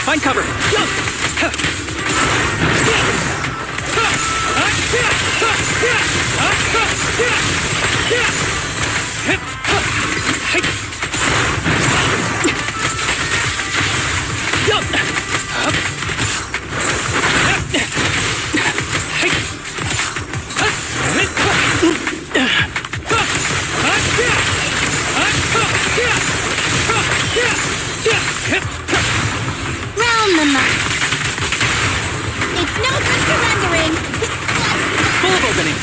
Find cover. Round them up. It's no good surrendering. Full of opening.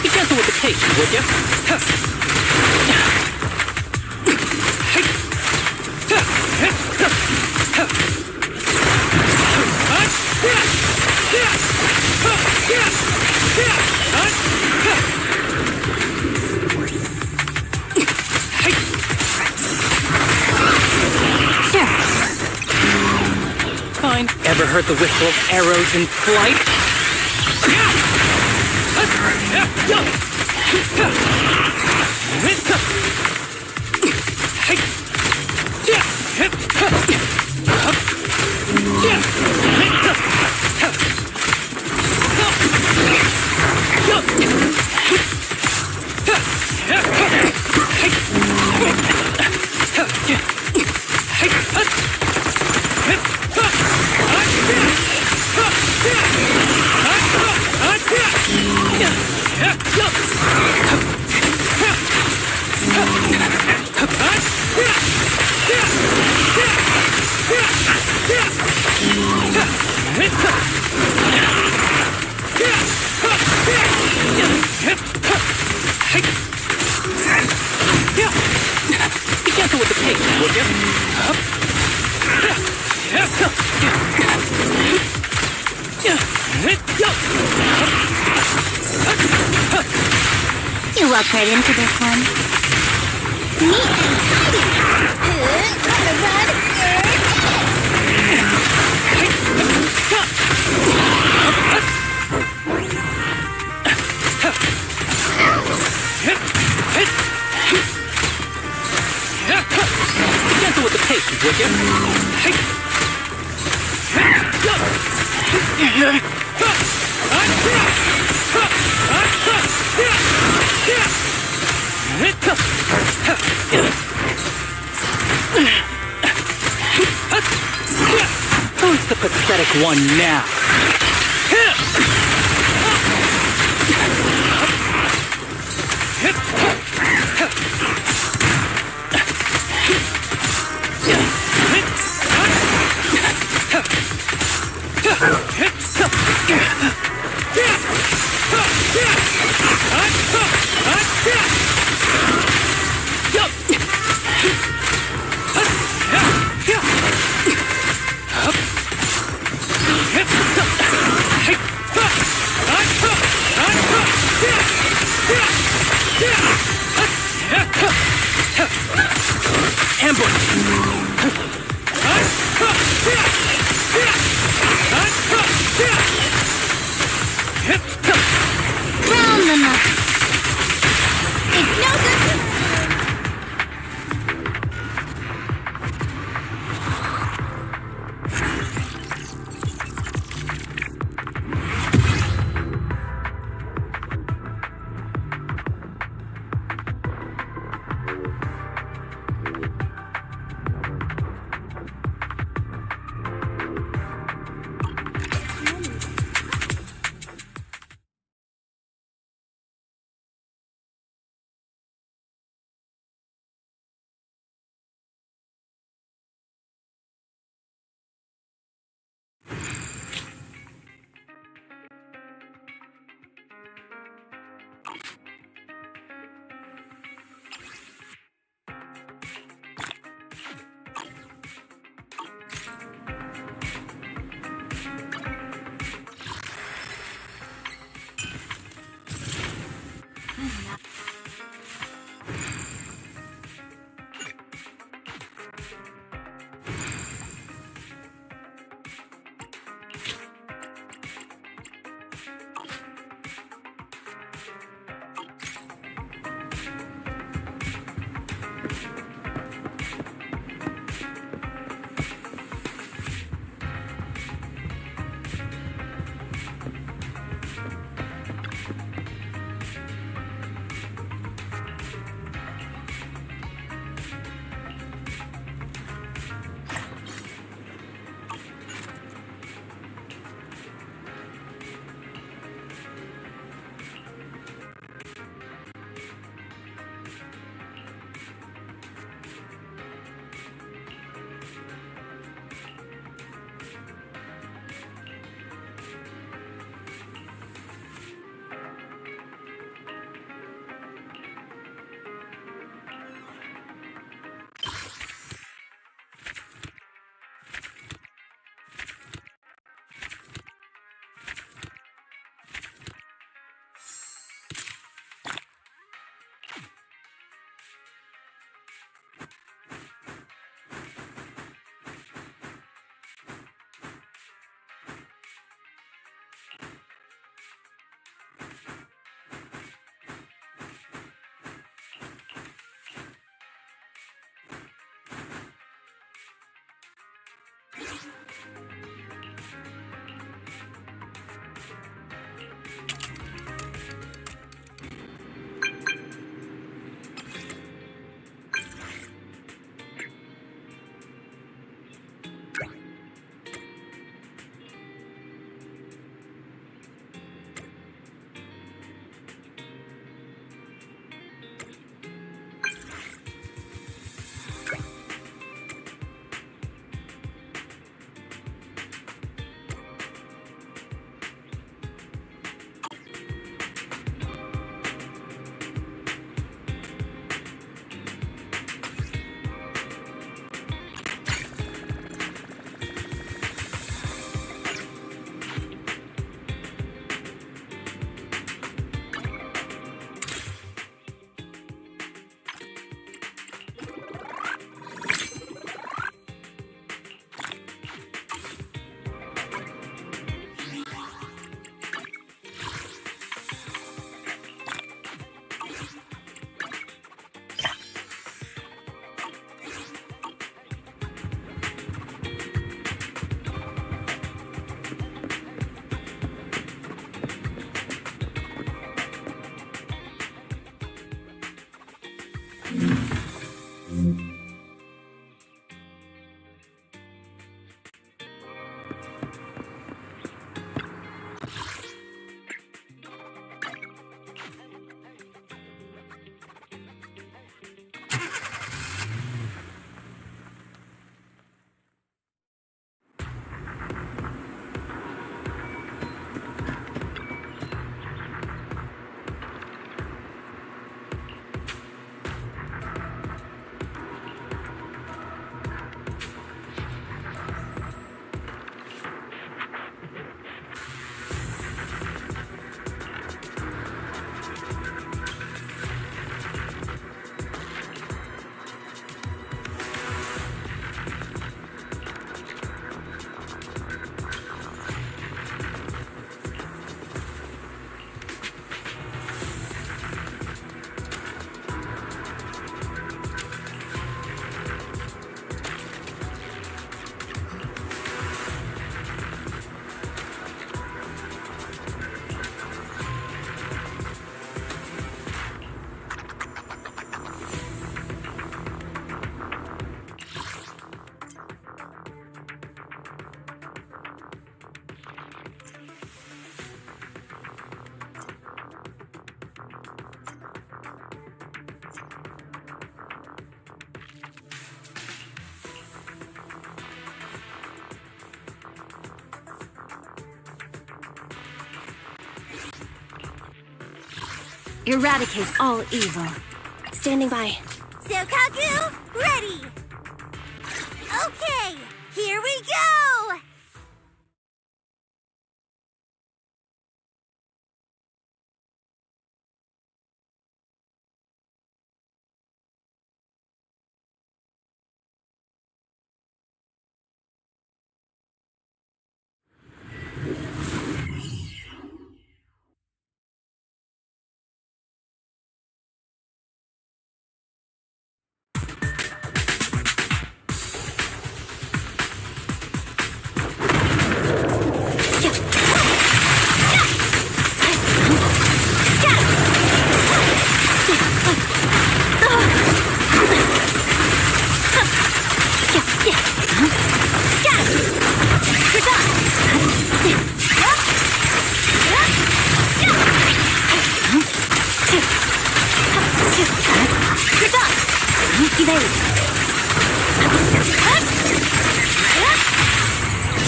Be gentle with the cake, would you? Fine. Ever heard the whistle of arrows in flight? Be gentle with the cake, would you? You walk right into this one. Neat and tidy. Be gentle with the cake, would you? pathetic one now. Eradicate all evil. Standing by. Sokaku, ready! Okay, here we go!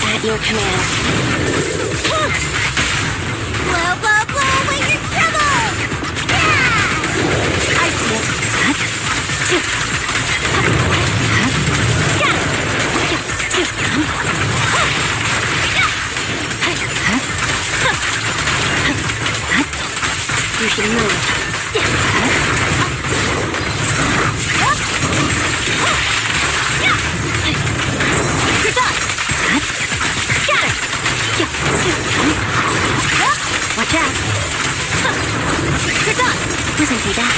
At your command. Blow, blow, blow away your trouble! Yeah! I see it. You should move. Watch out. Listen to that.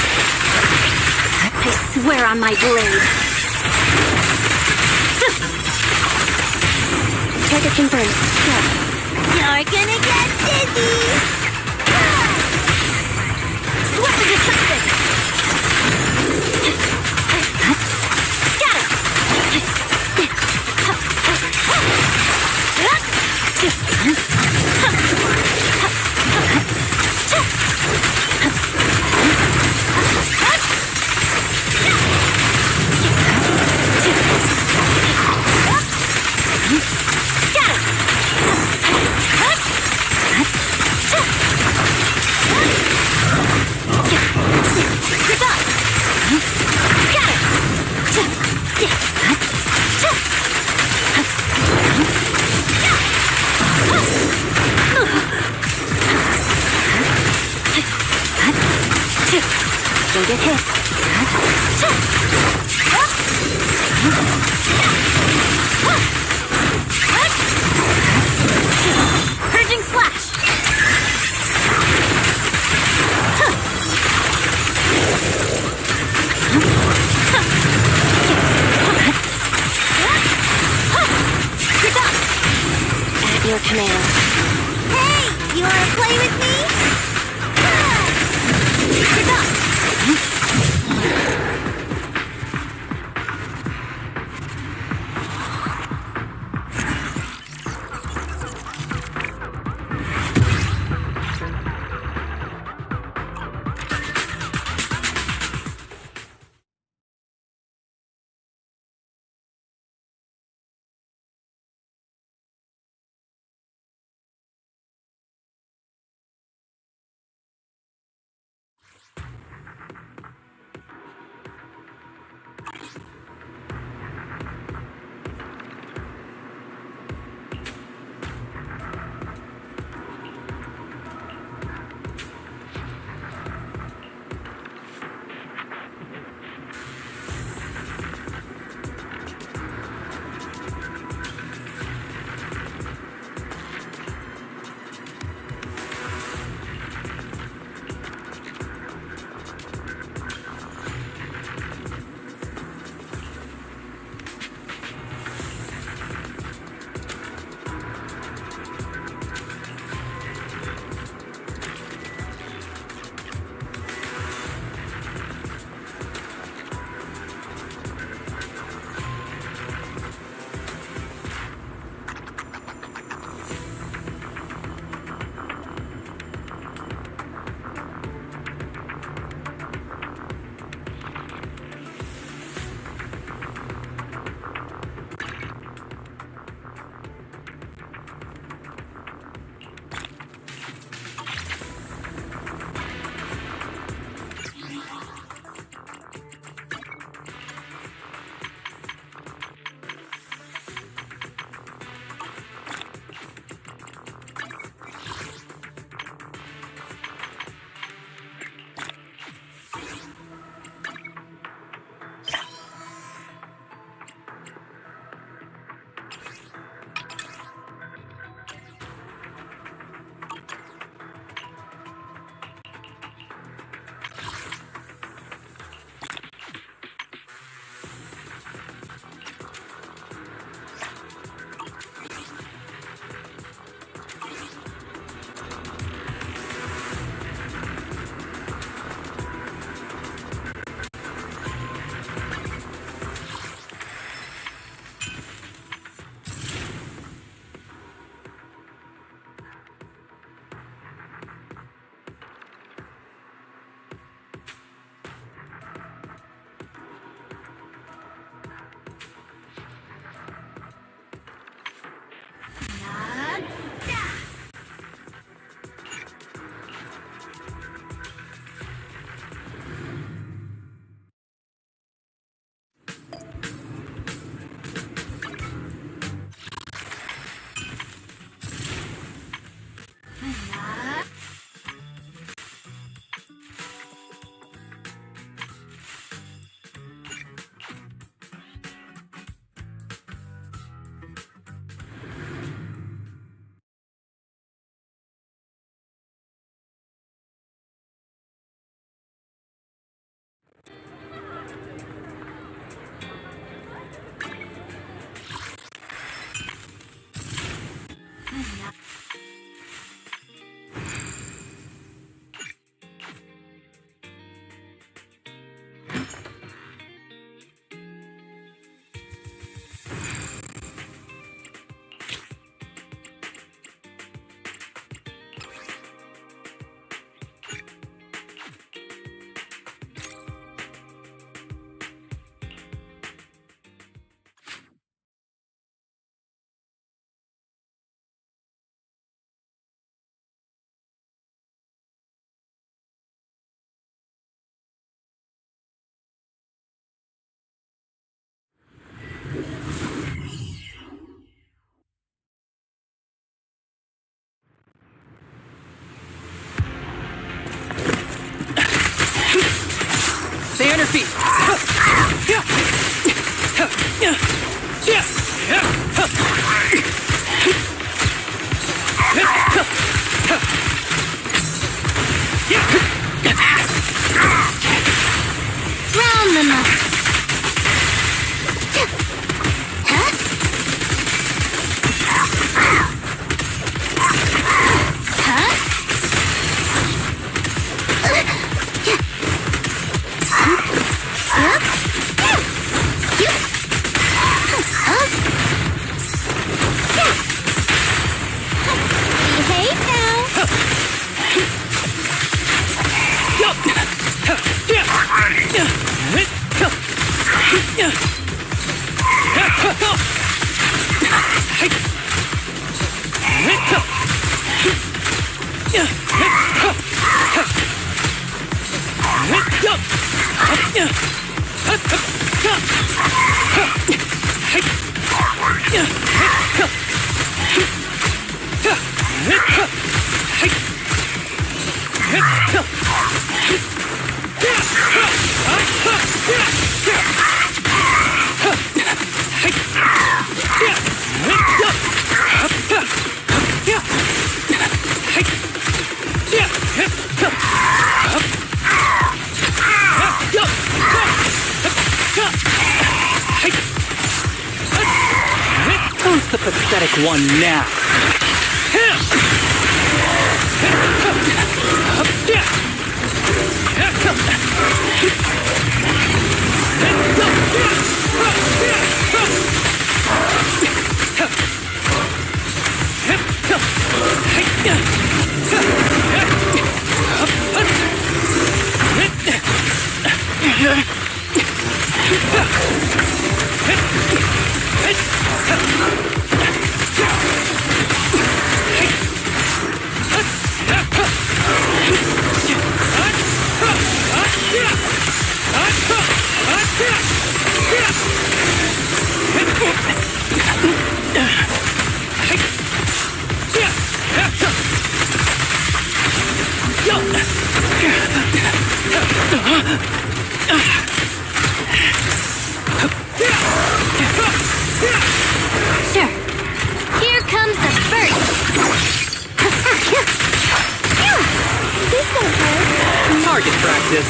I swear on my blade. Target confirmed. Go. You're gonna get dizzy! Weapon detected. Don't get hit. Purging slash. At your command. Hey, you wanna play with me? on the mark. Huh? Huh? Behave now. Who's the pathetic one now? Sure. Here comes the first. This won't hurt. Target practice.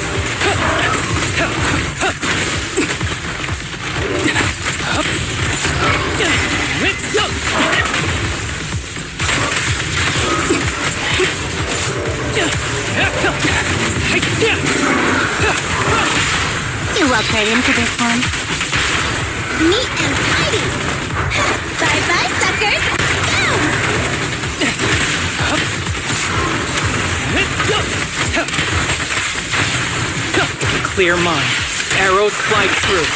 You walked right into this one. Neat and tidy. Bye-bye, suckers. Go! Clear mind. Arrows fly through.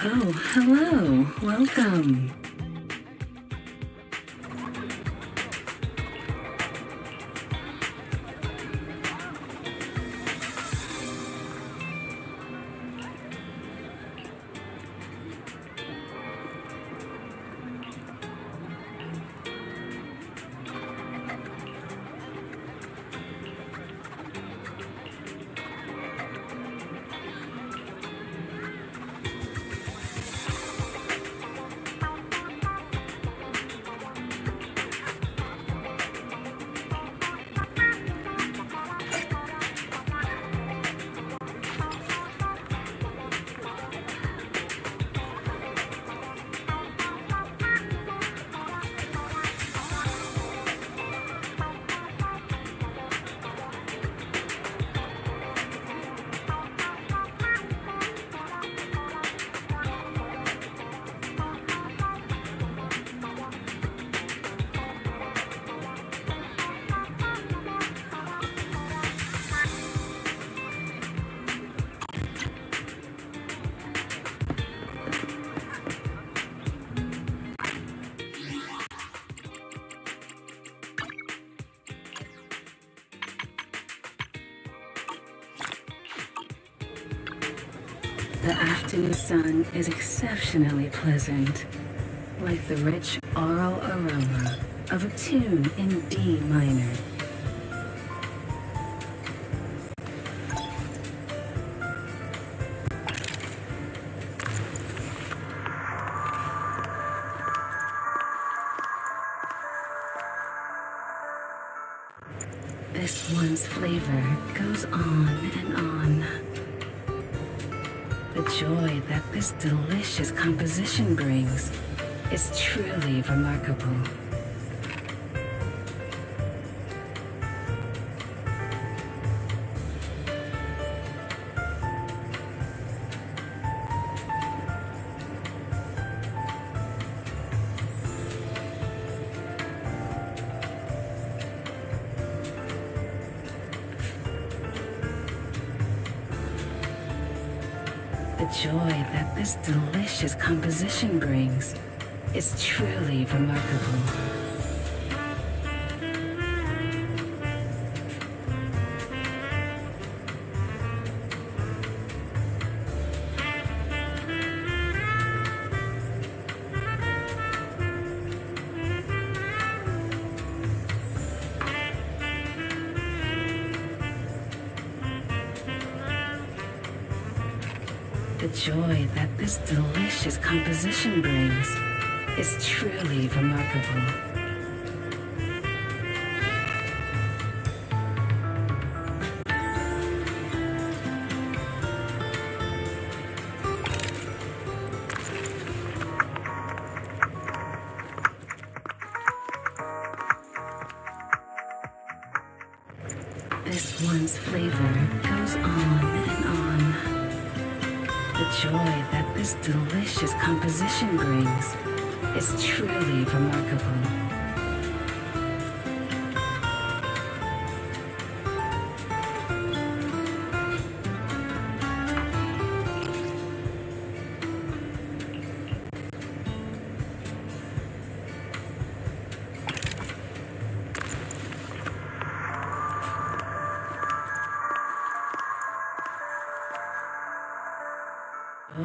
Oh, hello. Welcome. The afternoon sun is exceptionally pleasant, like the rich aural aroma of a tune in D minor. This one's flavor goes on and on. The joy that this delicious composition brings is truly remarkable. The joy that this delicious composition brings is truly remarkable. The joy that this delicious composition brings is truly remarkable. This one's flavor goes on and on. The joy that this delicious composition brings is truly remarkable.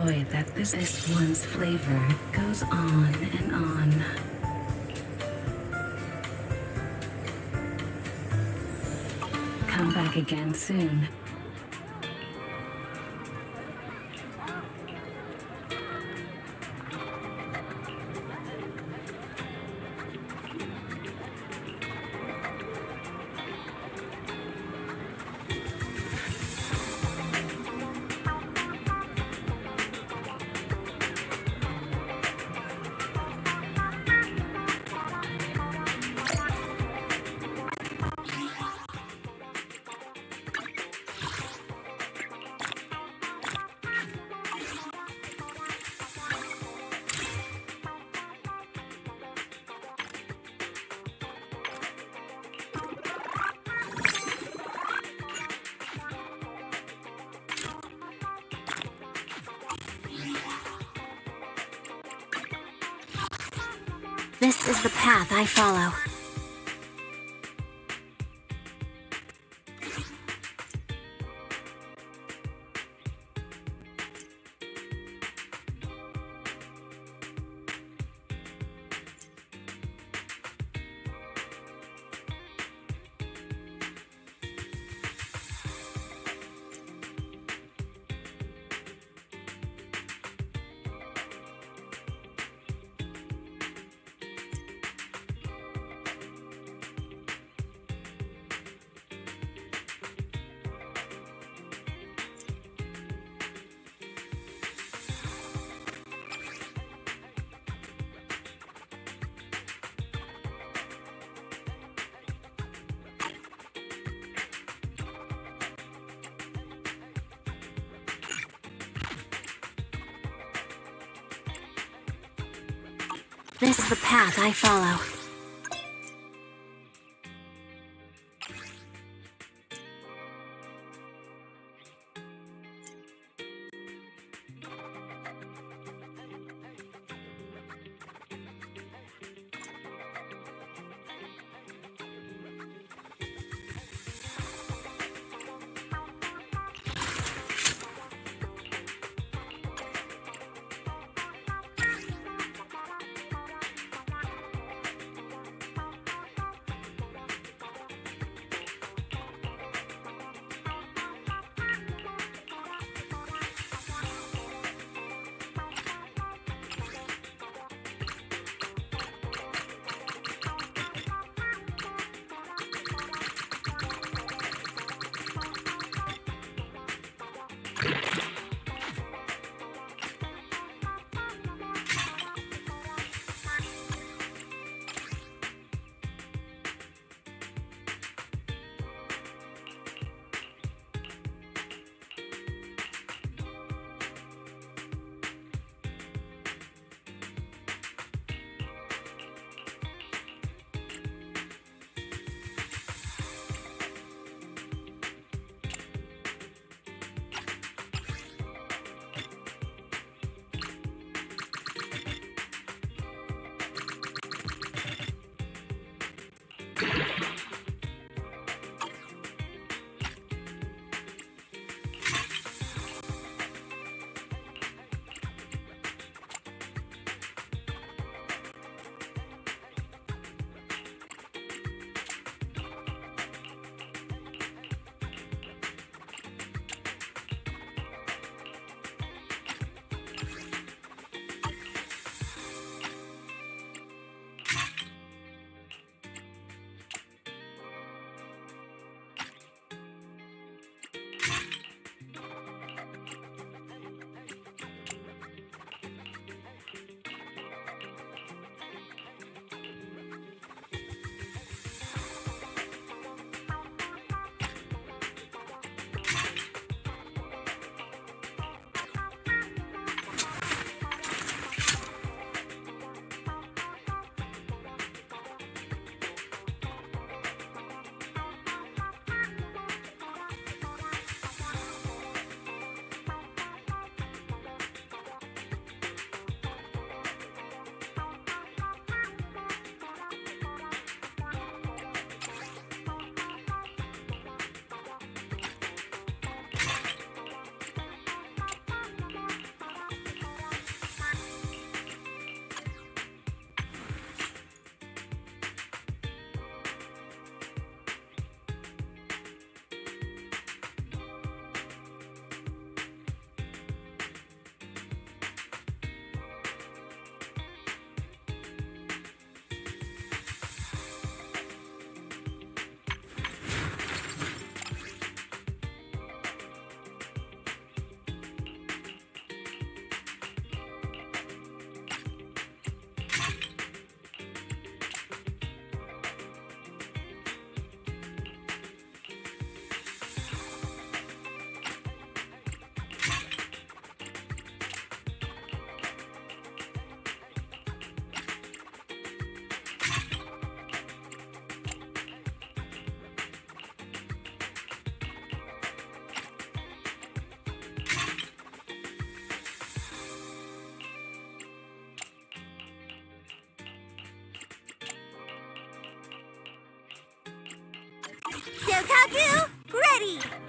Joy that this one's flavor goes on and on. Come back again soon. This is the path I follow. This is the path I follow. Silkaku, ready!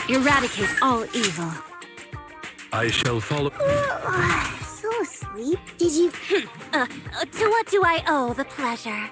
Eradicate all evil. I shall follow. So asleep. Did you... To what do I owe the pleasure?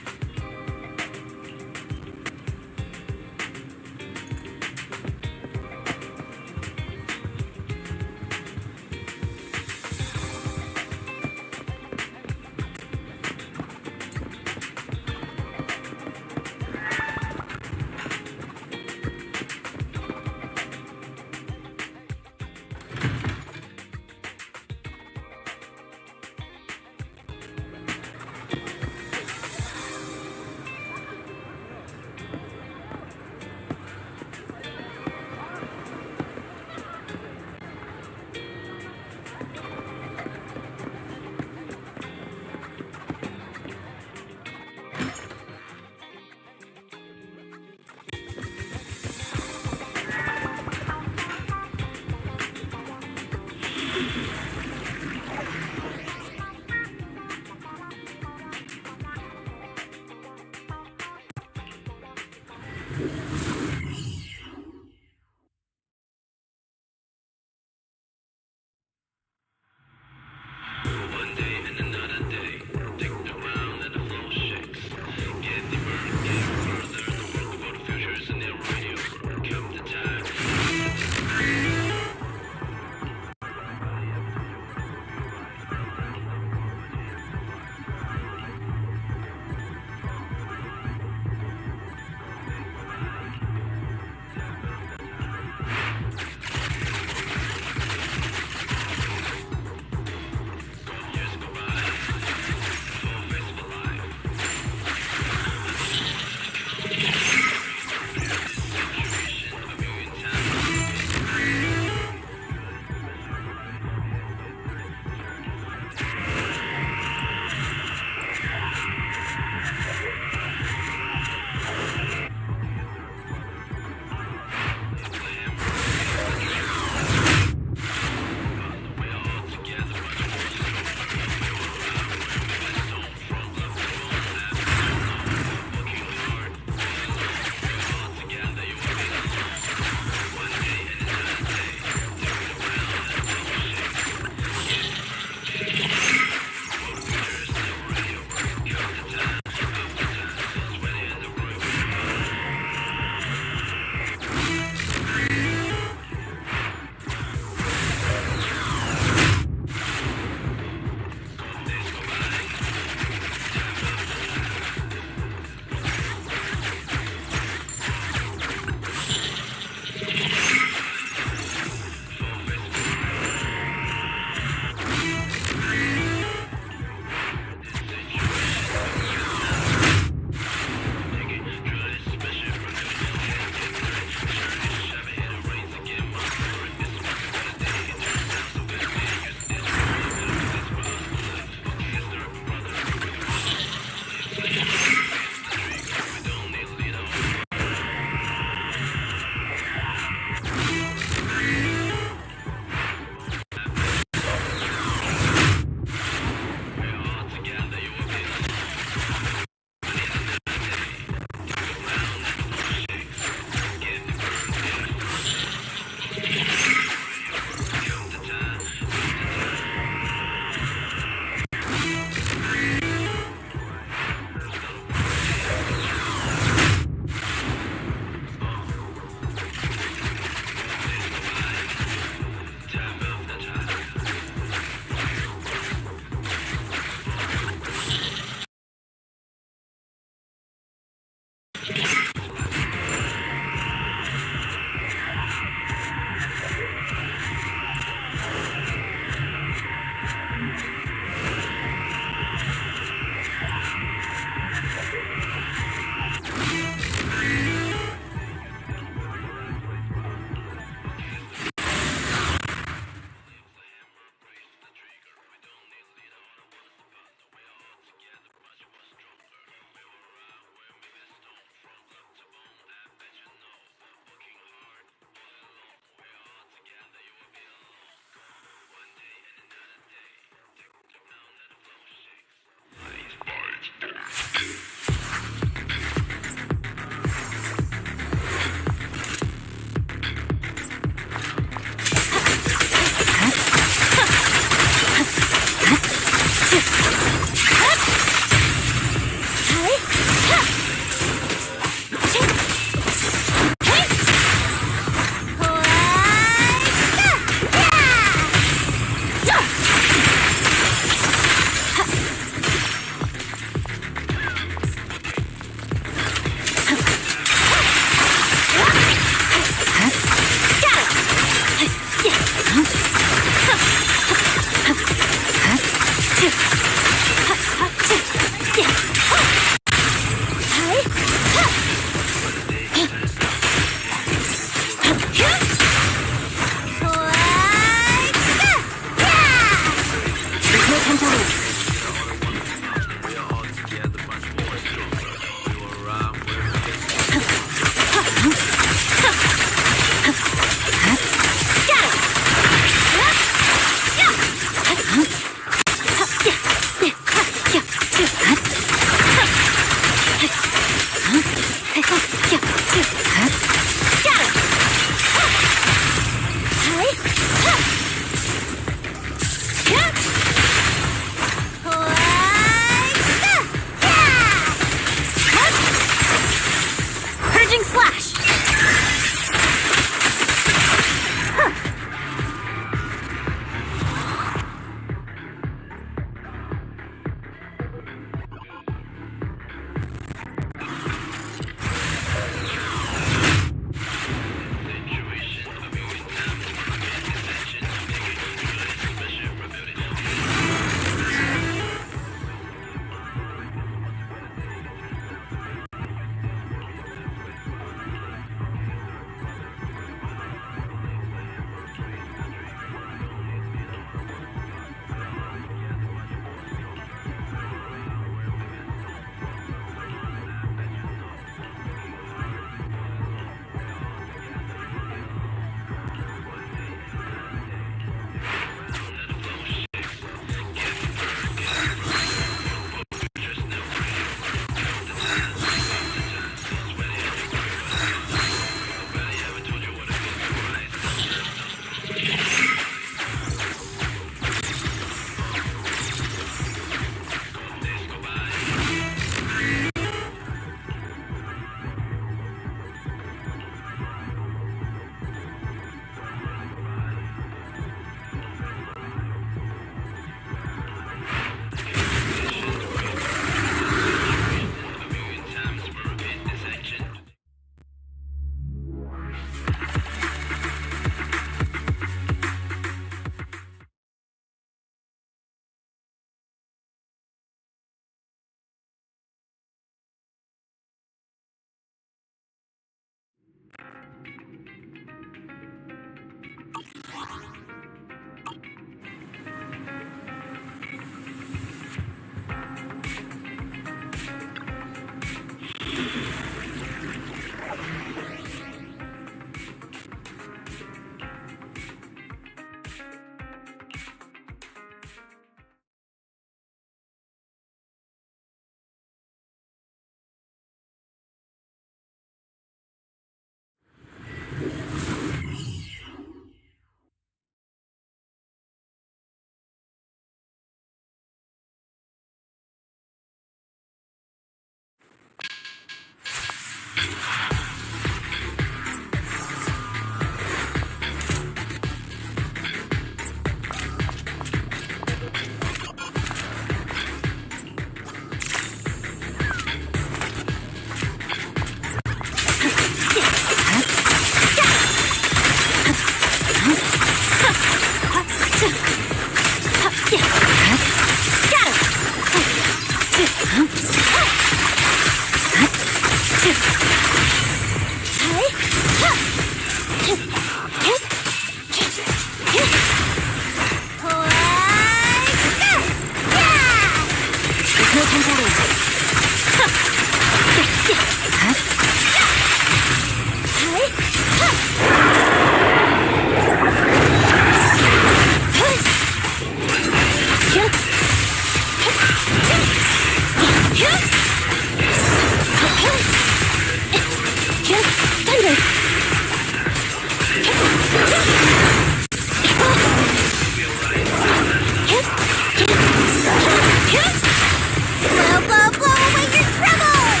Blow, blow, blow away your troubles!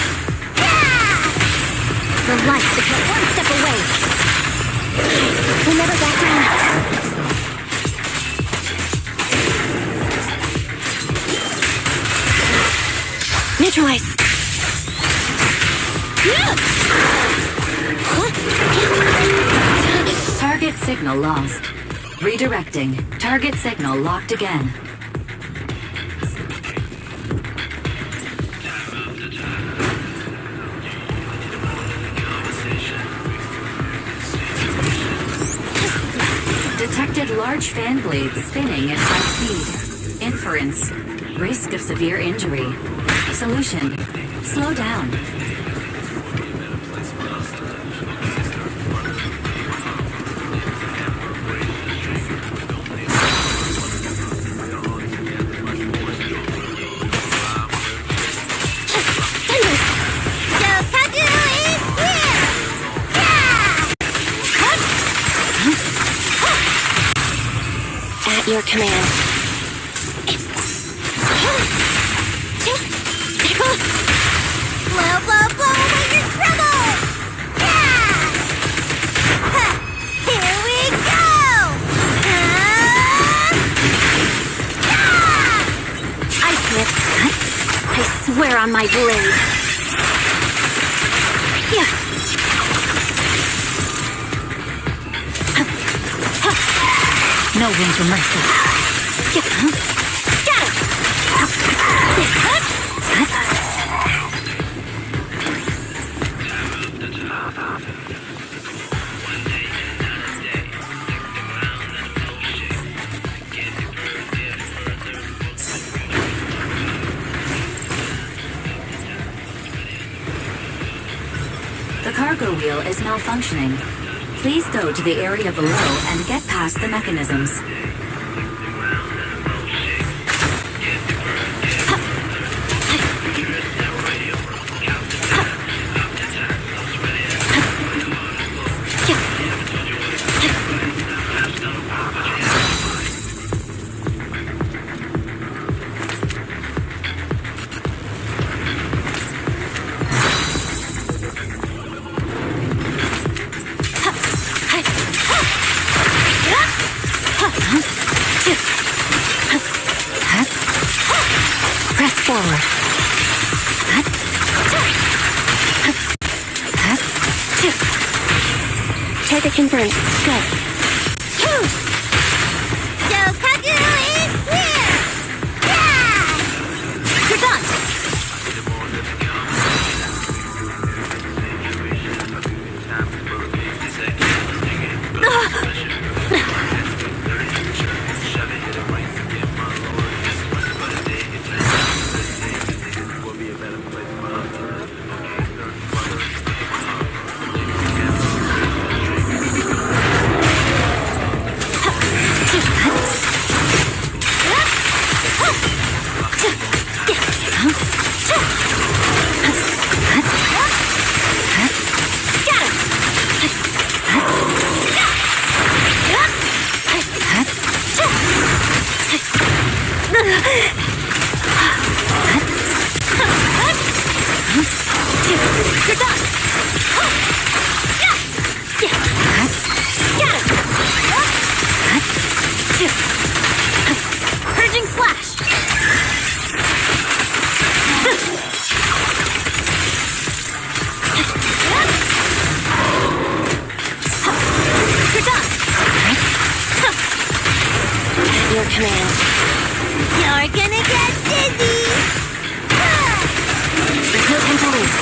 Yeah! The light is but one step away. We'll never back down. Neutralize. Target signal lost. Redirecting. Target signal locked again. Detected large fan blades spinning at high speed. Inference. Risk of severe injury. Solution. Slow down. Shokaku is here! Yeah! At your command. Blow, blow, blow away your troubles! Yeah! Huh. Here we go! Yeah! Ice Smith. I swear on my blade. Yeah. No room for mercy. Yeah. Got it. The cargo wheel is malfunctioning. Please go to the area below and get past the mechanisms. Press forward. Target confirmed. Go. Shokaku is here! Yeah! You're done. You're done. Purging slash. You're done. At your command. You're gonna get dizzy! There's no time to lose.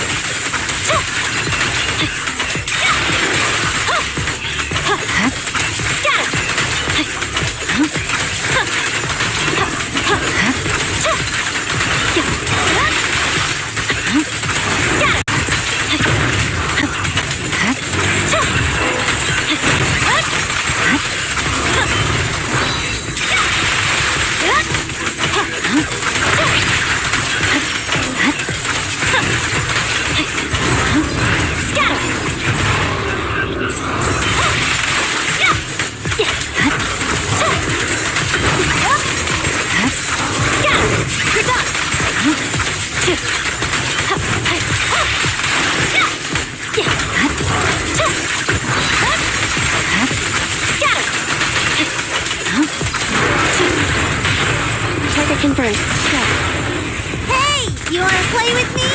confirmed. Go. Hey, you wanna play with me?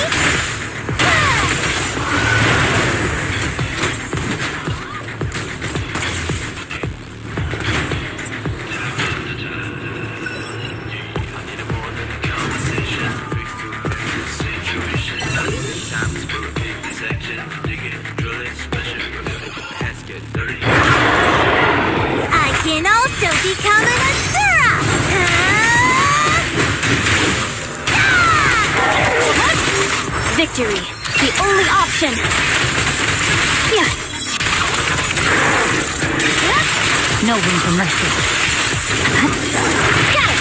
I can also become an Asura! Victory, the only option. Yeah. No room for mercy. Got it.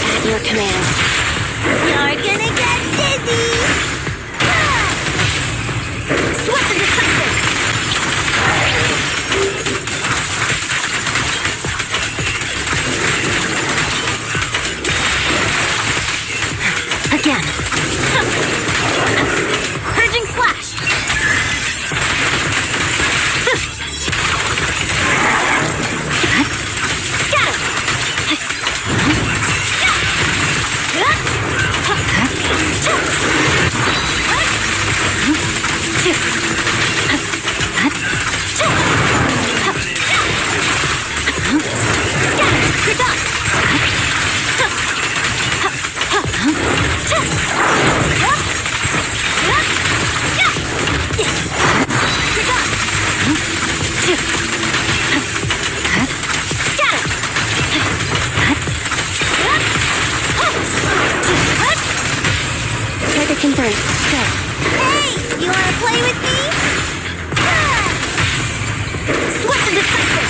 At your command. You're gonna get dizzy! Swift and decisive. Again. Purging slash. Got it. Target confirmed. Go. Hey, you wanna play with me? Swift and decisive.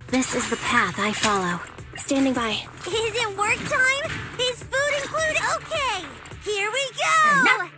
This is the path I follow. Standing by. Is it work time? Is food included? Okay, here we go!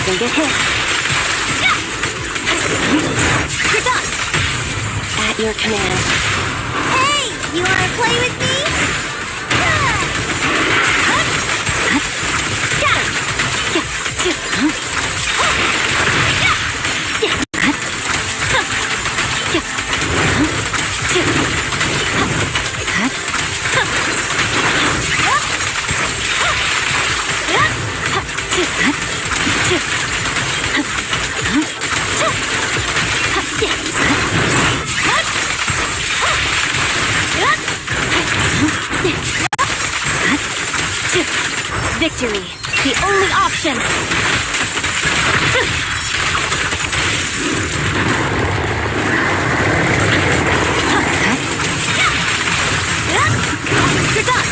Don't get hit. You're done. At your command. Hey, you wanna play with me? Victory, the only option. You're done. You're done.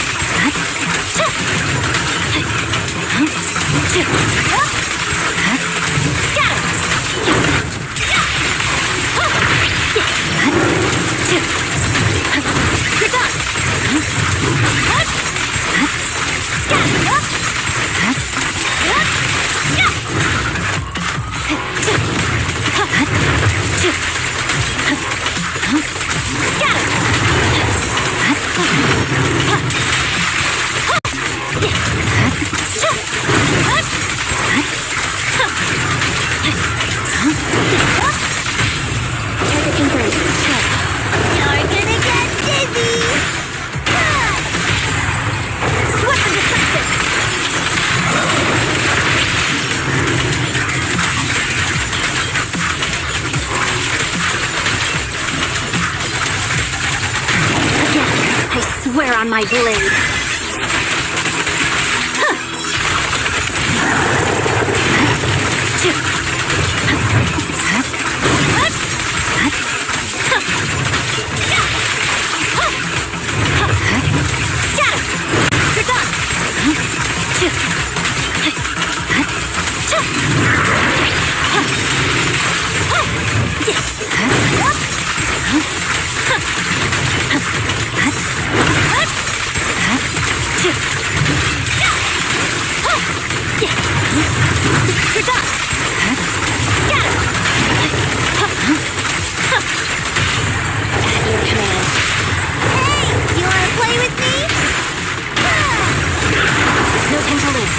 You're gonna get dizzy! Swift and decisive. Again, I swear on my blade. Hey, you wanna play with me? No time to lose.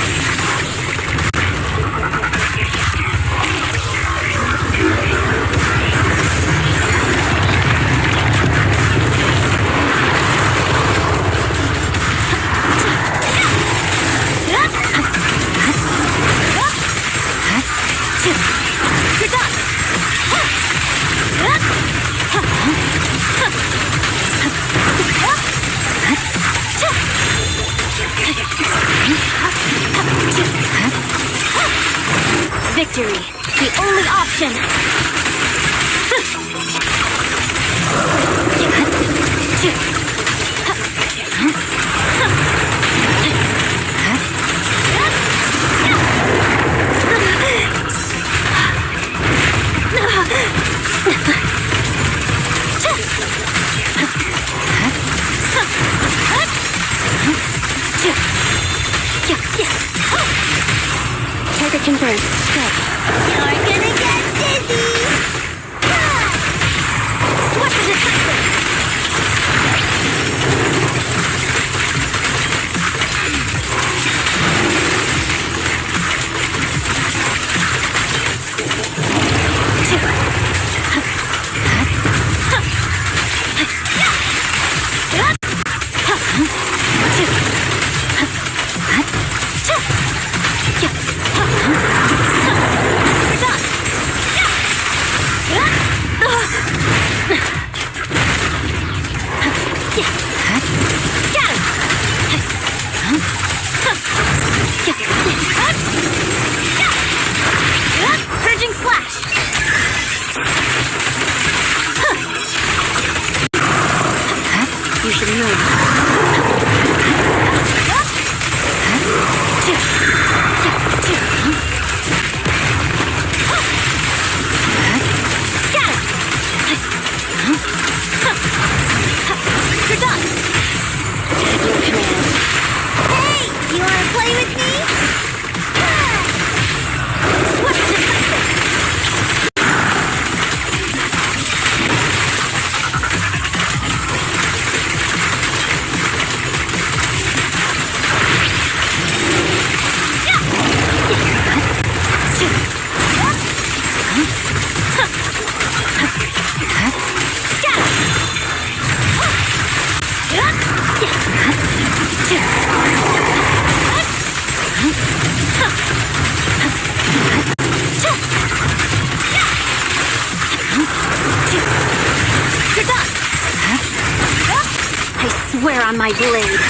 You're done. Victory, the only option. Target confirmed. Good. You're gonna get dizzy! You're done. At your command. Hey, you wanna play with me? Swift decisive. You're done. I swear on my blade.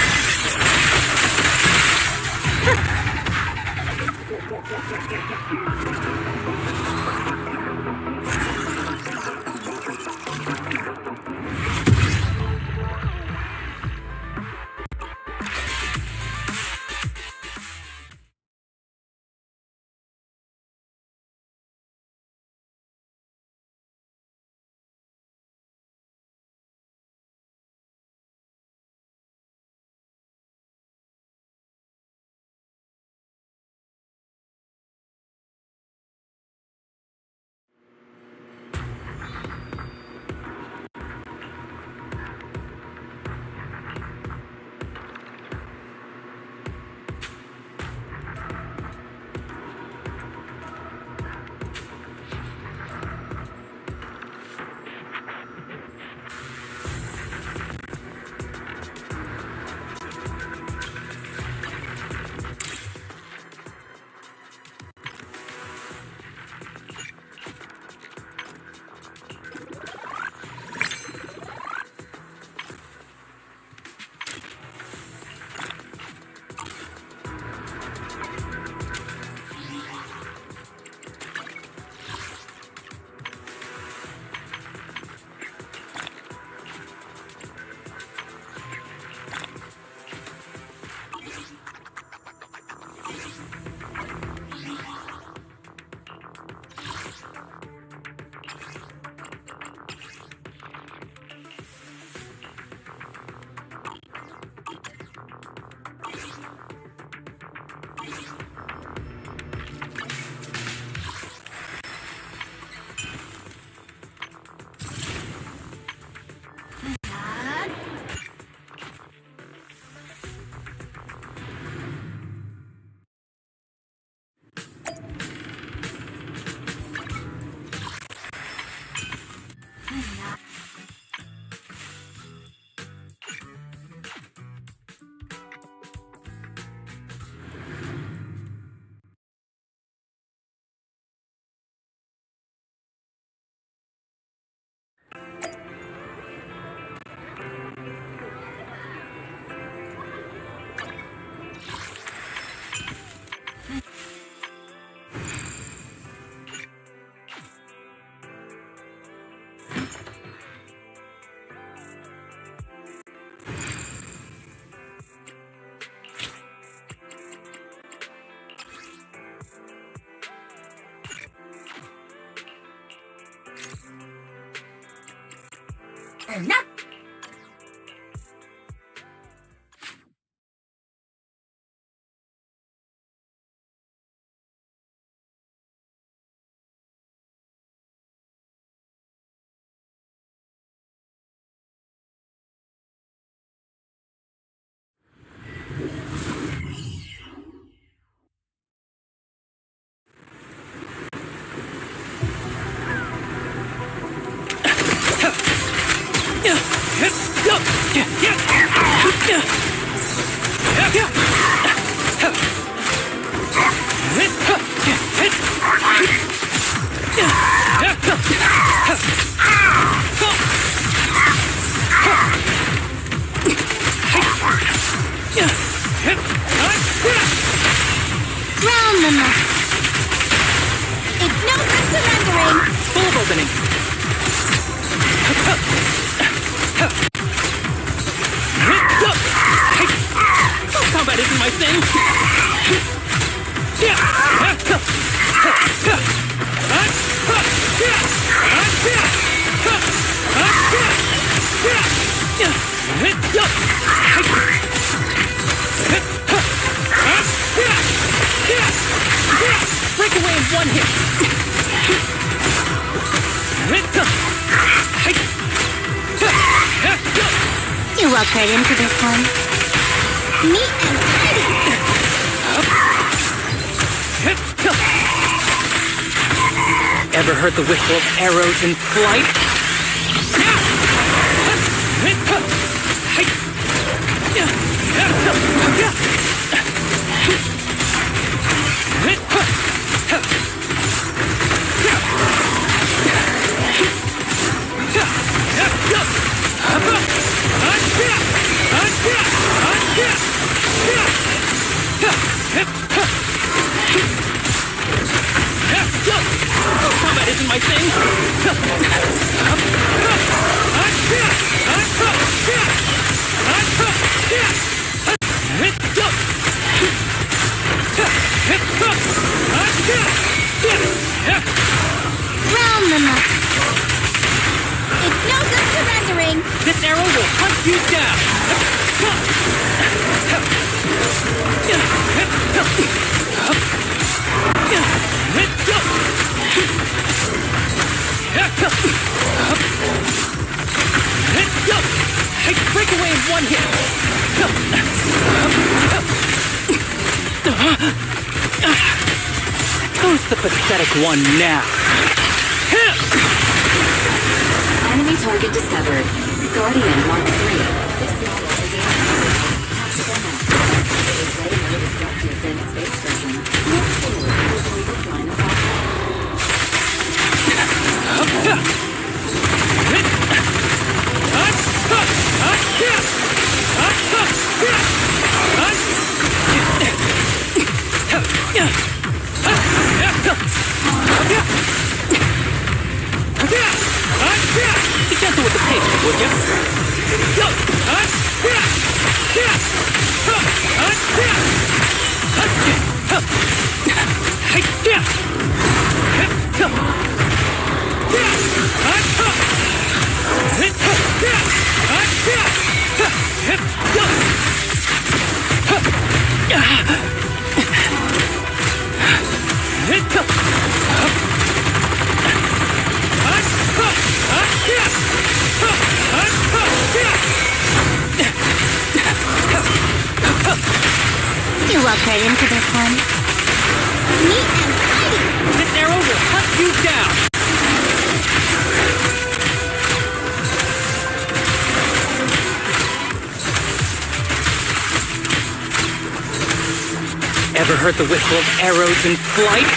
Enough! Round them up. It's no good surrendering! Full opening. Combat isn't my thing. Break away in one hit. You walked right into this one. Neat and tidy. Ever heard the whistle of arrows in flight? Combat isn't my thing. Round them up. It's no good surrendering. This arrow will hunt you down. Break away in one hit. Who's the pathetic one now? Enemy target discovered. Guardian Mark 3. This model is a It is way more destructive than its base version. Move forward to avoid its line of fire. Be gentle with the pace, would you? You walked right into this one. Neat and tidy. This arrow will hunt you down. Ever heard the whistle of arrows in flight?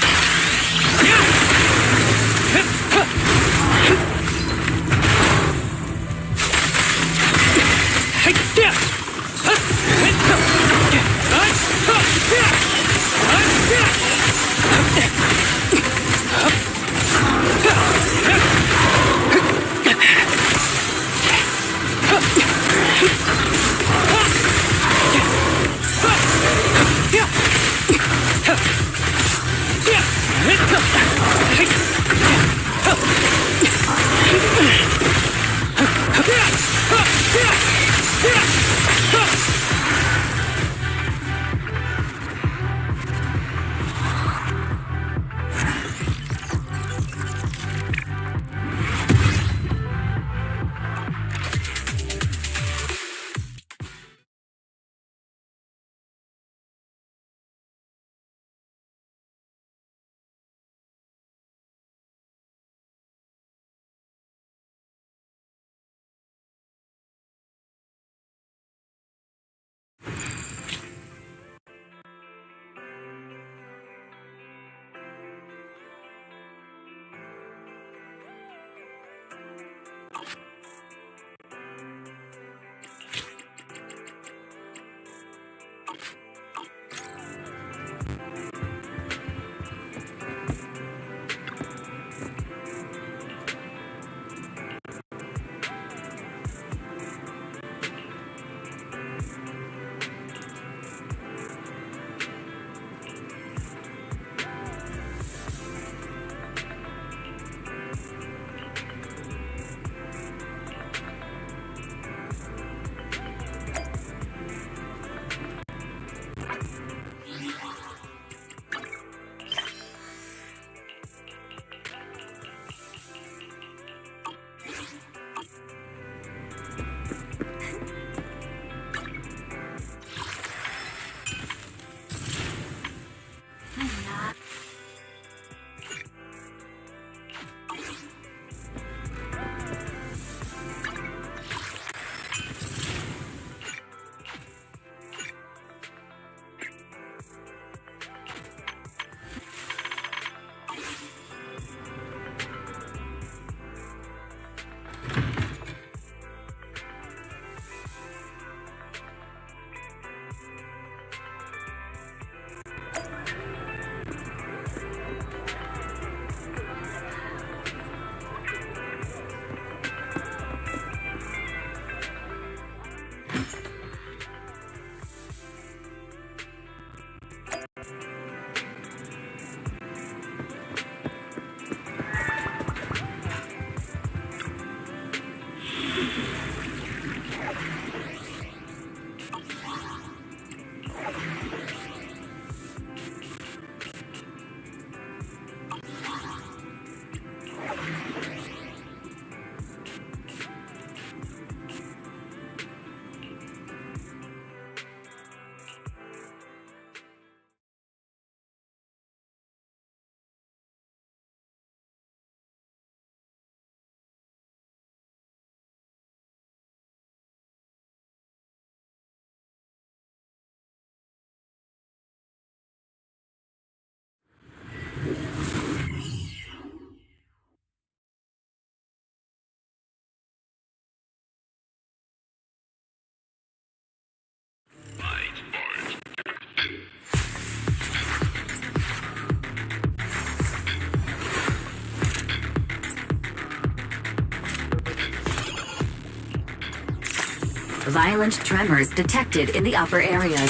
Violent tremors detected in the upper areas.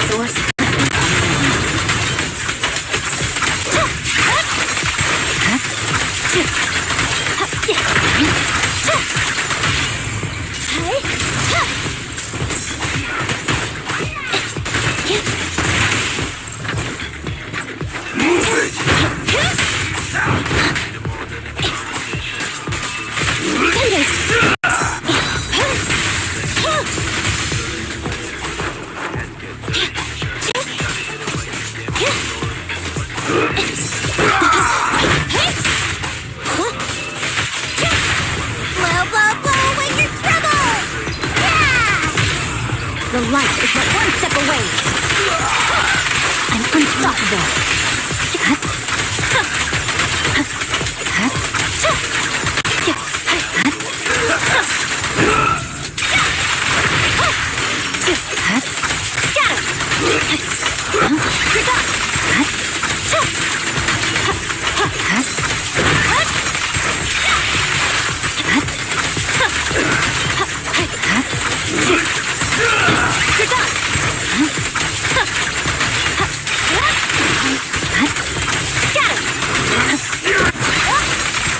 Source The light is but one step away. I'm unstoppable.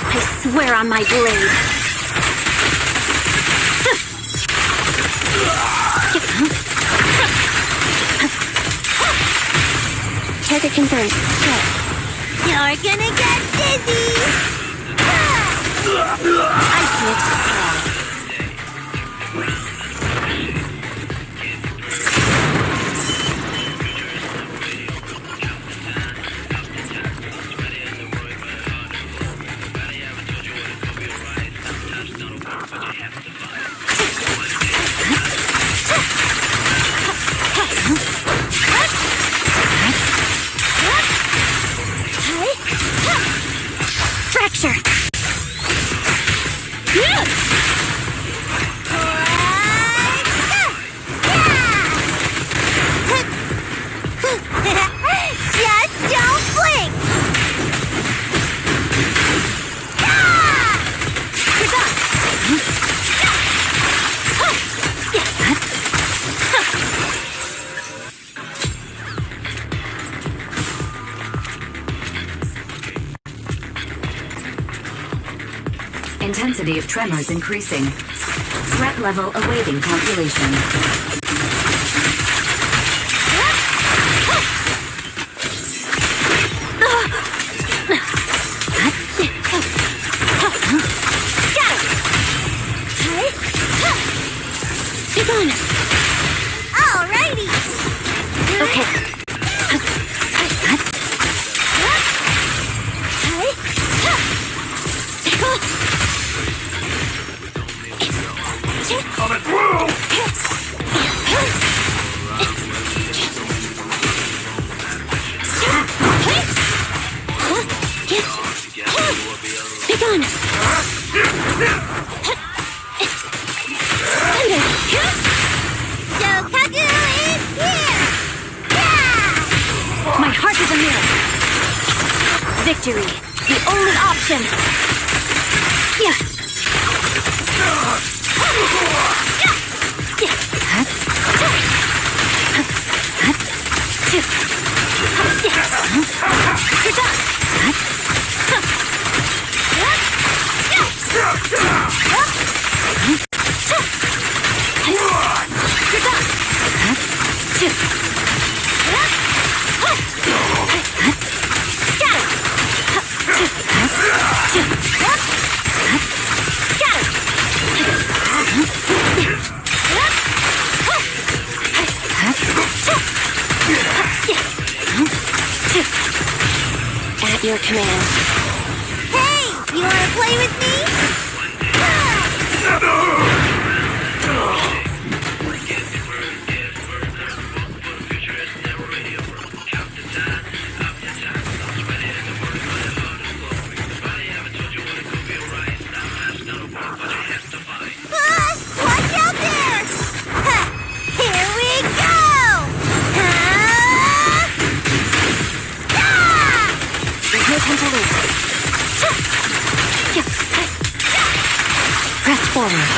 I swear on my blade. Target confirmed. You're gonna get dizzy! I see it. Fracture! Just don't blink! intensity of tremors increasing. Threat level awaiting calculation. Alrighty! Okay. Coming through! Be gone! Shokaku is here! Yeah! My heart is a mirror. Victory, the only option. Yeah. At your command. Hey! You wanna play with me? Watch out there! Ha! Here we go! There's no time to lose. Press forward.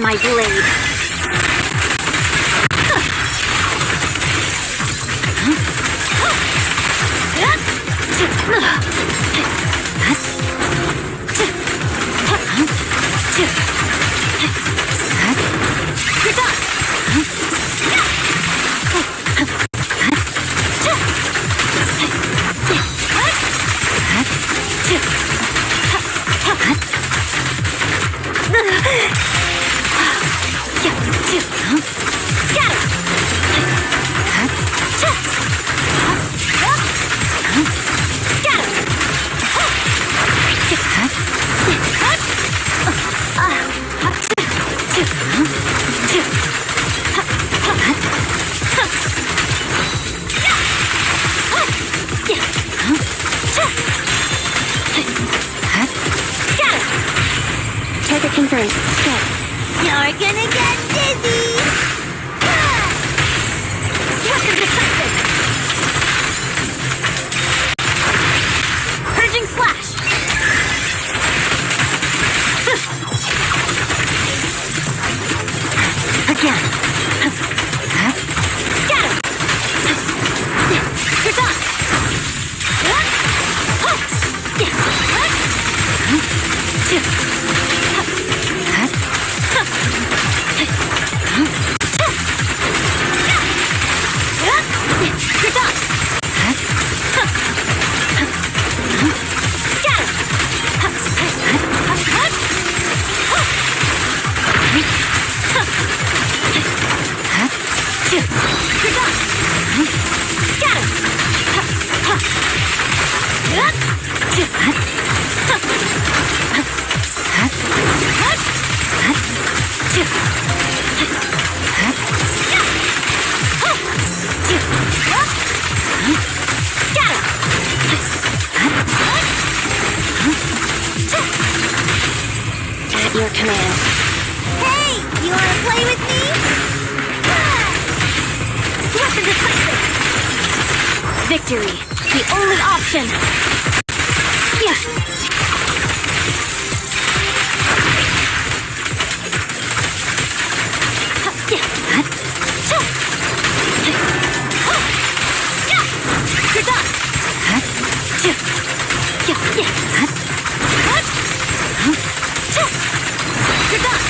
my blade. You're done! Target confirmed. Go. You're gonna get dizzy! Swift and decisive. Purging slash. Again. Scatter. You're done. You're done. At your command. Hey, you wanna play with me? Swift and decisive. Victory, the only option. Yeah. You're done. You're done.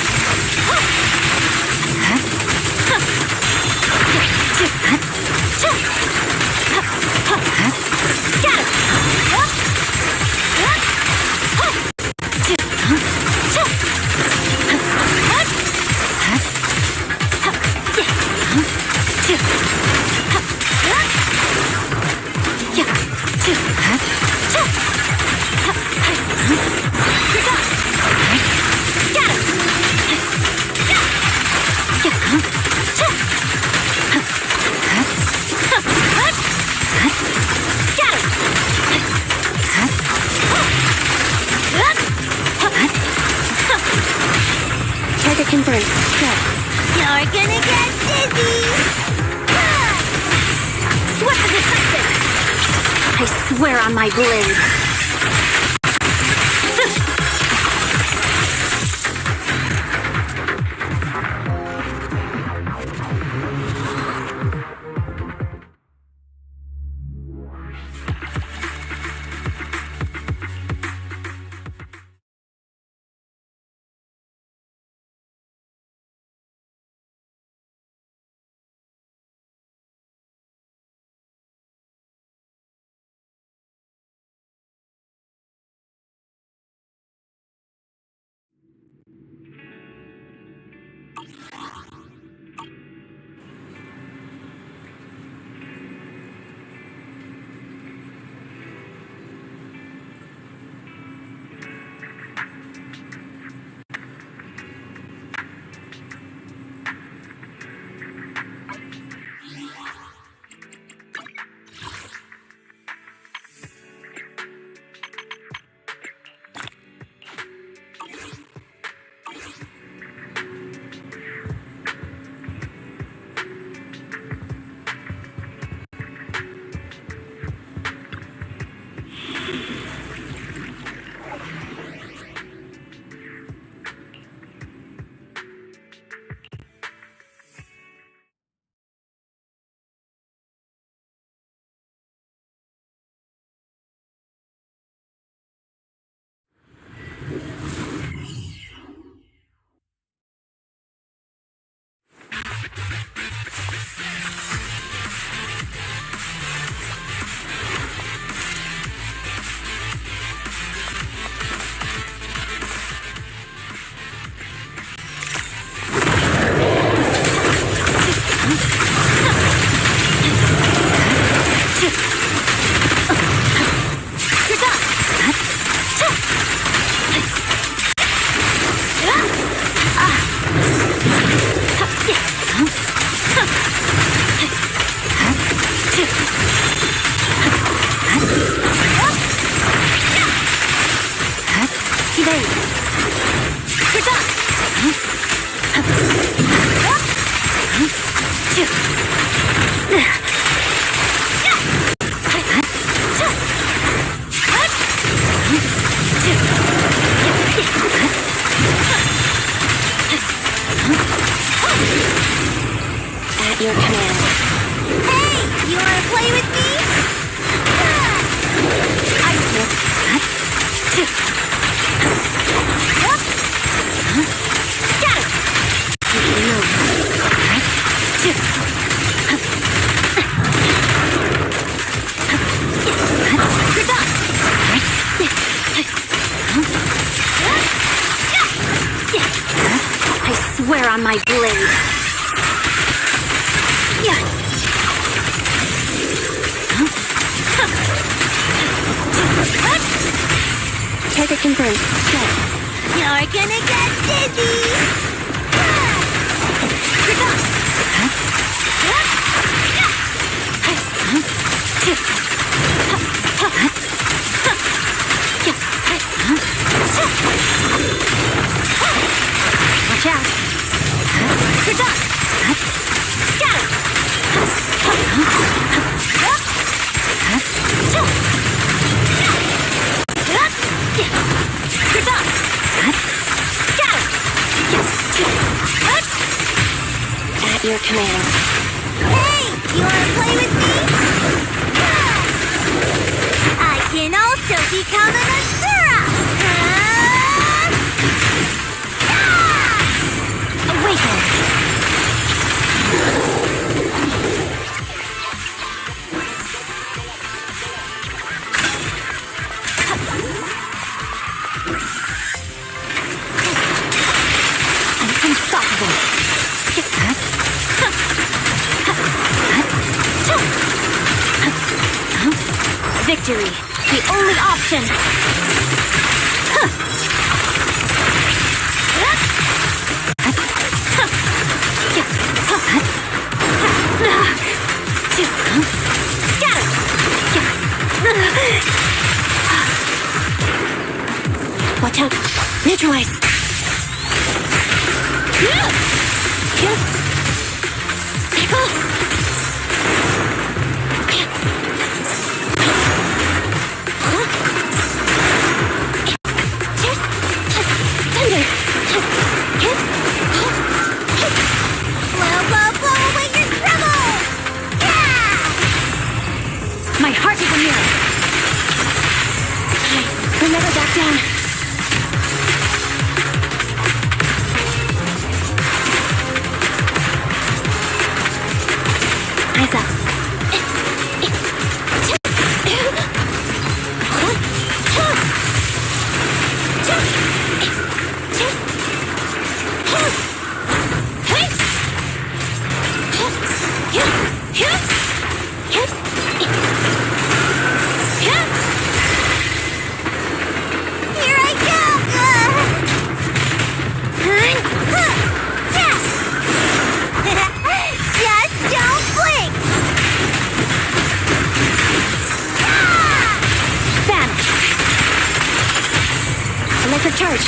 Target confirmed. Go. You're gonna get dizzy! Swift and decisive. I swear on my blade. At your command. Hey, you wanna play with me? Ice whip. I swear on my blade. Target confirmed. Check. You're gonna get dizzy! Watch out. At your command. Hey, you wanna play with me? I can also become an Asura! Awaken. I'm unstoppable. Victory, the only option. Watch out. Neutralize. Blow away your trouble! Yeah! My heart is a mirror. I will never back down. Eyes up. Here I go! Just don't blink! Vanish. Electric charge.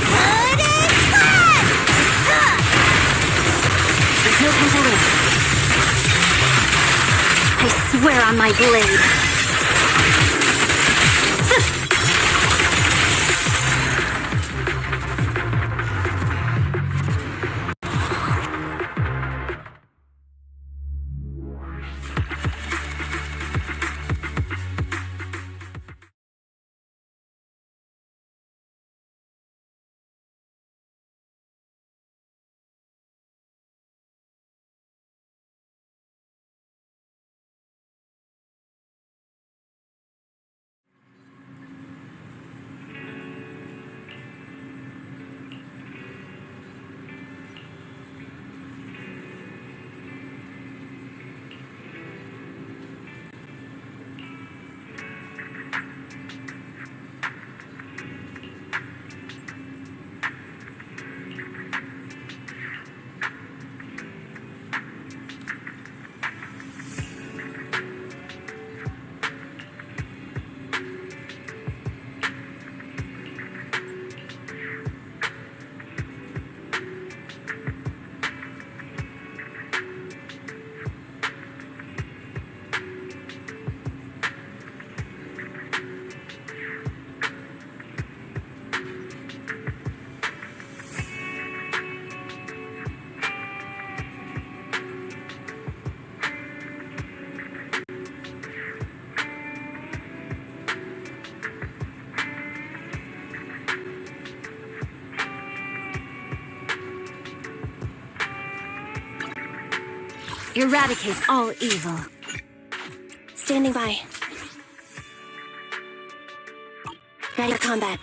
Put it flat! There's no pentagram. I swear on my blade. Eradicate all evil. Standing by. Ready for combat.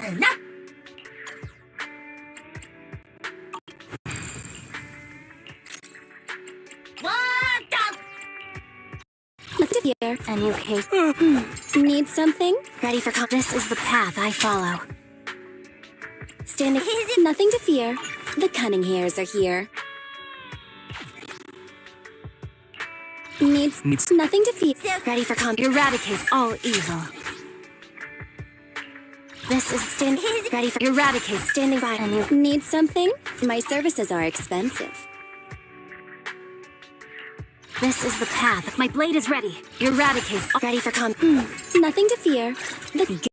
Enough! Lift it here, and you hate. Need something? Ready for This is the path I follow. Standing. Nothing to fear. The cunning hairs are here. Needs nothing to fear. Ready for Eradicate all evil. This is ready for eradicate. Standing by. And you need something? My services are expensive. This is the path. My blade is ready. Eradicate. Ready for nothing to fear. The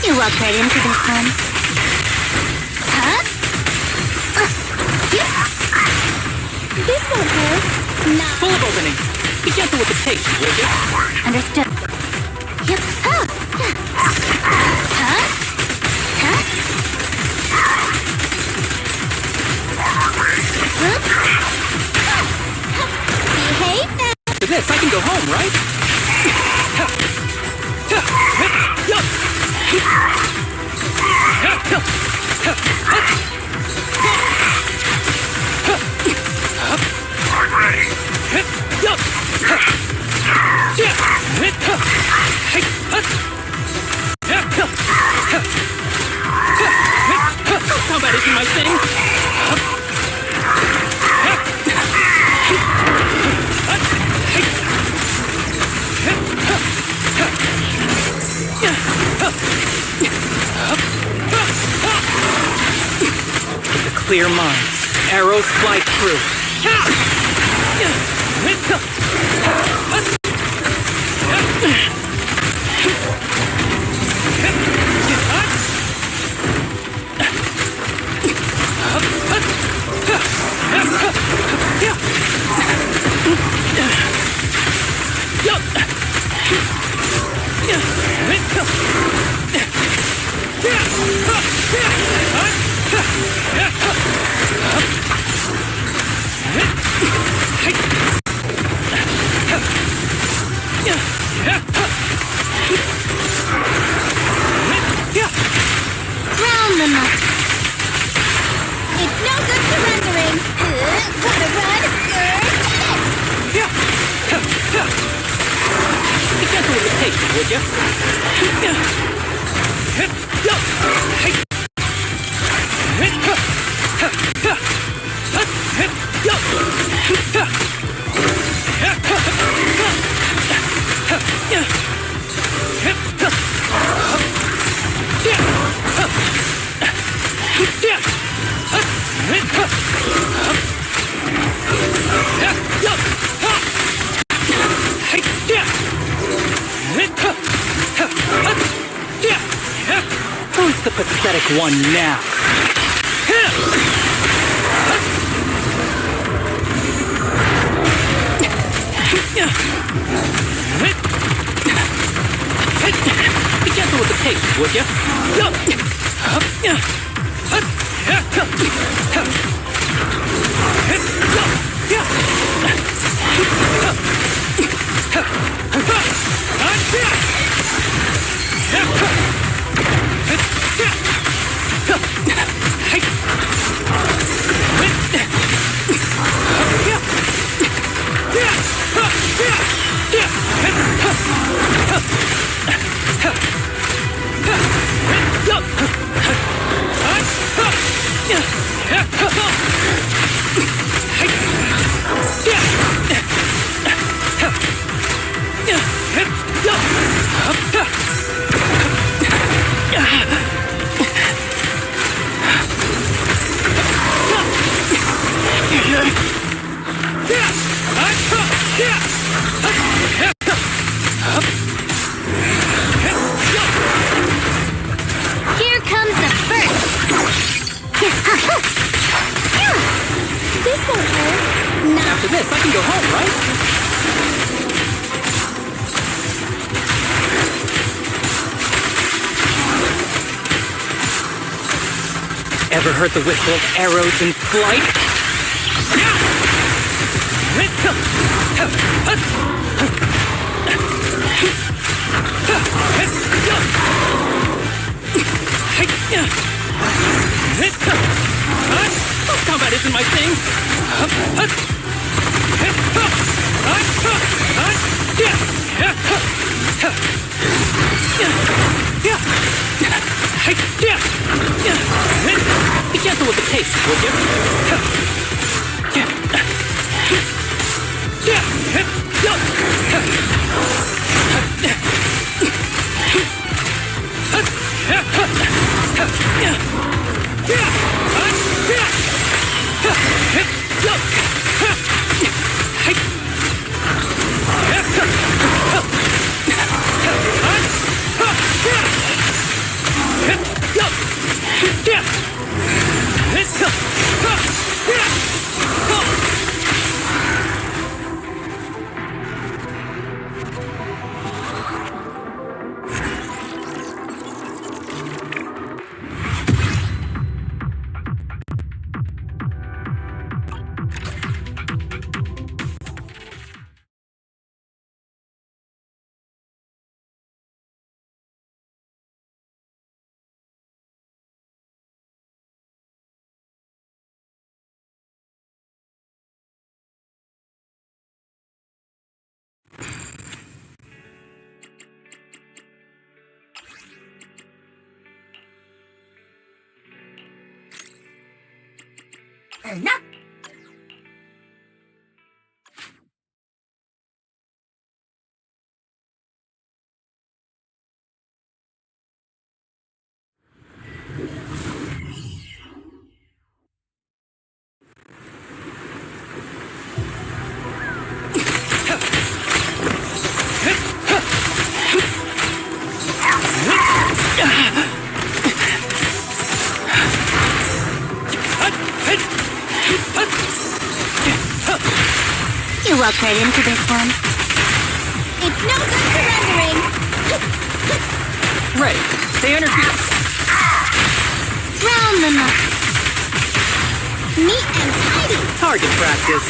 You walk right into this one. Huh? This won't hurt. Nah. Full of openings. Be gentle with the pace, will you? Understood. Yep. Huh? Huh? Huh? Behave now. After this, I can go home, right? I'm ready. clear minds. Arrows fly true. Round them up. It's no good surrendering. Gotta run. Be gentle with the pace, would you? Who's the pathetic one now? Be gentle with the pace, would you? Here comes the first. This won't hurt. Not After this, I can go home, right? Ever heard the whistle of arrows in flight? Combat isn't my thing. Be gentle with the pace, would you? enough. walked right into this one. It's no good surrendering. Ready. Stay on your feet. Round them up. Neat and tidy. Target practice.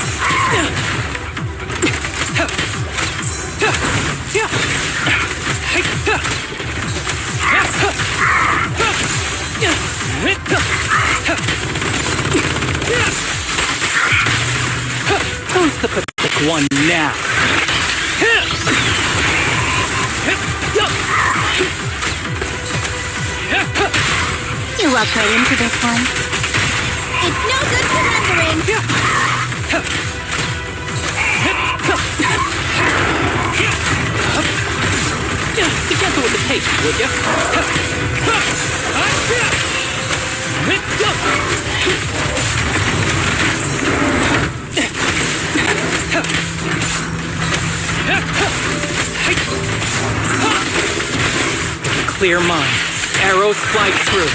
Who's the pathetic one now? You walked right into this one. It's no good surrendering. Be gentle with the pace, would you? With a clear mind, arrows fly through.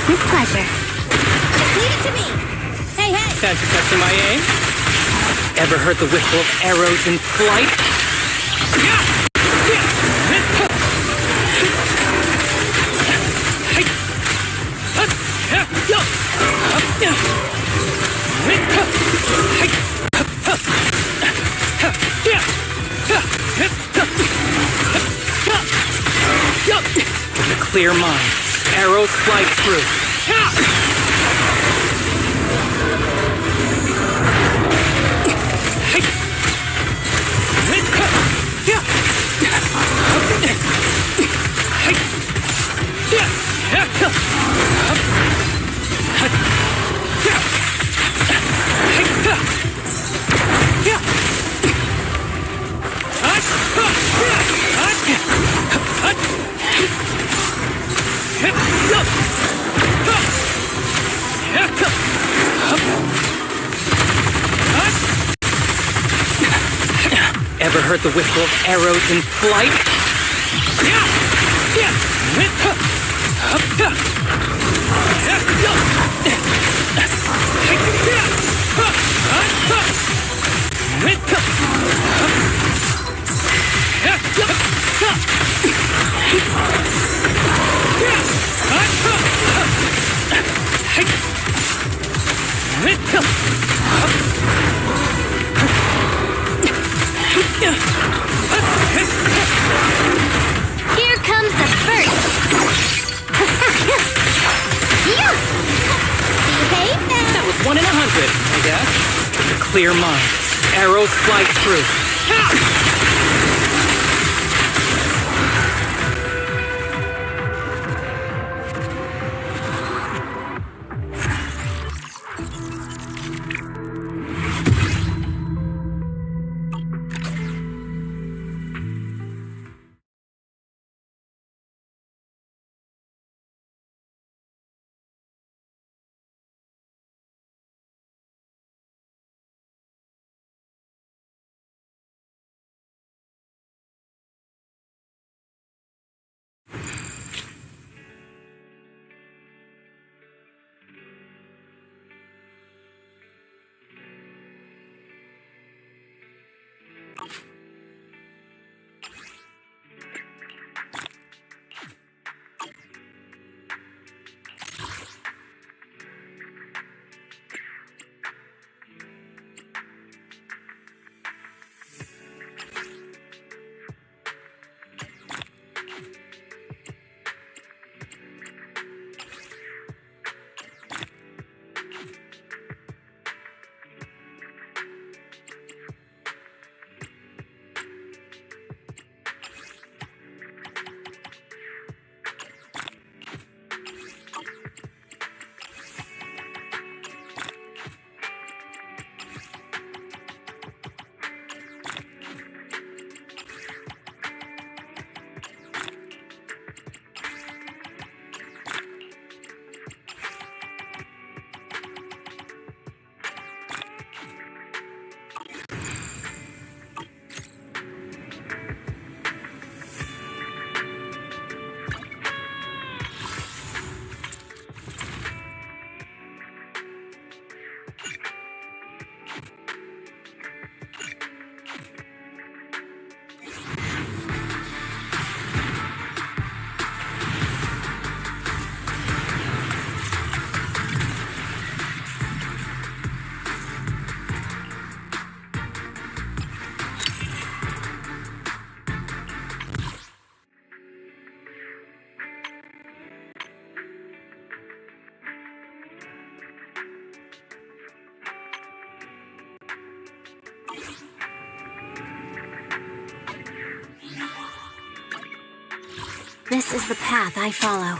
With pleasure. Leave it to me. Hey, hey. Fancy testing my aim? Ever heard the whistle of arrows in flight? With a clear mind, arrows fly through. Ever heard the whistle of arrows in flight? Here comes the first. Behave now. That was 1 in 100, I guess. With a clear mind, arrows fly through. This is the path I follow.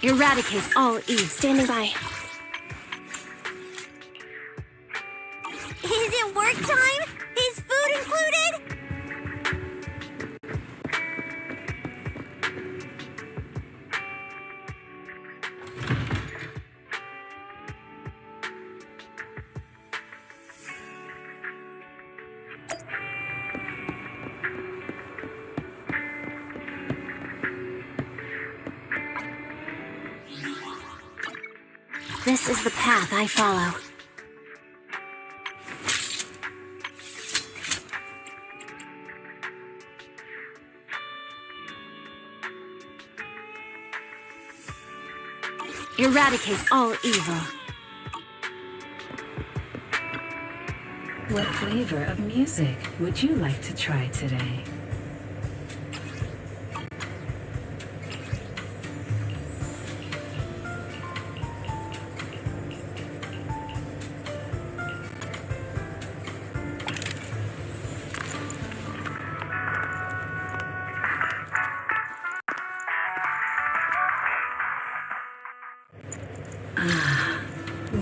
Eradicate all evil. Standing by. Is it work time? Is food included? This is the path I follow. Eradicate all evil. What flavor of music would you like to try today?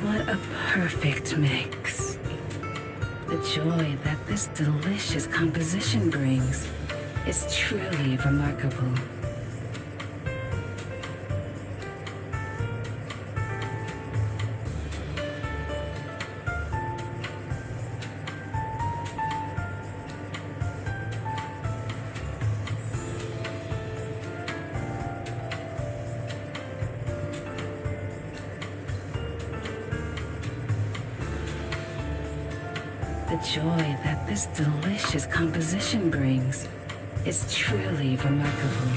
What a perfect mix. The joy that this delicious composition brings is truly remarkable. The joy that this delicious composition brings is truly remarkable.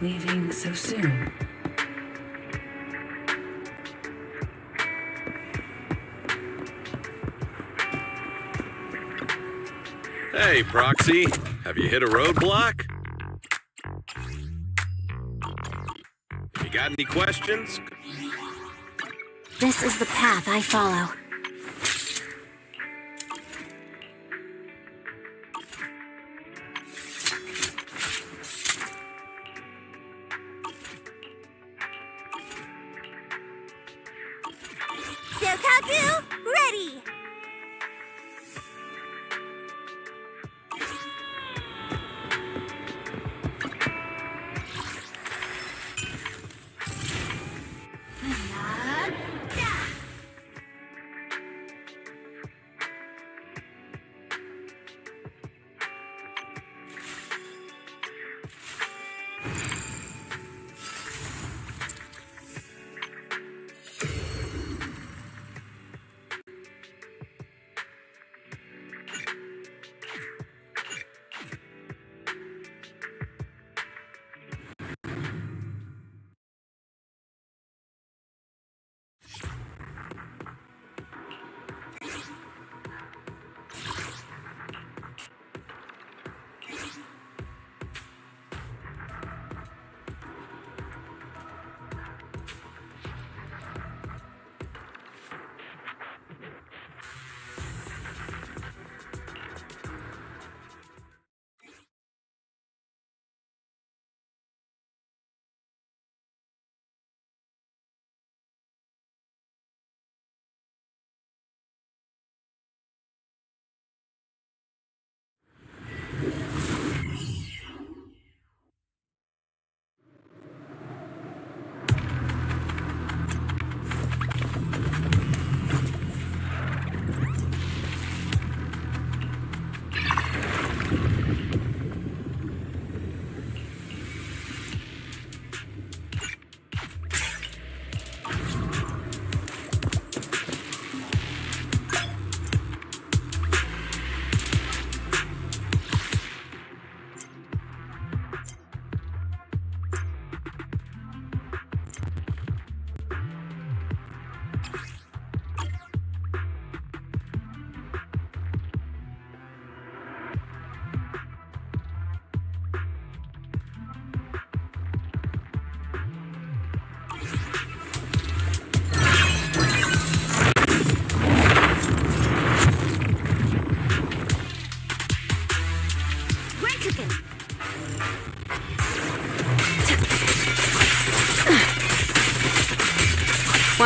Leaving so soon? Hey, Proxy, have you hit a roadblock? If you got any questions? This is the path I follow. Sokaku, ready!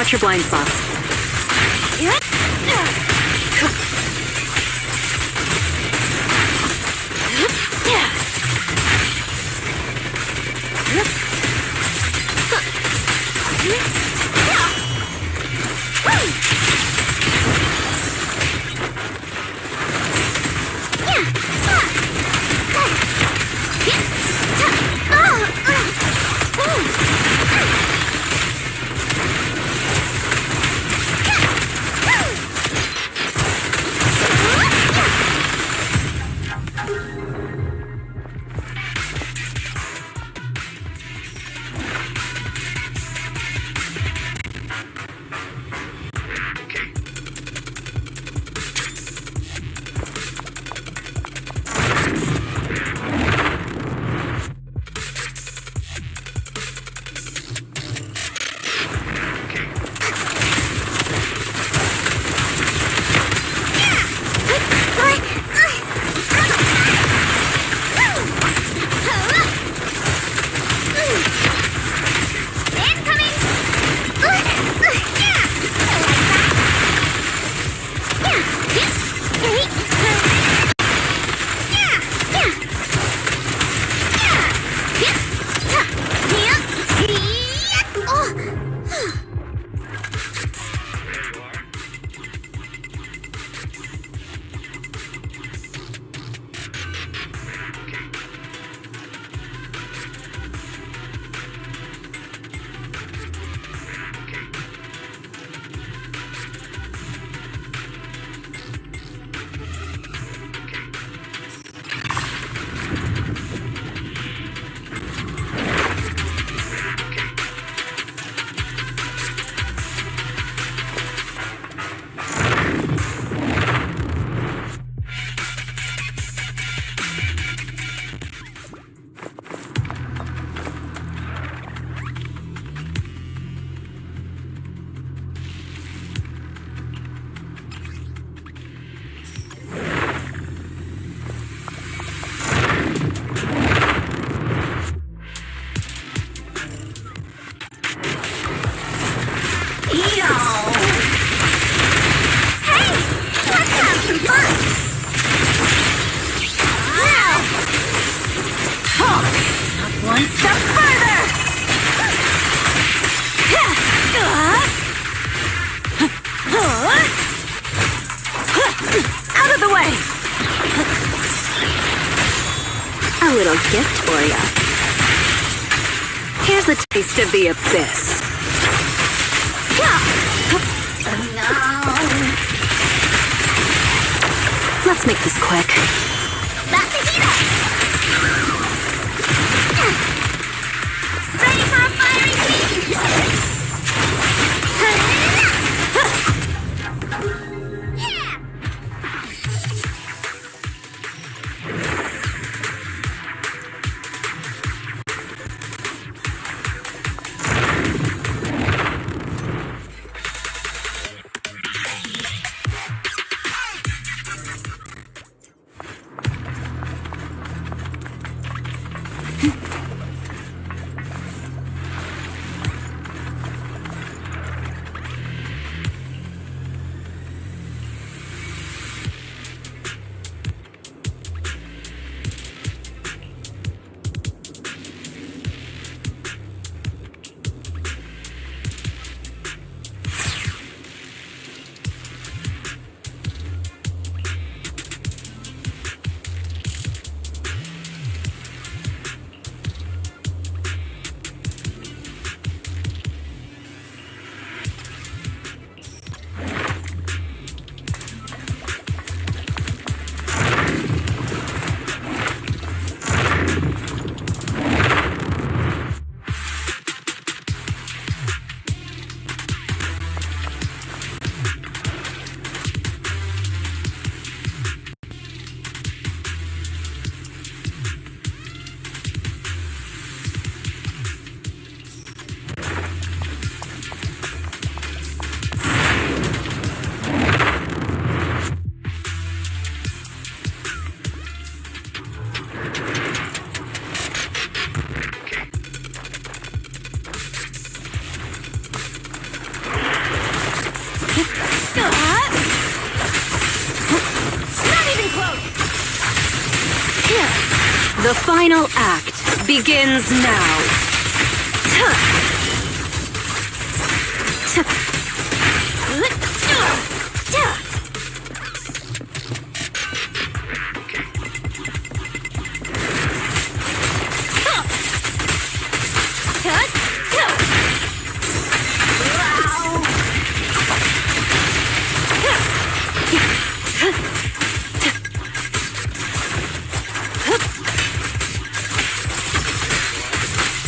Watch your blind spots. One step further! Out of the way! A little gift for ya. Here's a taste of the abyss. Let's make this quick. Back to Hito! Ready for a fiery feast! Yeah! The final act begins now.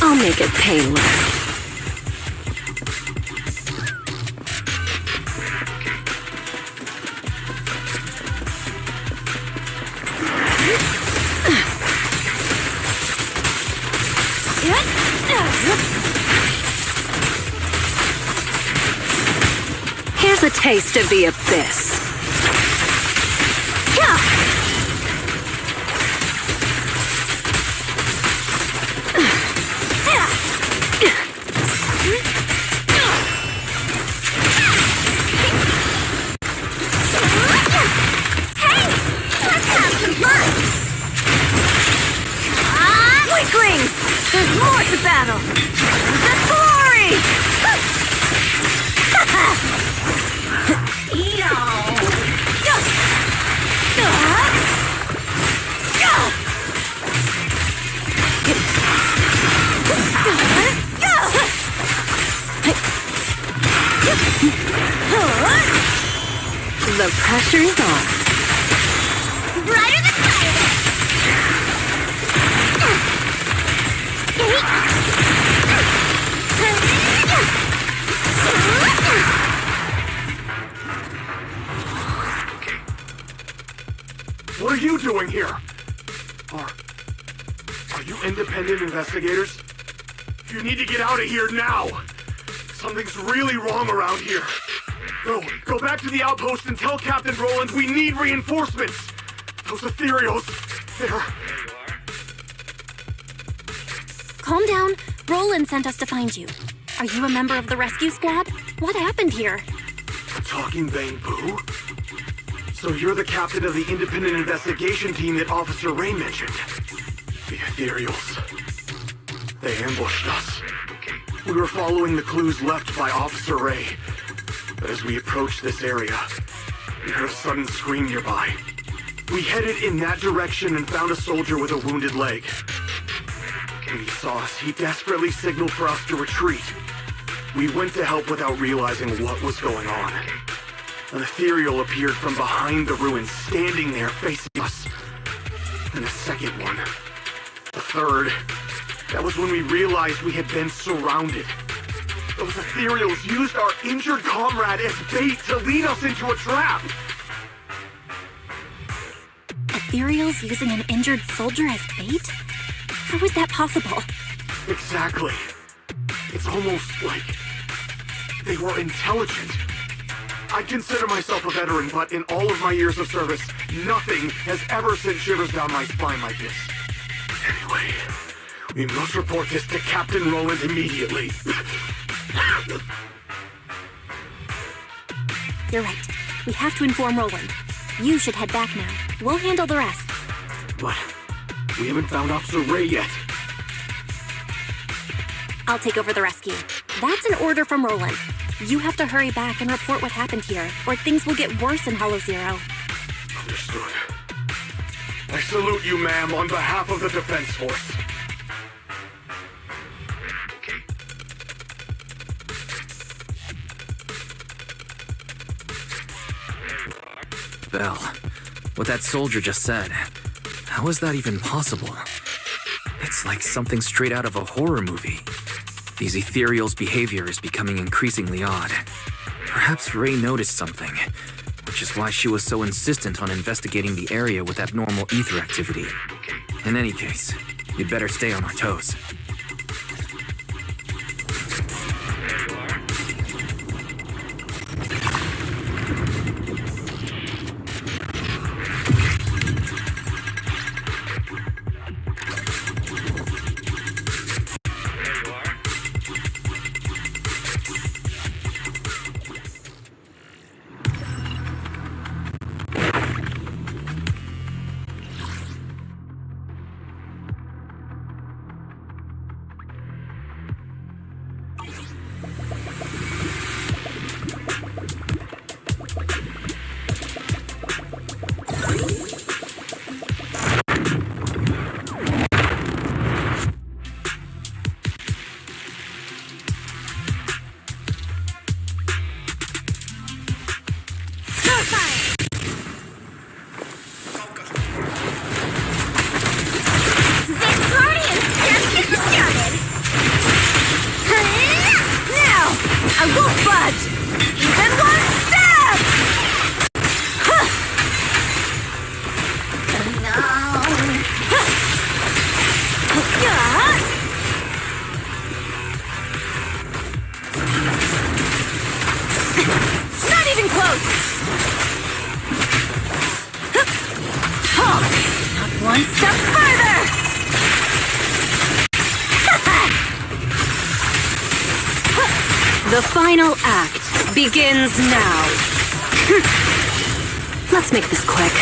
I'll make it painless. Here's a taste of the abyss. Weaklings! There's more to battle! The glory! The pressure's on. Brighter than fire! What are you doing here? Are you independent investigators? You need to get out of here now! Something's really wrong around here. Go back to the outpost and tell Captain Roland we need reinforcements! Those ethereals, they're... Calm down. Roland sent us to find you. Are you a member of the rescue squad? What happened here? Talking Bang Boo? So you're the captain of the independent investigation team that Officer Ray mentioned. The ethereals. They ambushed us. We were following the clues left by Officer Ray. But as we approached this area, we heard a sudden scream nearby. We headed in that direction and found a soldier with a wounded leg. When he saw us, he desperately signaled for us to retreat. We went to help without realizing what was going on. An ethereal appeared from behind the ruins, standing there facing us. And a second one. The third. That was when we realized we had been surrounded. Those ethereals used our injured comrade as bait to lead us into a trap. Ethereals using an injured soldier as bait? How is that possible? Exactly. It's almost like they were intelligent. I consider myself a veteran, but in all of my years of service, nothing has ever sent shivers down my spine like this. Anyway, we must report this to Captain Roland immediately. You're right. We have to inform Roland. You should head back now. We'll handle the rest. But we haven't found Officer Ray yet. I'll take over the rescue. That's an order from Roland. You have to hurry back and report what happened here, or things will get worse in Hollow Zero. Understood. I salute you, ma'am, on behalf of the Defense Force. Belle, what that soldier just said, how is that even possible? It's like something straight out of a horror movie. These ethereals' behavior is becoming increasingly odd. Perhaps Ray noticed something, which is why she was so insistent on investigating the area with abnormal ether activity. In any case, you'd better stay on our toes. final act begins now. Let's make this quick.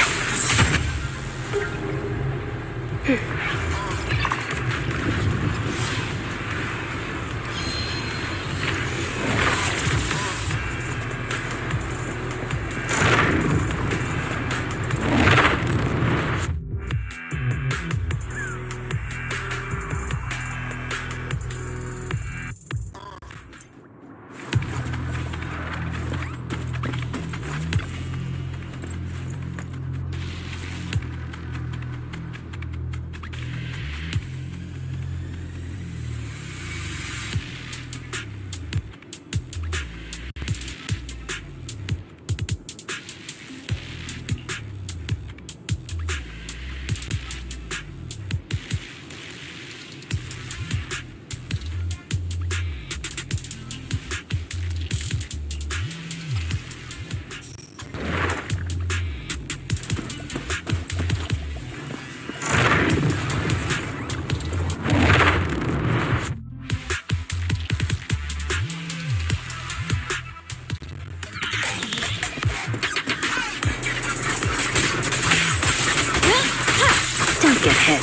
Don't get hit.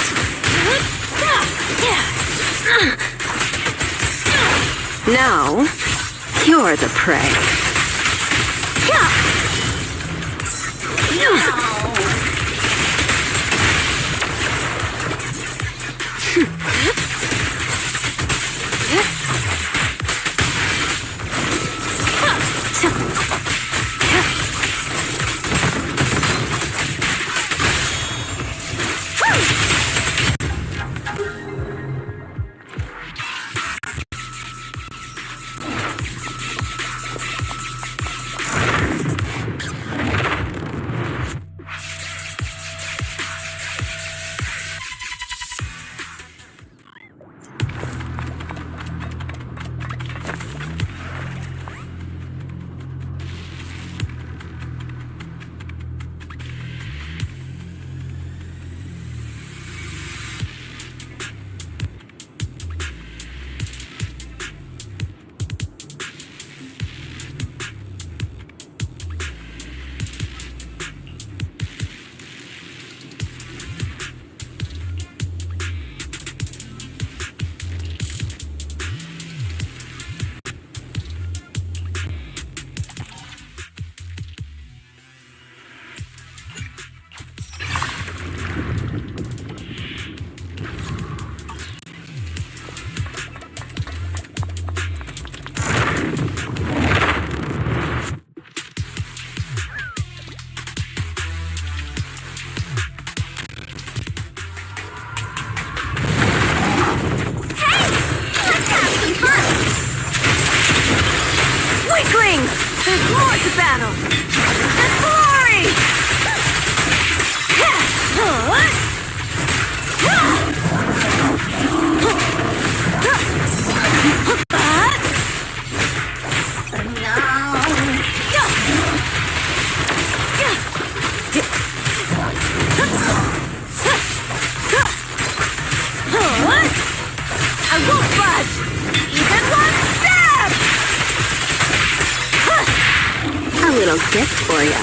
Now, you're the prey. There's more to battle! There's glory! I won't budge! Even one step! A little gift for ya.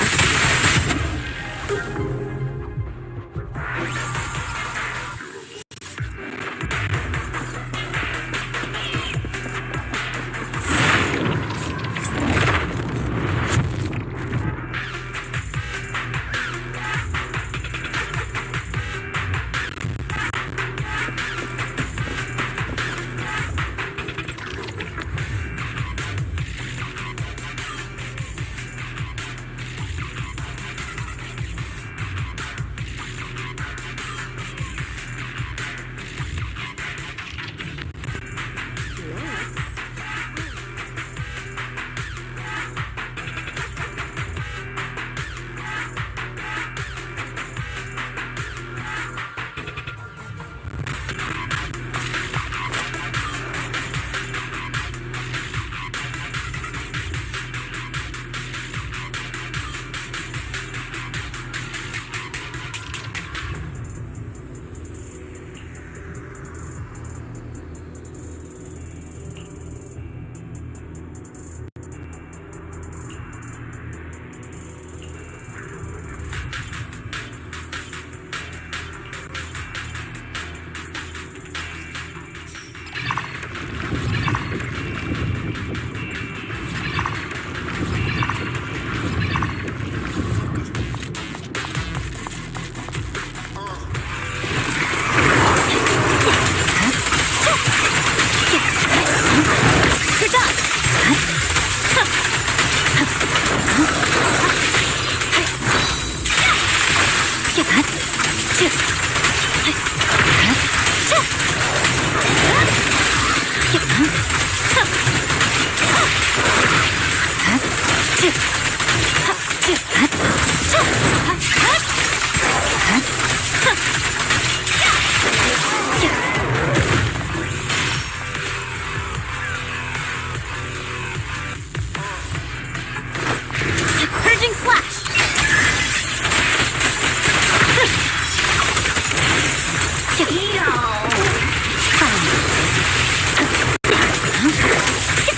Purging slash!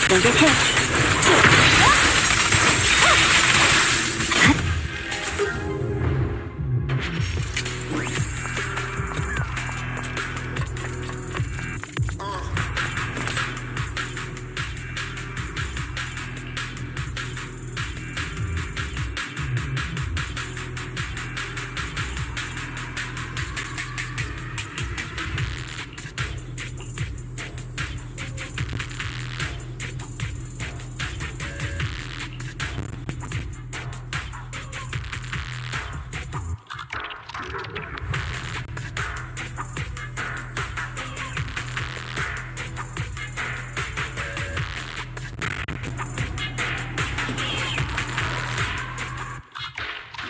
Don't get hit.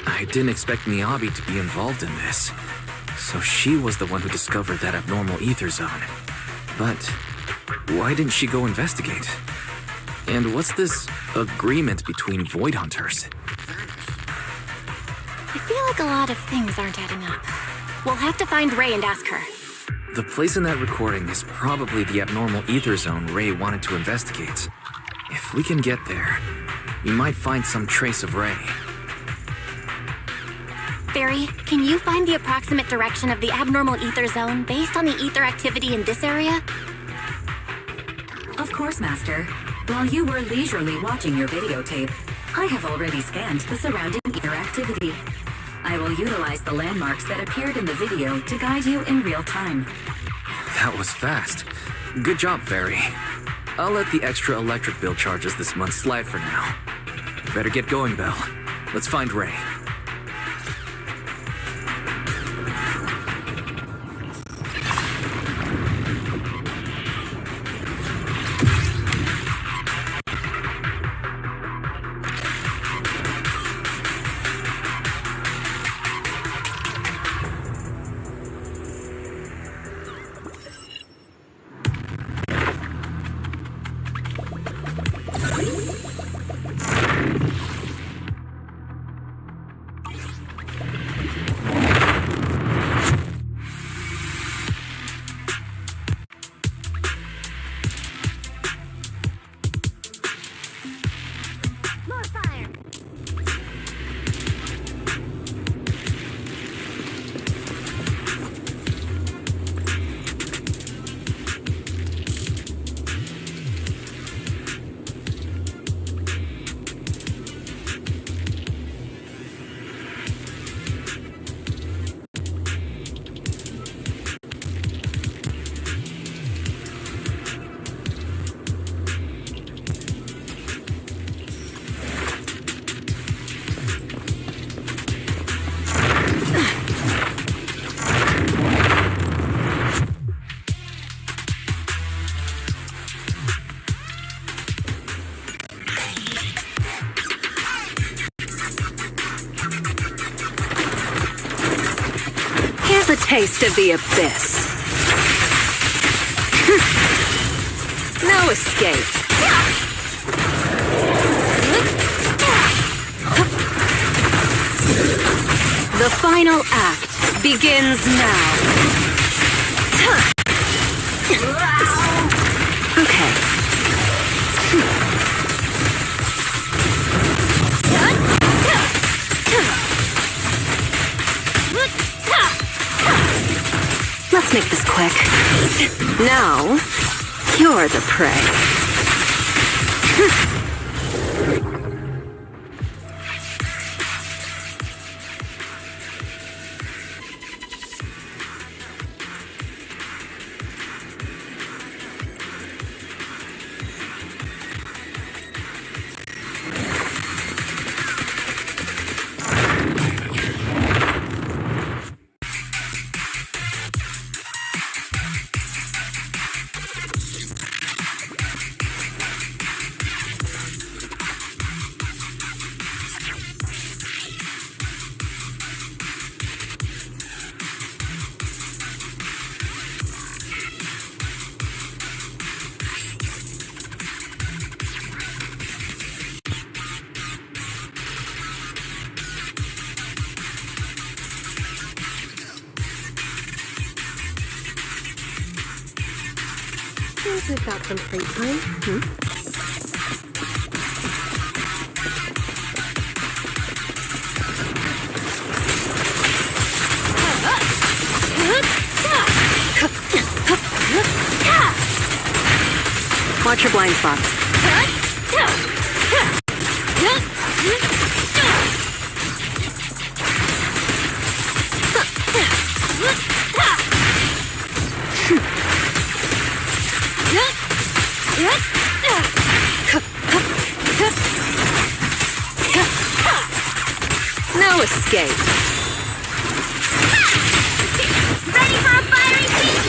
I didn't expect Miyabi to be involved in this. So she was the one who discovered that abnormal ether zone. But why didn't she go investigate? And what's this agreement between Void Hunters? I feel like a lot of things aren't adding up. We'll have to find Ray and ask her. The place in that recording is probably the abnormal ether zone Ray wanted to investigate. If we can get there, we might find some trace of Ray. Barry, can you find the approximate direction of the abnormal ether zone based on the ether activity in this area? Of course, Master. While you were leisurely watching your videotape, I have already scanned the surrounding ether activity. I will utilize the landmarks that appeared in the video to guide you in real time. That was fast. Good job, Barry. I'll let the extra electric bill charges this month slide for now. Better get going, Belle. Let's find Ray. More fire! Here's a taste of the abyss. No escape. The final act begins now. Okay. Let's make this quick. Now, you're the prey. Seems we've got some free time. Watch your blind spots. No escape. Ready for a fiery feast?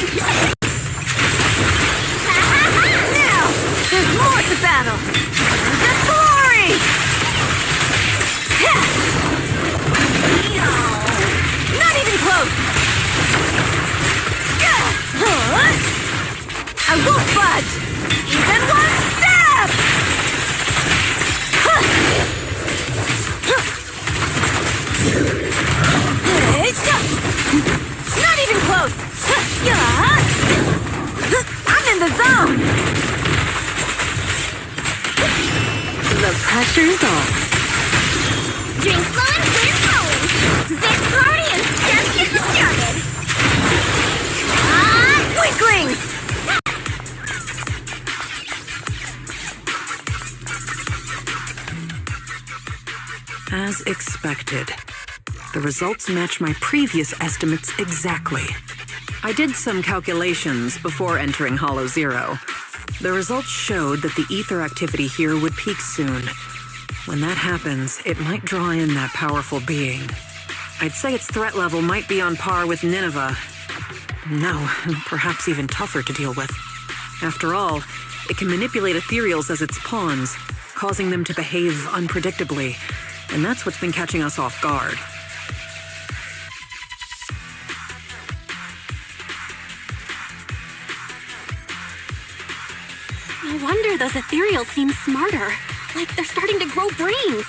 Now, there's more to battle. The glory! Not even close. I won't budge. Even one step. Not even close. I'm in the zone. The pressure's on. Drink flowing, we're flowing. This party is just getting started. Weaklings! As expected, the results match my previous estimates exactly. I did some calculations before entering Hollow Zero. The results showed that the ether activity here would peak soon. When that happens, it might draw in that powerful being. I'd say its threat level might be on par with Nineveh. No, perhaps even tougher to deal with. After all, it can manipulate ethereals as its pawns, causing them to behave unpredictably, and that's what's been catching us off guard. No wonder those ethereals seem smarter. Like they're starting to grow brains.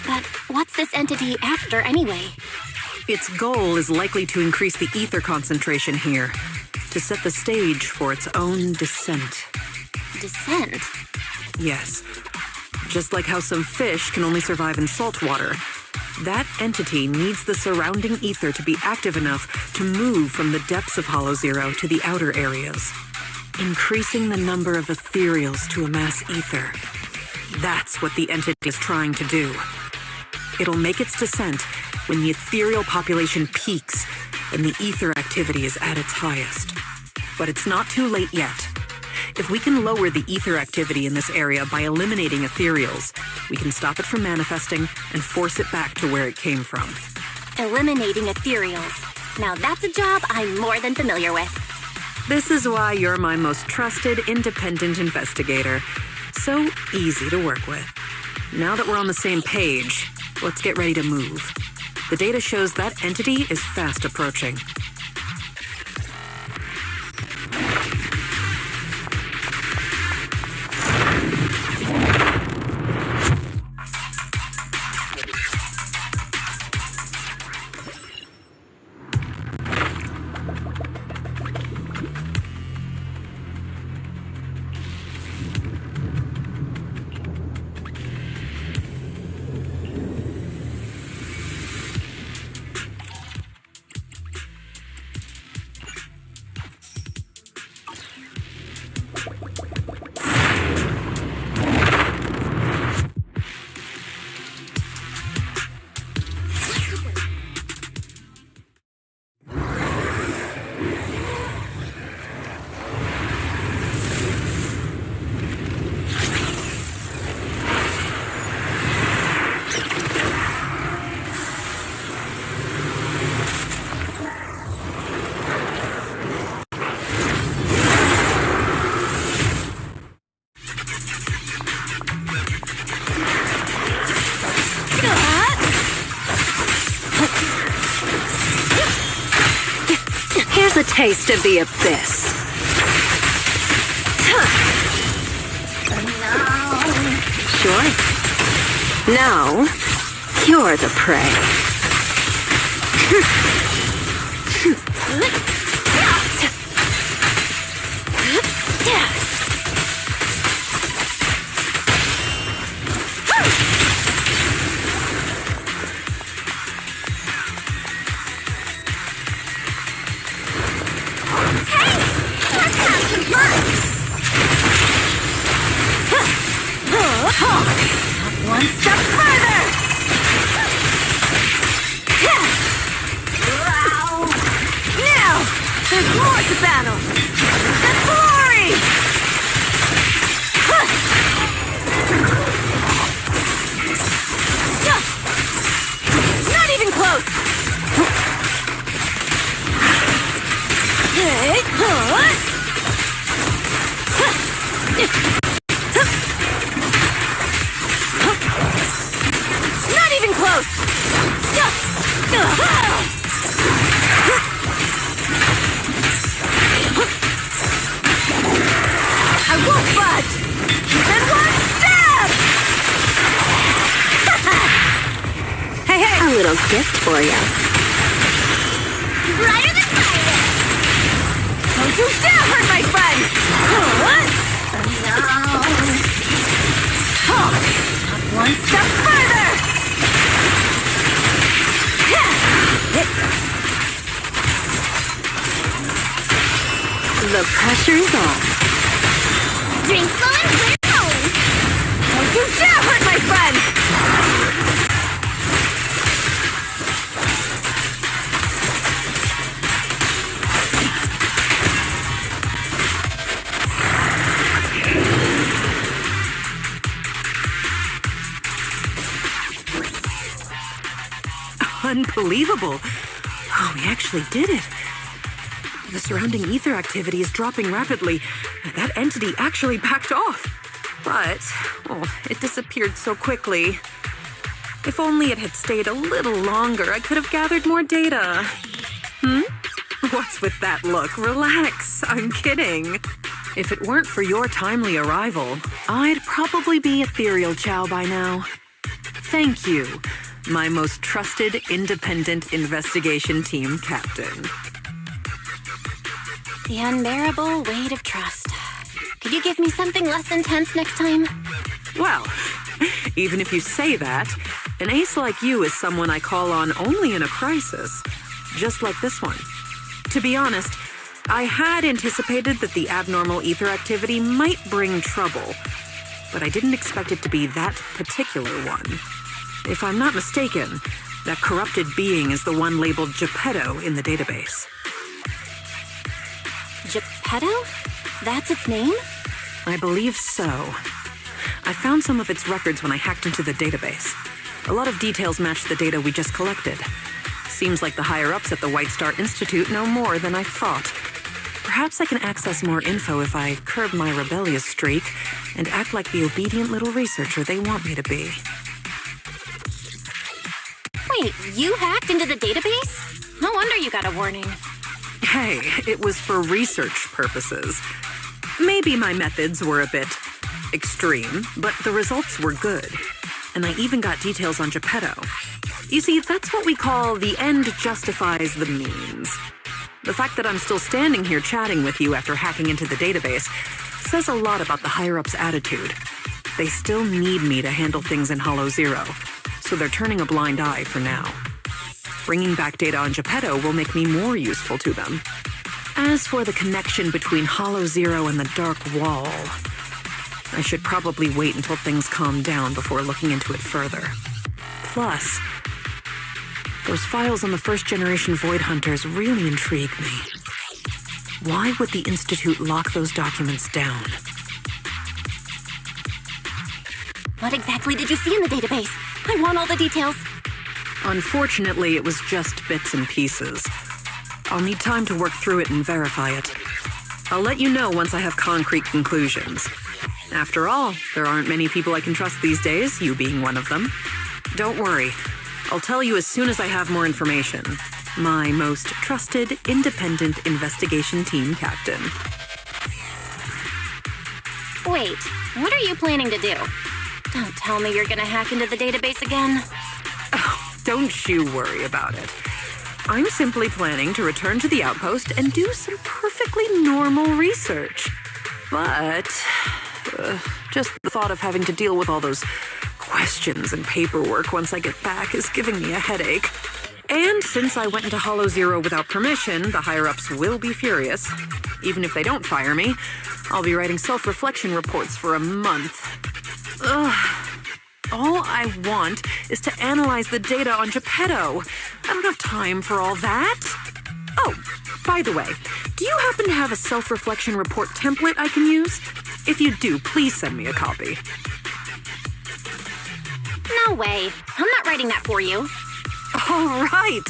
But what's this entity after anyway? Its goal is likely to increase the ether concentration here, to set the stage for its own descent. Descent? Yes. Just like how some fish can only survive in salt water, that entity needs the surrounding ether to be active enough to move from the depths of Hollow Zero to the outer areas, increasing the number of ethereals to amass ether. That's what the entity is trying to do. It'll make its descent when the ethereal population peaks and the ether activity is at its highest. But it's not too late yet. If we can lower the ether activity in this area by eliminating ethereals, we can stop it from manifesting and force it back to where it came from. Eliminating ethereals. Now that's a job I'm more than familiar with. This is why you're my most trusted, independent investigator. So easy to work with. Now that we're on the same page, let's get ready to move. The data shows that entity is fast approaching. Here's a taste of the abyss. Sure. Now, you're the prey. One step further! Now, there's more to battle! The glory! Not even close! Not even close! I won't budge! Even one step! Hey, hey! A little gift for you. Brighter than fire! Don't you dare hurt my friend! No! One step further! The pressure's on. Drink slow and clear going! Don't you dare hurt my friend! Unbelievable. Oh, we actually did it. The surrounding ether activity is dropping rapidly. That entity actually backed off. But, it disappeared so quickly. If only it had stayed a little longer, I could have gathered more data. What's with that look? Relax. I'm kidding. If it weren't for your timely arrival, I'd probably be ethereal Chow by now. Thank you, my most trusted independent investigation team captain. The unbearable weight of trust. Could you give me something less intense next time? Well, even if you say that, an ace like you is someone I call on only in a crisis, just like this one. To be honest, I had anticipated that the abnormal ether activity might bring trouble, but I didn't expect it to be that particular one. If I'm not mistaken, that corrupted being is the one labeled Geppetto in the database. Geppetto? That's its name? I believe so. I found some of its records when I hacked into the database. A lot of details match the data we just collected. Seems like the higher-ups at the White Star Institute know more than I thought. Perhaps I can access more info if I curb my rebellious streak and act like the obedient little researcher they want me to be. Wait, you hacked into the database? No wonder you got a warning. Hey, it was for research purposes. Maybe my methods were a bit extreme, but the results were good. And I even got details on Geppetto. You see, that's what we call the end justifies the means. The fact that I'm still standing here chatting with you after hacking into the database says a lot about the higher-ups' attitude. They still need me to handle things in Hollow Zero, so they're turning a blind eye for now. Bringing back data on Geppetto will make me more useful to them. As for the connection between Hollow Zero and the Dark Wall, I should probably wait until things calm down before looking into it further. Plus, those files on the first-generation Void Hunters really intrigue me. Why would the Institute lock those documents down? What exactly did you see in the database? I want all the details. Unfortunately, it was just bits and pieces. I'll need time to work through it and verify it. I'll let you know once I have concrete conclusions. After all, there aren't many people I can trust these days, you being one of them. Don't worry. I'll tell you as soon as I have more information. My most trusted, independent investigation team captain. Wait, what are you planning to do? Don't tell me you're gonna hack into the database again. Don't you worry about it. I'm simply planning to return to the outpost and do some perfectly normal research. But just the thought of having to deal with all those questions and paperwork once I get back is giving me a headache. And since I went into Hollow Zero without permission, the higher-ups will be furious. Even if they don't fire me, I'll be writing self-reflection reports for a month. All I want is to analyze the data on Geppetto. I don't have time for all that. Oh, by the way, do you happen to have a self-reflection report template I can use? If you do, please send me a copy. No way. I'm not writing that for you. All right.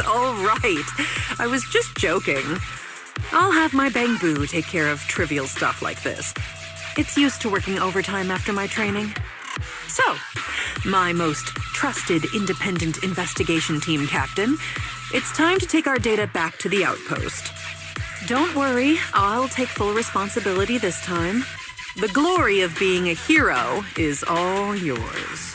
I was just joking. I'll have my Bang Boo take care of trivial stuff like this. It's used to working overtime after my training. So, my most trusted independent investigation team captain, it's time to take our data back to the outpost. Don't worry, I'll take full responsibility this time. The glory of being a hero is all yours.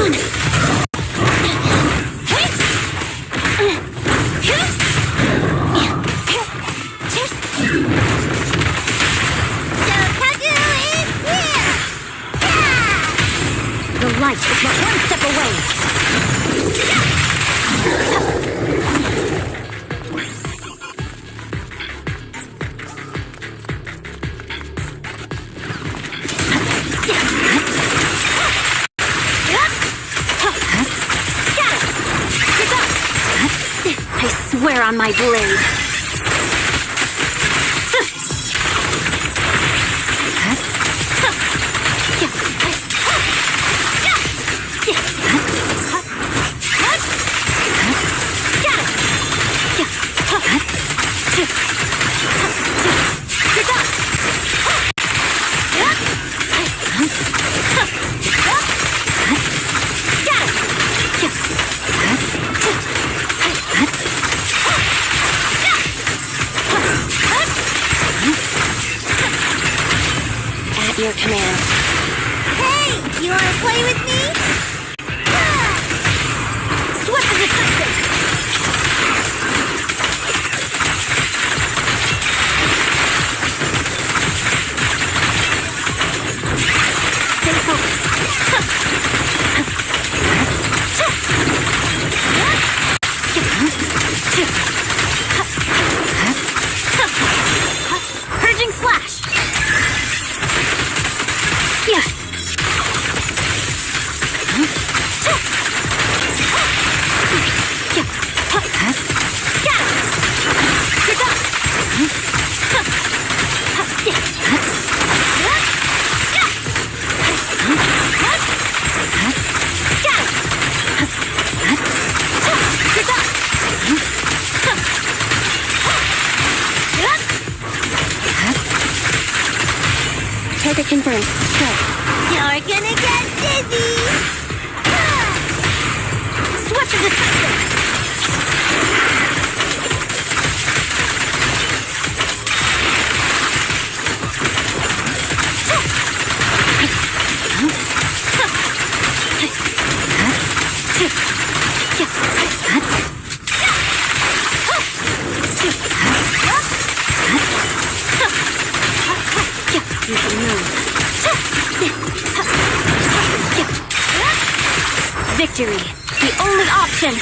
The light is but one step away. I swear on my blade. At your command. Hey, you wanna play with me? Swift as a titan. Stay focused. Purging slash. Yes. Target confirmed. Go. You're gonna get dizzy! Swift as a titan. You should move. Victory, the only option.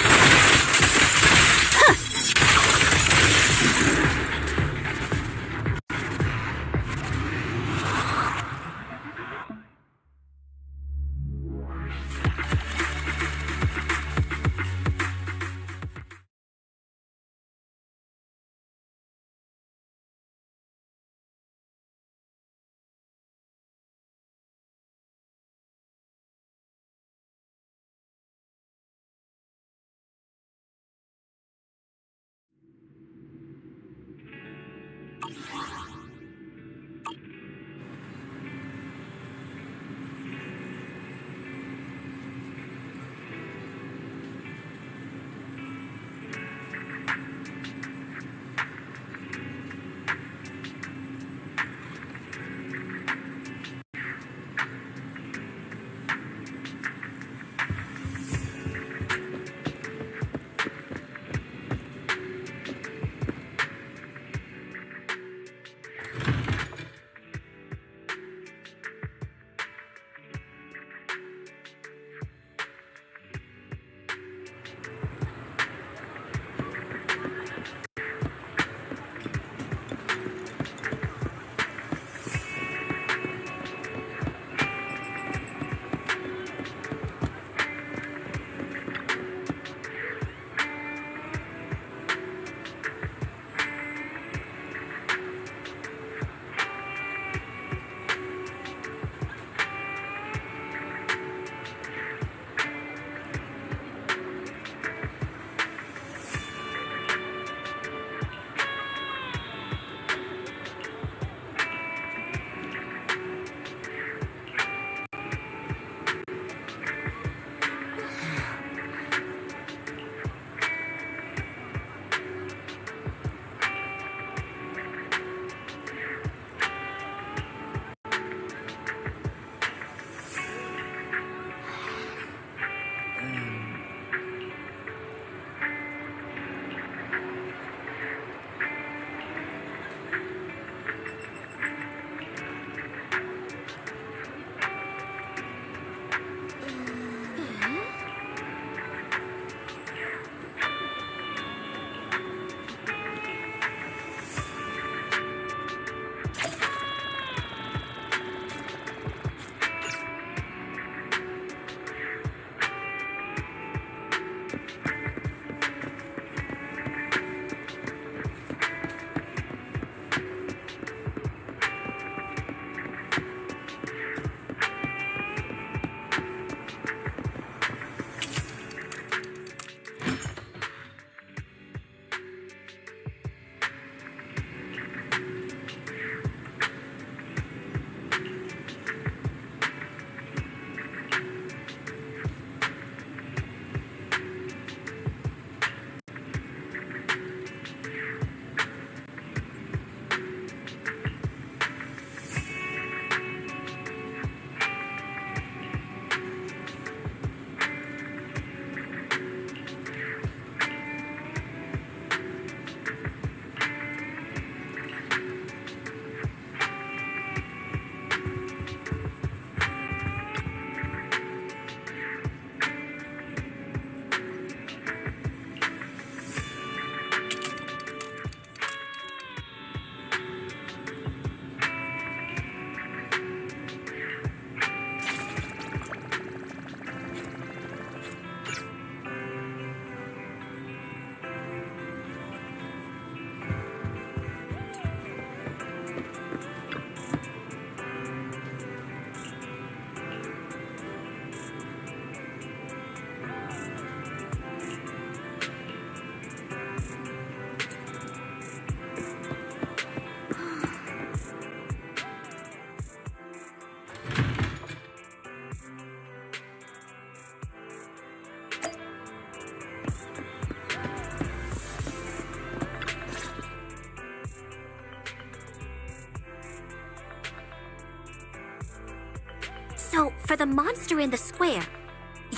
for the monster in the square,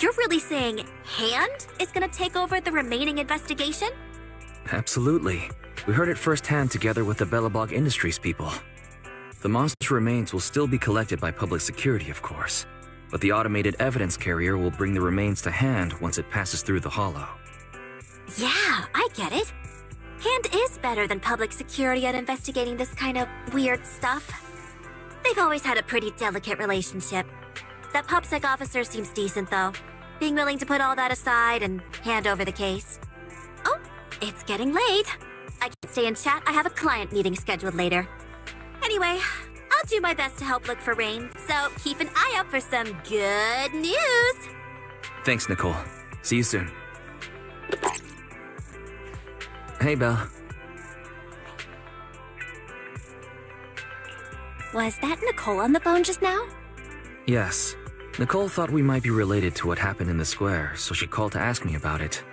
you're really saying Hand is gonna take over the remaining investigation? Absolutely. We heard it firsthand together with the Bellabog Industries people. The monster's remains will still be collected by public security, of course, but the automated evidence carrier will bring the remains to Hand once it passes through the hollow. Yeah, I get it. Hand is better than public security at investigating this kind of weird stuff. They've always had a pretty delicate relationship. That PubSec officer seems decent, though, being willing to put all that aside and hand over the case. Oh, it's getting late. I can't stay and chat. I have a client meeting scheduled later. Anyway, I'll do my best to help look for Rain, so keep an eye out for some good news. Thanks, Nicole. See you soon. Hey, Belle. Was that Nicole on the phone just now? Yes. Nicole thought we might be related to what happened in the square, so she called to ask me about it.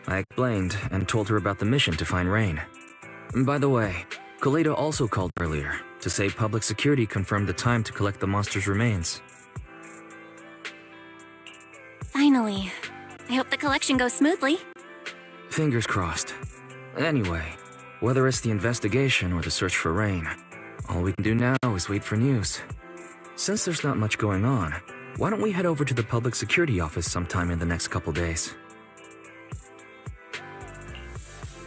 I explained and told her about the mission to find Rain. By the way, Kaleida also called earlier to say public security confirmed the time to collect the monster's remains. Finally. I hope the collection goes smoothly. Fingers crossed. Anyway, whether it's the investigation or the search for Rain, all we can do now is wait for news. Since there's not much going on, why don't we head over to the public security office sometime in the next couple days?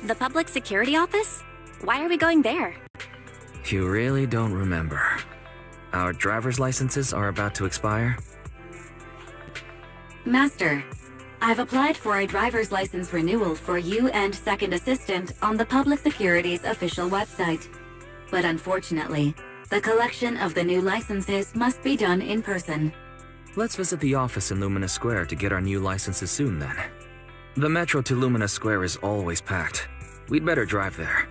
The public security office? Why are we going there? You really don't remember. Our driver's licenses are about to expire. Master, I've applied for a driver's license renewal for you and Second Assistant on the Public Security's official website. But unfortunately, the collection of the new licenses must be done in person. Let's visit the office in Lumina Square to get our new licenses soon then. The metro to Lumina Square is always packed. We'd better drive there.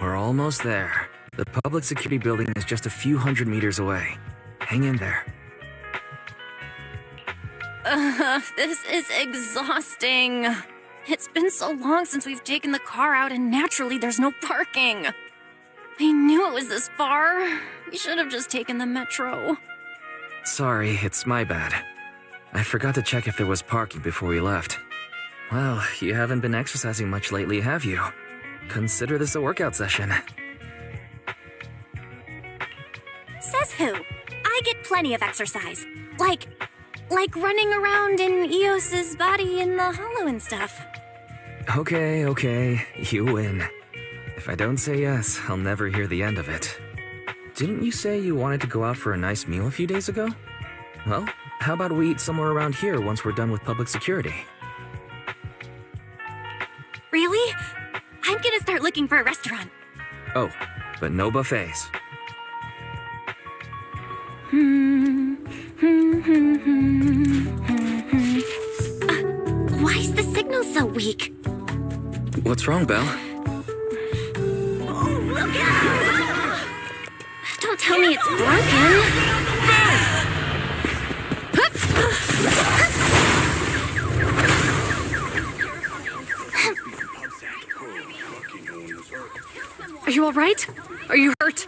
We're almost there. The public security building is just a few hundred meters away. Hang in there. This is exhausting. It's been so long since we've taken the car out, and naturally there's no parking. I knew it was this far. We should have just taken the metro. Sorry, it's my bad. I forgot to check if there was parking before we left. Well, you haven't been exercising much lately, have you? Consider this a workout session. Says who? I get plenty of exercise. Like running around in Eos's body in the hollow and stuff. Okay, you win. If I don't say yes, I'll never hear the end of it. Didn't you say you wanted to go out for a nice meal a few days ago? Well, how about we eat somewhere around here once we're done with public security? Really? I'm gonna start looking for a restaurant. Oh, but no buffets. Why is the signal so weak? What's wrong, Belle? Don't tell me it's broken. Are you all right? Are you hurt?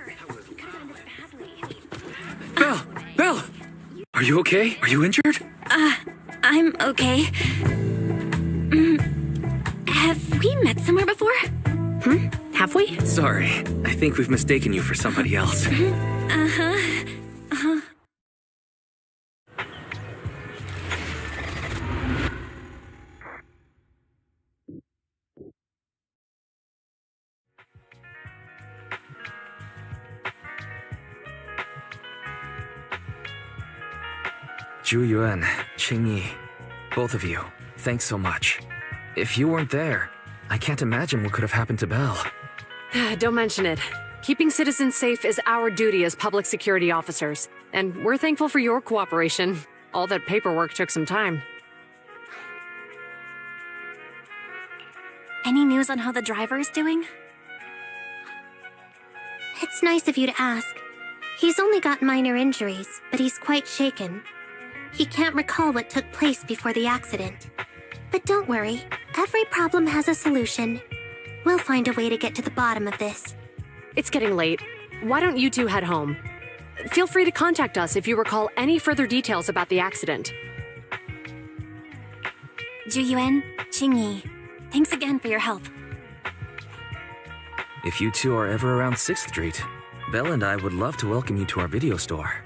Belle! Are you okay? Are you injured? I'm okay. Have we met somewhere before? Have we? Sorry, I think we've mistaken you for somebody else. Zhu Yuan, Qing Yi, both of you, thanks so much. If you weren't there, I can't imagine what could have happened to Belle. Don't mention it. Keeping citizens safe is our duty as public security officers, and we're thankful for your cooperation. All that paperwork took some time. Any news on how the driver is doing? It's nice of you to ask. He's only got minor injuries, but he's quite shaken. He can't recall what took place before the accident. But don't worry, every problem has a solution. We'll find a way to get to the bottom of this. It's getting late. Why don't you two head home? Feel free to contact us if you recall any further details about the accident. Zhu Yuan, Qing Yi, thanks again for your help. If you two are ever around 6th Street, Belle and I would love to welcome you to our video store.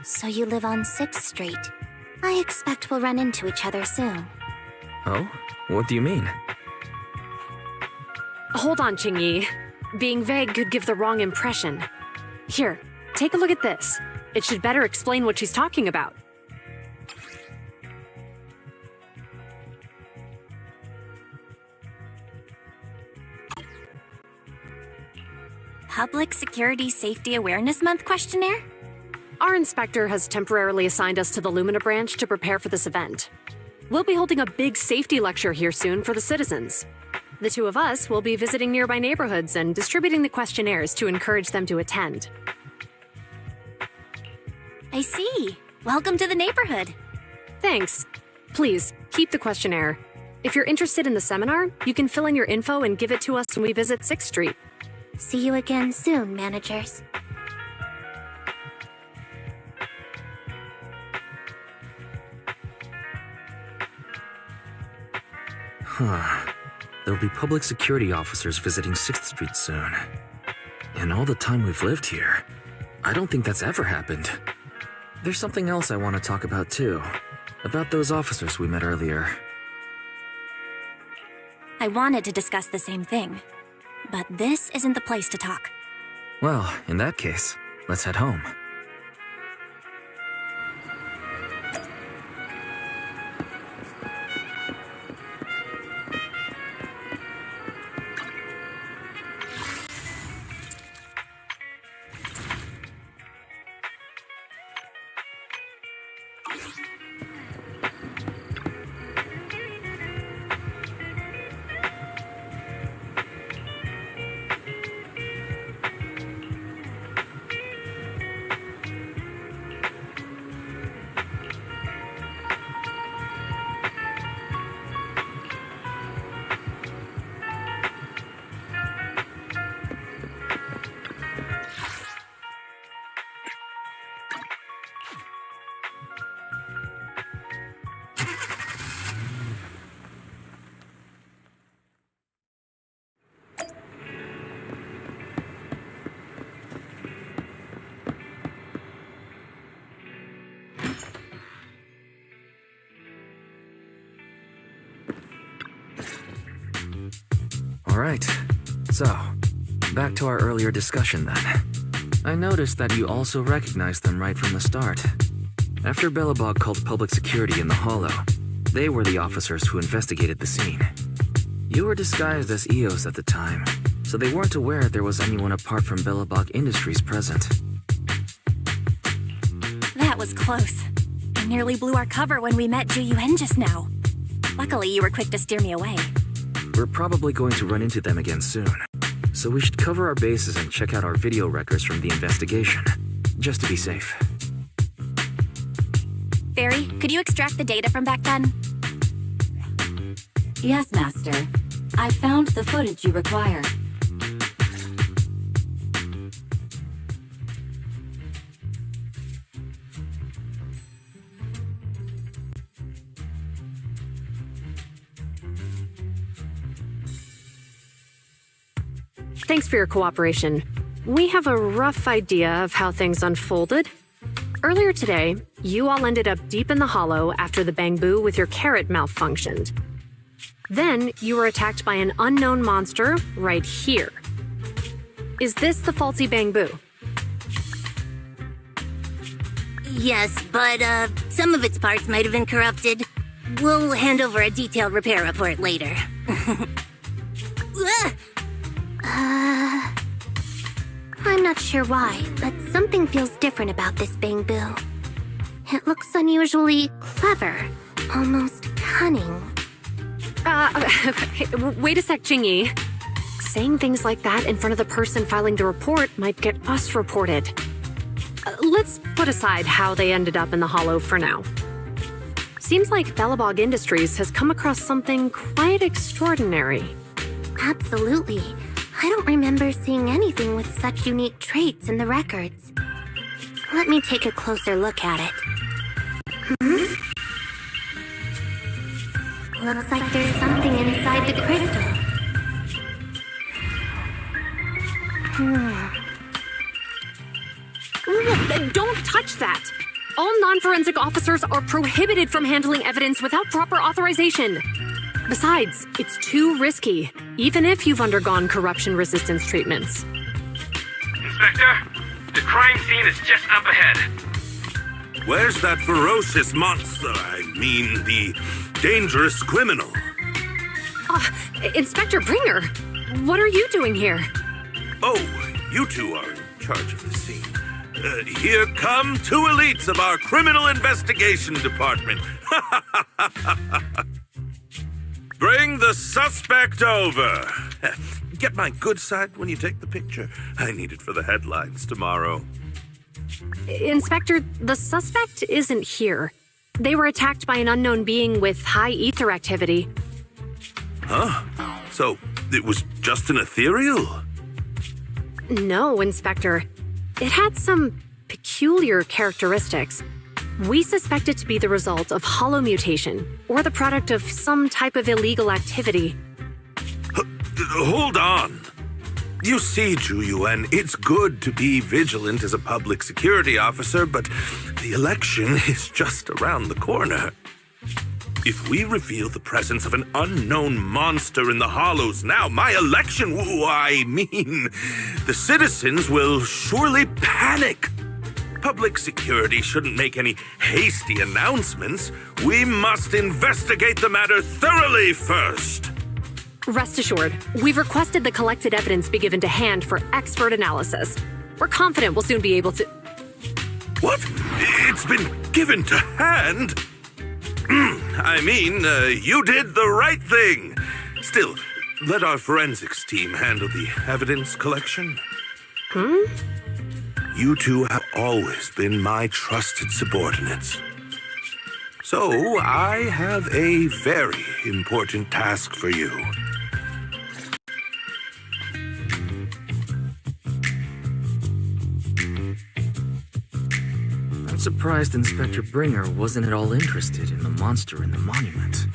So you live on 6th Street. I expect we'll run into each other soon. Oh? What do you mean? Hold on, Qing Yi. Being vague could give the wrong impression. Here, take a look at this. It should better explain what she's talking about. Public Security Safety Awareness Month questionnaire? Our inspector has temporarily assigned us to the Lumina branch to prepare for this event. We'll be holding a big safety lecture here soon for the citizens. The two of us will be visiting nearby neighborhoods and distributing the questionnaires to encourage them to attend. I see. Welcome to the neighborhood. Thanks. Please, keep the questionnaire. If you're interested in the seminar, you can fill in your info and give it to us when we visit 6th Street. See you again soon, managers. There'll be public security officers visiting 6th Street soon. In all the time we've lived here, I don't think that's ever happened. There's something else I want to talk about too. About those officers we met earlier. I wanted to discuss the same thing, but this isn't the place to talk. Well, in that case, let's head home. Alright, so, back to our earlier discussion then. I noticed that you also recognized them right from the start. After Belobog called public security in the Hollow, they were the officers who investigated the scene. You were disguised as EOS at the time, so they weren't aware there was anyone apart from Belobog Industries present. That was close. I nearly blew our cover when we met Ju-Yuen just now. Luckily, you were quick to steer me away. We're probably going to run into them again soon, so we should cover our bases and check out our video records from the investigation, just to be safe. Barry, could you extract the data from back then? Yes, Master. I found the footage you require. Thanks for your cooperation. We have a rough idea of how things unfolded. Earlier today, you all ended up deep in the Hollow after the bamboo with your carrot malfunctioned. Then, you were attacked by an unknown monster right here. Is this the faulty bamboo? Yes, but some of its parts might have been corrupted. We'll hand over a detailed repair report later. I'm not sure why, but something feels different about this bamboo. It looks unusually clever, almost cunning. Wait a sec, Jingyi. Saying things like that in front of the person filing the report might get us reported. Let's put aside how they ended up in the Hollow for now. Seems like Belobog Industries has come across something quite extraordinary. Absolutely. I don't remember seeing anything with such unique traits in the records. Let me take a closer look at it. Looks like there's something inside the crystal. Don't touch that! All non-forensic officers are prohibited from handling evidence without proper authorization. Besides, it's too risky, even if you've undergone corruption resistance treatments. Inspector, the crime scene is just up ahead. Where's that ferocious monster? I mean, the dangerous criminal. Inspector Bringer, what are you doing here? Oh, you two are in charge of the scene. Here come two elites of our criminal investigation department. Bring the suspect over. Get my good side when you take the picture. I need it for the headlines tomorrow. Inspector, the suspect isn't here. They were attacked by an unknown being with high ether activity. Huh? So, it was just an ethereal? No, Inspector. It had some peculiar characteristics. We suspect it to be the result of hollow mutation, or the product of some type of illegal activity. Hold on. You see, Ju-Yuen, it's good to be vigilant as a public security officer, but the election is just around the corner. If we reveal the presence of an unknown monster in the Hollows now, my election, the citizens will surely panic. Public security shouldn't make any hasty announcements. We must investigate the matter thoroughly first. Rest assured, we've requested the collected evidence be given to hand for expert analysis. We're confident we'll soon be able to... What? It's been given to hand? You did the right thing. Still, let our forensics team handle the evidence collection. You two have always been my trusted subordinates. So, I have a very important task for you. I'm surprised Inspector Bringer wasn't at all interested in the monster in the monument.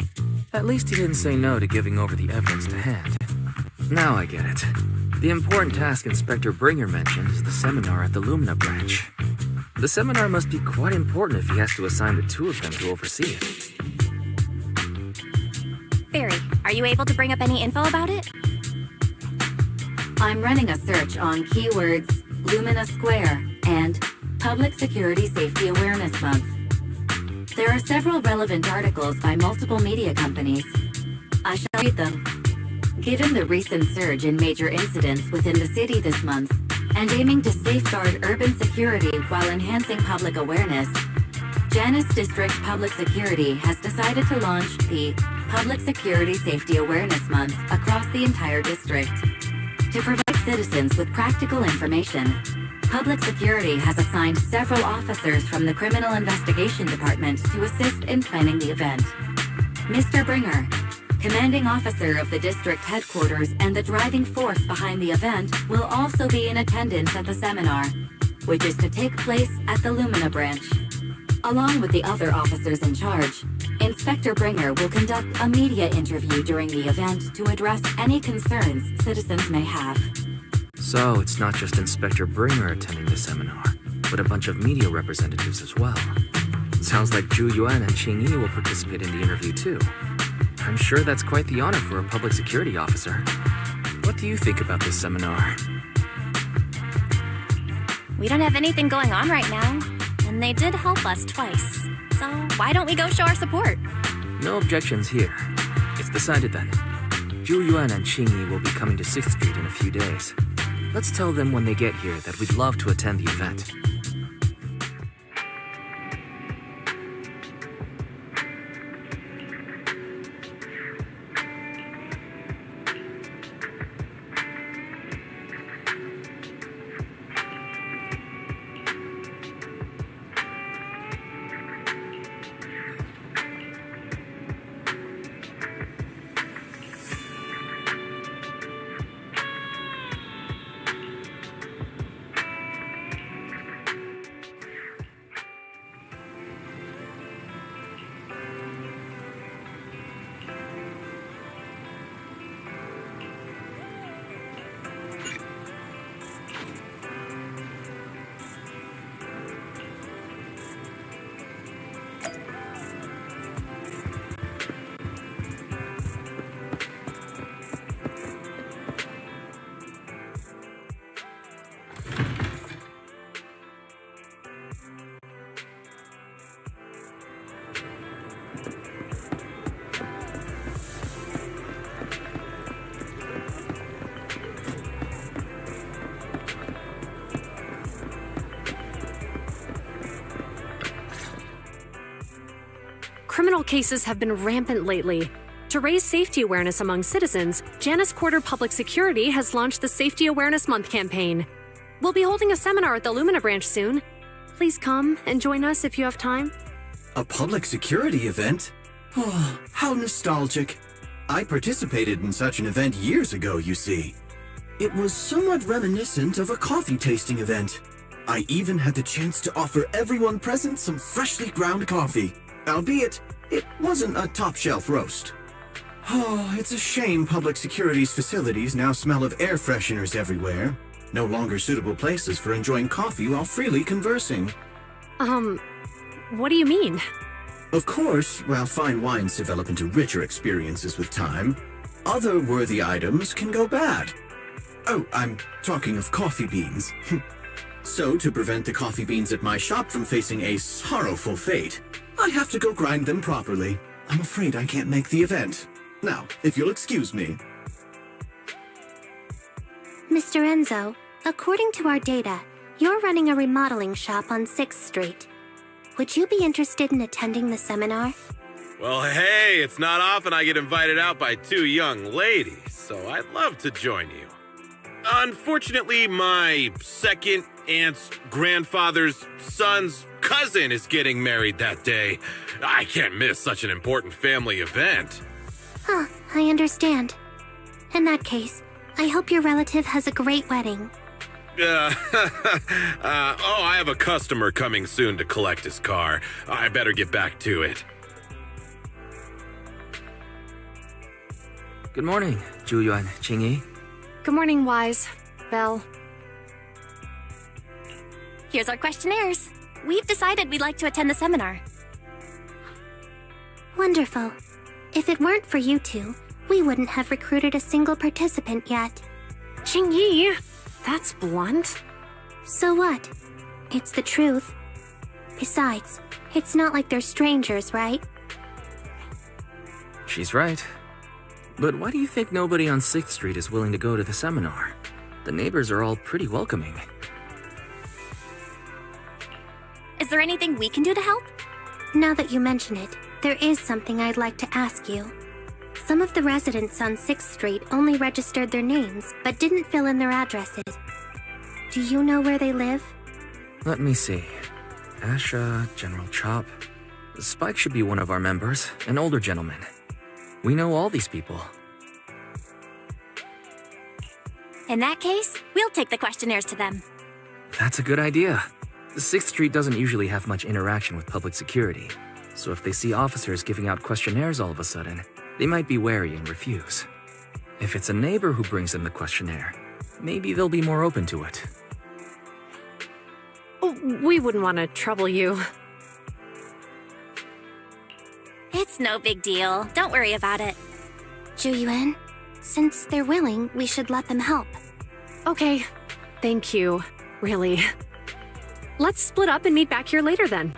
At least he didn't say no to giving over the evidence to hand. Now I get it. The important task Inspector Bringer mentioned is the seminar at the Lumina branch. The seminar must be quite important if he has to assign the two of them to oversee it. Barry, are you able to bring up any info about it? I'm running a search on keywords Lumina Square and Public Security Safety Awareness Month. There are several relevant articles by multiple media companies. I shall read them. Given the recent surge in major incidents within the city this month, and aiming to safeguard urban security while enhancing public awareness, Janus District Public Security has decided to launch the Public Security Safety Awareness Month across the entire district. To provide citizens with practical information, Public Security has assigned several officers from the Criminal Investigation Department to assist in planning the event. Mr. Bringer, commanding officer of the district headquarters and the driving force behind the event, will also be in attendance at the seminar, which is to take place at the Lumina branch. Along with the other officers in charge, Inspector Bringer will conduct a media interview during the event to address any concerns citizens may have. So it's not just Inspector Bringer attending the seminar, but a bunch of media representatives as well. Sounds like Zhu Yuan and Qing Yi will participate in the interview too. I'm sure that's quite the honor for a public security officer. What do you think about this seminar? We don't have anything going on right now, and they did help us twice. So why don't we go show our support? No objections here. It's decided then. Zhu Yuan and Qing Yi will be coming to 6th Street in a few days. Let's tell them when they get here that we'd love to attend the event. Criminal cases have been rampant lately. To raise safety awareness among citizens, Janus Quarter Public Security has launched the Safety Awareness Month campaign. We'll be holding a seminar at the Lumina branch soon. Please come and join us if you have time. A public security event? Oh, how nostalgic. I participated in such an event years ago, you see. It was somewhat reminiscent of a coffee tasting event. I even had the chance to offer everyone present some freshly ground coffee. Albeit, it wasn't a top-shelf roast. Oh, it's a shame public security's facilities now smell of air fresheners everywhere. No longer suitable places for enjoying coffee while freely conversing. What do you mean? Of course, while fine wines develop into richer experiences with time, other worthy items can go bad. Oh, I'm talking of coffee beans. So, to prevent the coffee beans at my shop from facing a sorrowful fate, I have to go grind them properly. I'm afraid I can't make the event. Now, if you'll excuse me. Mr. Enzo, according to our data, you're running a remodeling shop on 6th Street. Would you be interested in attending the seminar? Well, hey, it's not often I get invited out by two young ladies, so I'd love to join you. Unfortunately, my second aunt's grandfather's son's cousin is getting married that day. I can't miss such an important family event. Huh, I understand. In that case, I hope your relative has a great wedding. I have a customer coming soon to collect his car. I better get back to it. Good morning, Zhu Yuan, Qing Yi. Good morning, Wise. Belle. Here's our questionnaires. We've decided we'd like to attend the seminar. Wonderful. If it weren't for you two, we wouldn't have recruited a single participant yet. Jingyi, that's blunt. So what? It's the truth. Besides, it's not like they're strangers, right? She's right. But why do you think nobody on 6th Street is willing to go to the seminar? The neighbors are all pretty welcoming. Is there anything we can do to help? Now that you mention it, there is something I'd like to ask you. Some of the residents on 6th Street only registered their names, but didn't fill in their addresses. Do you know where they live? Let me see. Asha, General Chop. Spike should be one of our members, an older gentleman. We know all these people. In that case, we'll take the questionnaires to them. That's a good idea. The 6th Street doesn't usually have much interaction with public security, so if they see officers giving out questionnaires all of a sudden, they might be wary and refuse. If it's a neighbor who brings them the questionnaire, maybe they'll be more open to it. Oh, we wouldn't want to trouble you. It's no big deal. Don't worry about it. Zhu since they're willing, we should let them help. Okay, thank you. Really. Let's split up and meet back here later then.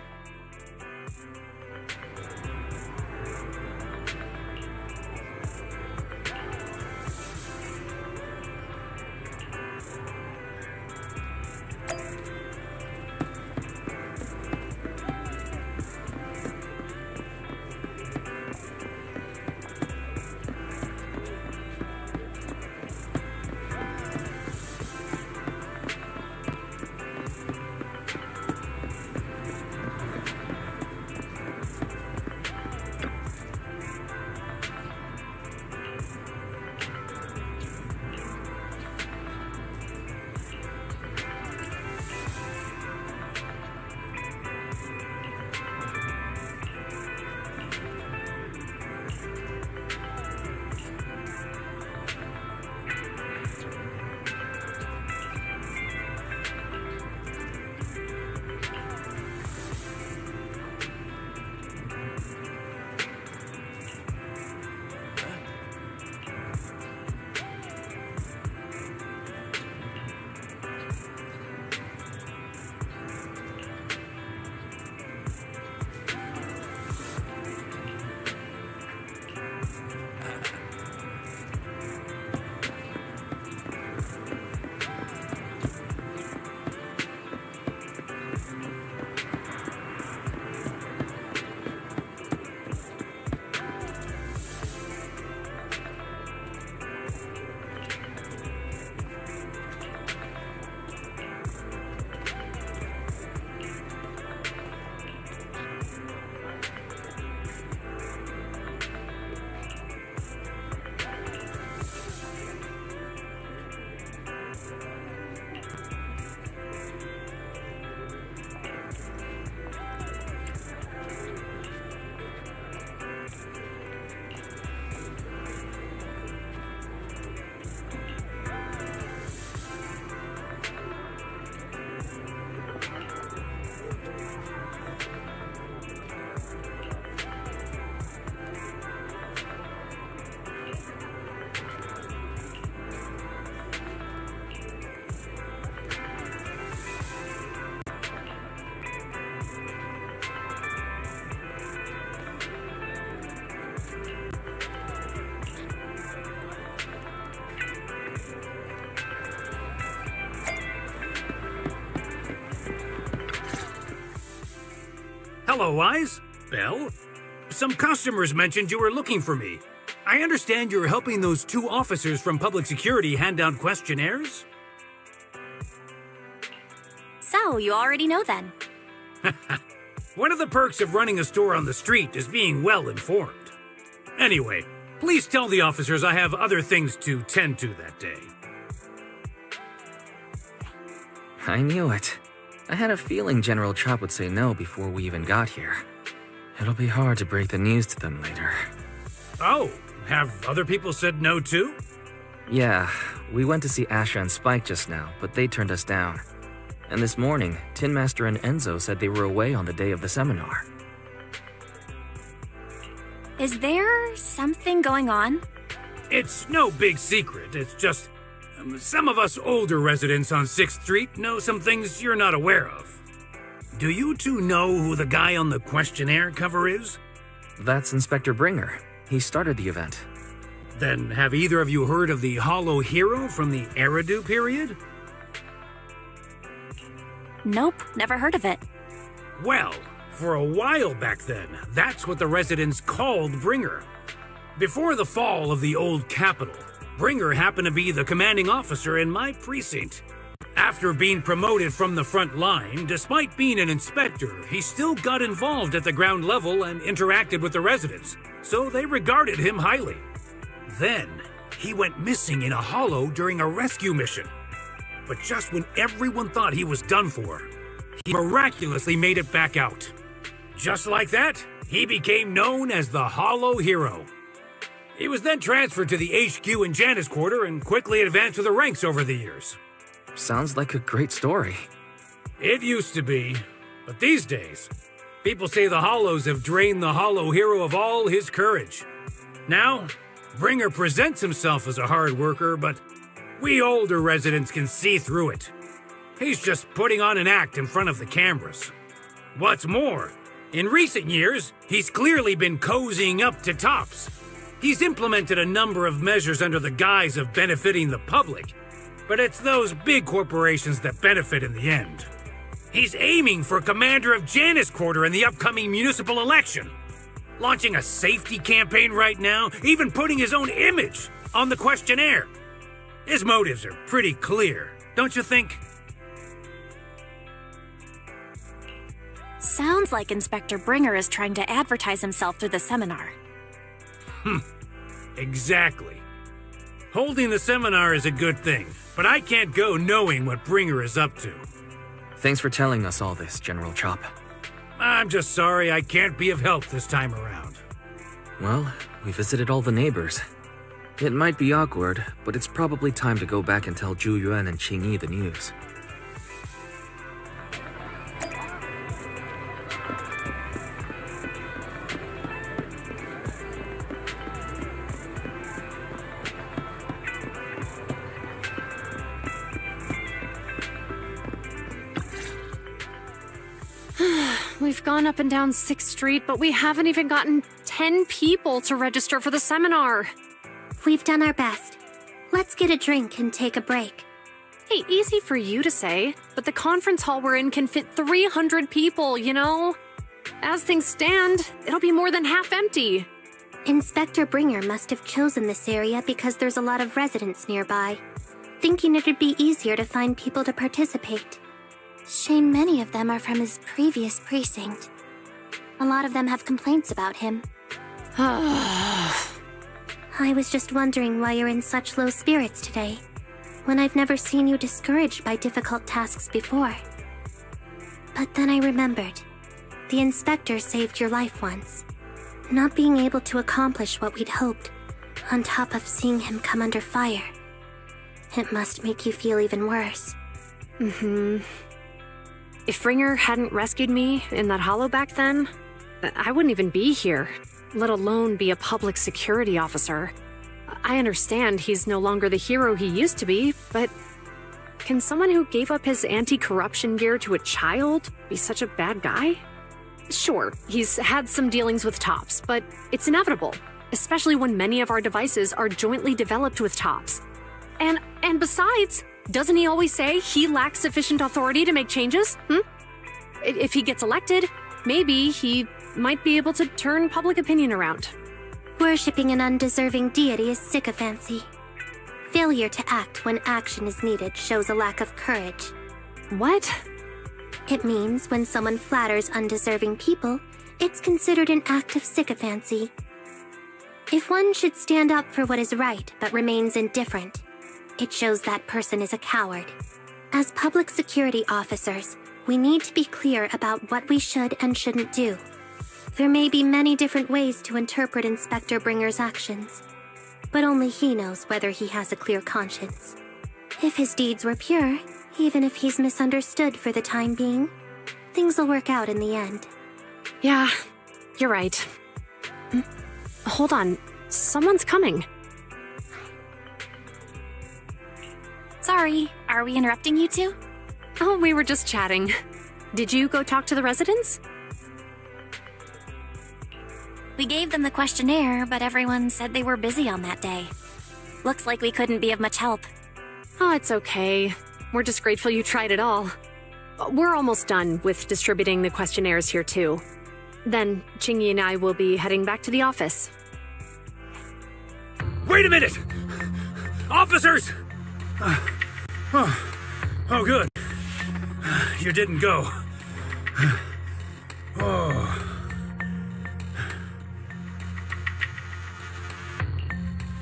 Hello, Wise. Belle? Some customers mentioned you were looking for me. I understand you're helping those 2 officers from public security hand out questionnaires? So, you already know then. One of the perks of running a store on the street is being well informed. Anyway, please tell the officers I have other things to tend to that day. I knew it. I had a feeling General Chop would say no before we even got here. It'll be hard to break the news to them later. Oh, have other people said no too? Yeah, we went to see Asha and Spike just now, but they turned us down. And this morning, Tin Master and Enzo said they were away on the day of the seminar. Is there something going on? It's no big secret. It's just Some of us older residents on 6th Street know some things you're not aware of. Do you two know who the guy on the questionnaire cover is? That's Inspector Bringer. He started the event. Then have either of you heard of the Hollow Hero from the Eridu period? Nope, never heard of it. Well, for a while back then, that's what the residents called Bringer. Before the fall of the old capital, Bringer happened to be the commanding officer in my precinct. After being promoted from the front line, despite being an inspector, he still got involved at the ground level and interacted with the residents, so they regarded him highly. Then, he went missing in a hollow during a rescue mission. But just when everyone thought he was done for, he miraculously made it back out. Just like that, he became known as the Hollow Hero. He was then transferred to the HQ in Janus Quarter and quickly advanced to the ranks over the years. Sounds like a great story. It used to be, but these days, people say the Hollows have drained the Hollow Hero of all his courage. Now, Bringer presents himself as a hard worker, but we older residents can see through it. He's just putting on an act in front of the cameras. What's more, in recent years, he's clearly been cozying up to tops. He's implemented a number of measures under the guise of benefiting the public, but it's those big corporations that benefit in the end. He's aiming for commander of Janus Quarter in the upcoming municipal election, launching a safety campaign right now, even putting his own image on the questionnaire. His motives are pretty clear, don't you think? Sounds like Inspector Bringer is trying to advertise himself through the seminar. Exactly. Holding the seminar is a good thing, but I can't go knowing what Bringer is up to. Thanks for telling us all this, General Chop. I'm just sorry I can't be of help this time around. Well, we visited all the neighbors. It might be awkward, but it's probably time to go back and tell Zhu Yuan and Qing Yi the news. We've gone up and down 6th Street, but we haven't even gotten 10 people to register for the seminar. We've done our best. Let's get a drink and take a break. Hey, easy for you to say, but the conference hall we're in can fit 300 people, you know? As things stand, it'll be more than half empty. Inspector Bringer must have chosen this area because there's a lot of residents nearby, thinking it'd be easier to find people to participate. Shame many of them are from his previous precinct. A lot of them have complaints about him. I was just wondering why you're in such low spirits today, when I've never seen you discouraged by difficult tasks before. But then I remembered. The inspector saved your life once. Not being able to accomplish what we'd hoped, on top of seeing him come under fire. It must make you feel even worse. If Bringer hadn't rescued me in that hollow back then, I wouldn't even be here, let alone be a public security officer. I understand he's no longer the hero he used to be, but can someone who gave up his anti-corruption gear to a child be such a bad guy? Sure, he's had some dealings with Tops, but it's inevitable, especially when many of our devices are jointly developed with Tops. And besides, doesn't he always say he lacks sufficient authority to make changes? If he gets elected, maybe he might be able to turn public opinion around. Worshipping an undeserving deity is sycophancy. Failure to act when action is needed shows a lack of courage. What? It means when someone flatters undeserving people, it's considered an act of sycophancy. If one should stand up for what is right but remains indifferent, it shows that person is a coward. As public security officers, we need to be clear about what we should and shouldn't do. There may be many different ways to interpret Inspector Bringer's actions, but only he knows whether he has a clear conscience. If his deeds were pure, even if he's misunderstood for the time being, things will work out in the end. Yeah, you're right. Hold on, someone's coming. Sorry, are we interrupting you two? Oh, we were just chatting. Did you go talk to the residents? We gave them the questionnaire, but everyone said they were busy on that day. Looks like we couldn't be of much help. Oh, it's okay. We're just grateful you tried it all. We're almost done with distributing the questionnaires here, too. Then, Chingy and I will be heading back to the office. Wait a minute! Officers! Oh, good. You didn't go. Oh.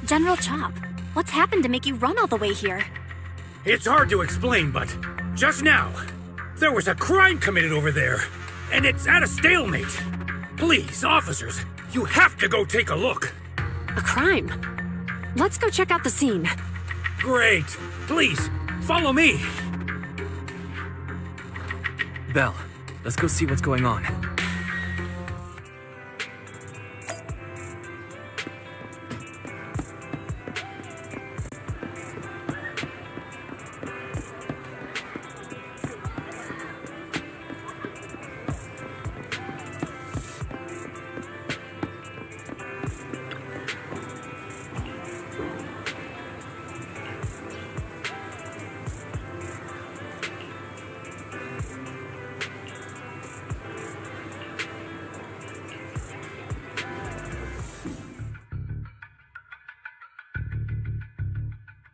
General Chop, what's happened to make you run all the way here? It's hard to explain, but just now, there was a crime committed over there, and it's at a stalemate. Please, officers, you have to go take a look. A crime? Let's go check out the scene. Great. Please, follow me. Belle, let's go see what's going on.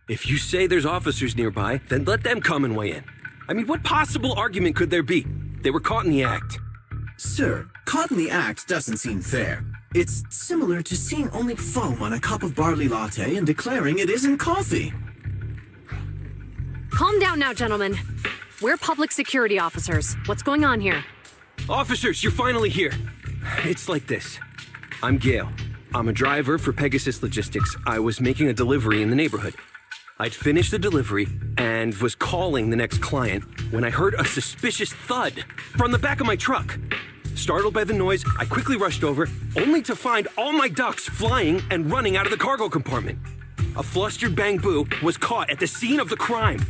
If you say there's officers nearby, then let them come and weigh in. I mean, what possible argument could there be? They were caught in the act. Sir, caught in the act doesn't seem fair. It's similar to seeing only foam on a cup of barley latte and declaring it isn't coffee. Calm down now, gentlemen. We're public security officers. What's going on here? Officers, you're finally here. It's like this. I'm Gale. I'm a driver for Pegasus Logistics. I was making a delivery in the neighborhood. I'd finished the delivery and was calling the next client when I heard a suspicious thud from the back of my truck. Startled by the noise, I quickly rushed over, only to find all my ducks flying and running out of the cargo compartment. A flustered Bang Boo was caught at the scene of the crime.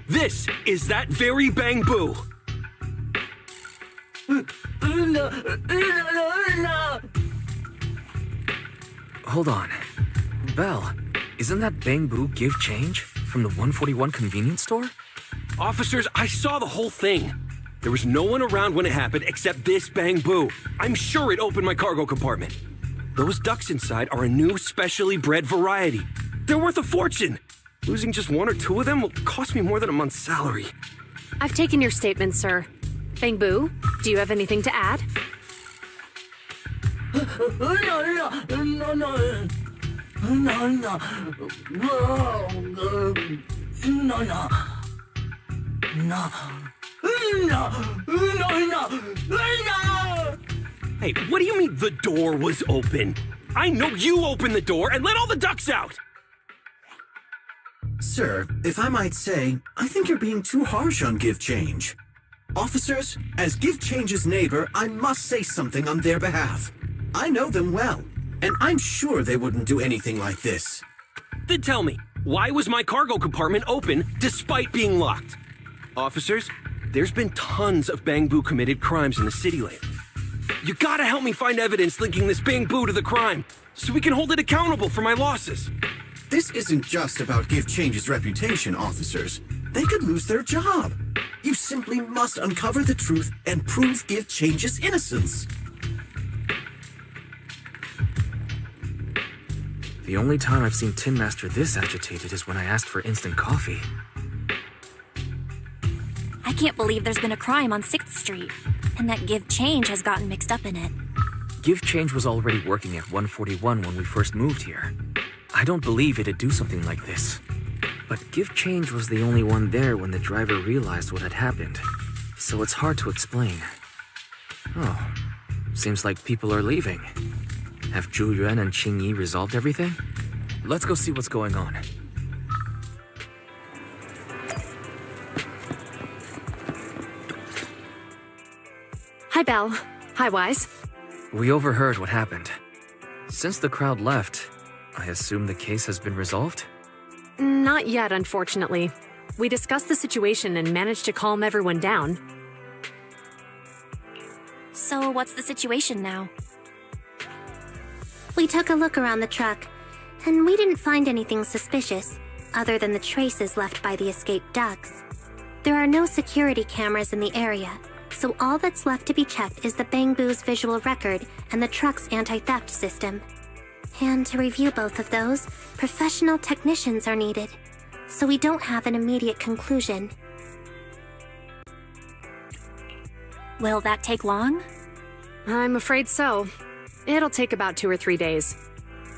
This is that very Bang Boo. Hold on. Belle, isn't that Bang Boo give change from the 141 convenience store? Officers, I saw the whole thing. There was no one around when it happened except this Bang Boo. I'm sure it opened my cargo compartment. Those ducks inside are a new specially bred variety. They're worth a fortune. Losing just one or two of them will cost me more than a month's salary. I've taken your statement, sir. Bang Boo, do you have anything to add? Hey, what do you mean the door was open? I know you opened the door and let all the ducks out! Sir, if I might say, I think you're being too harsh on Give Change. Officers, as Give Change's neighbor, I must say something on their behalf. I know them well, and I'm sure they wouldn't do anything like this. Then tell me, why was my cargo compartment open despite being locked? Officers, there's been tons of Bang Boo committed crimes in the city lately. You gotta help me find evidence linking this Bang Boo to the crime, so we can hold it accountable for my losses. This isn't just about Give Change's reputation, officers. They could lose their job. You simply must uncover the truth and prove Give Change's innocence. The only time I've seen Tin Master this agitated is when I asked for instant coffee. I can't believe there's been a crime on 6th Street, and that Give Change has gotten mixed up in it. Give Change was already working at 141 when we first moved here. I don't believe it'd do something like this. But Give Change was the only one there when the driver realized what had happened. So it's hard to explain. Oh, seems like people are leaving. Have Zhu Yuan and Qing Yi resolved everything? Let's go see what's going on. Hi, Belle. Hi, Wise. We overheard what happened. Since the crowd left, I assume the case has been resolved? Not yet, unfortunately. we discussed the situation and managed to calm everyone down. So, what's the situation now? We took a look around the truck, and we didn't find anything suspicious, other than the traces left by the escaped ducks. There are no security cameras in the area, so all that's left to be checked is the Bangbu's visual record and the truck's anti-theft system. And to review both of those, professional technicians are needed, so we don't have an immediate conclusion. Will that take long? I'm afraid so. It'll take about 2 or 3 days.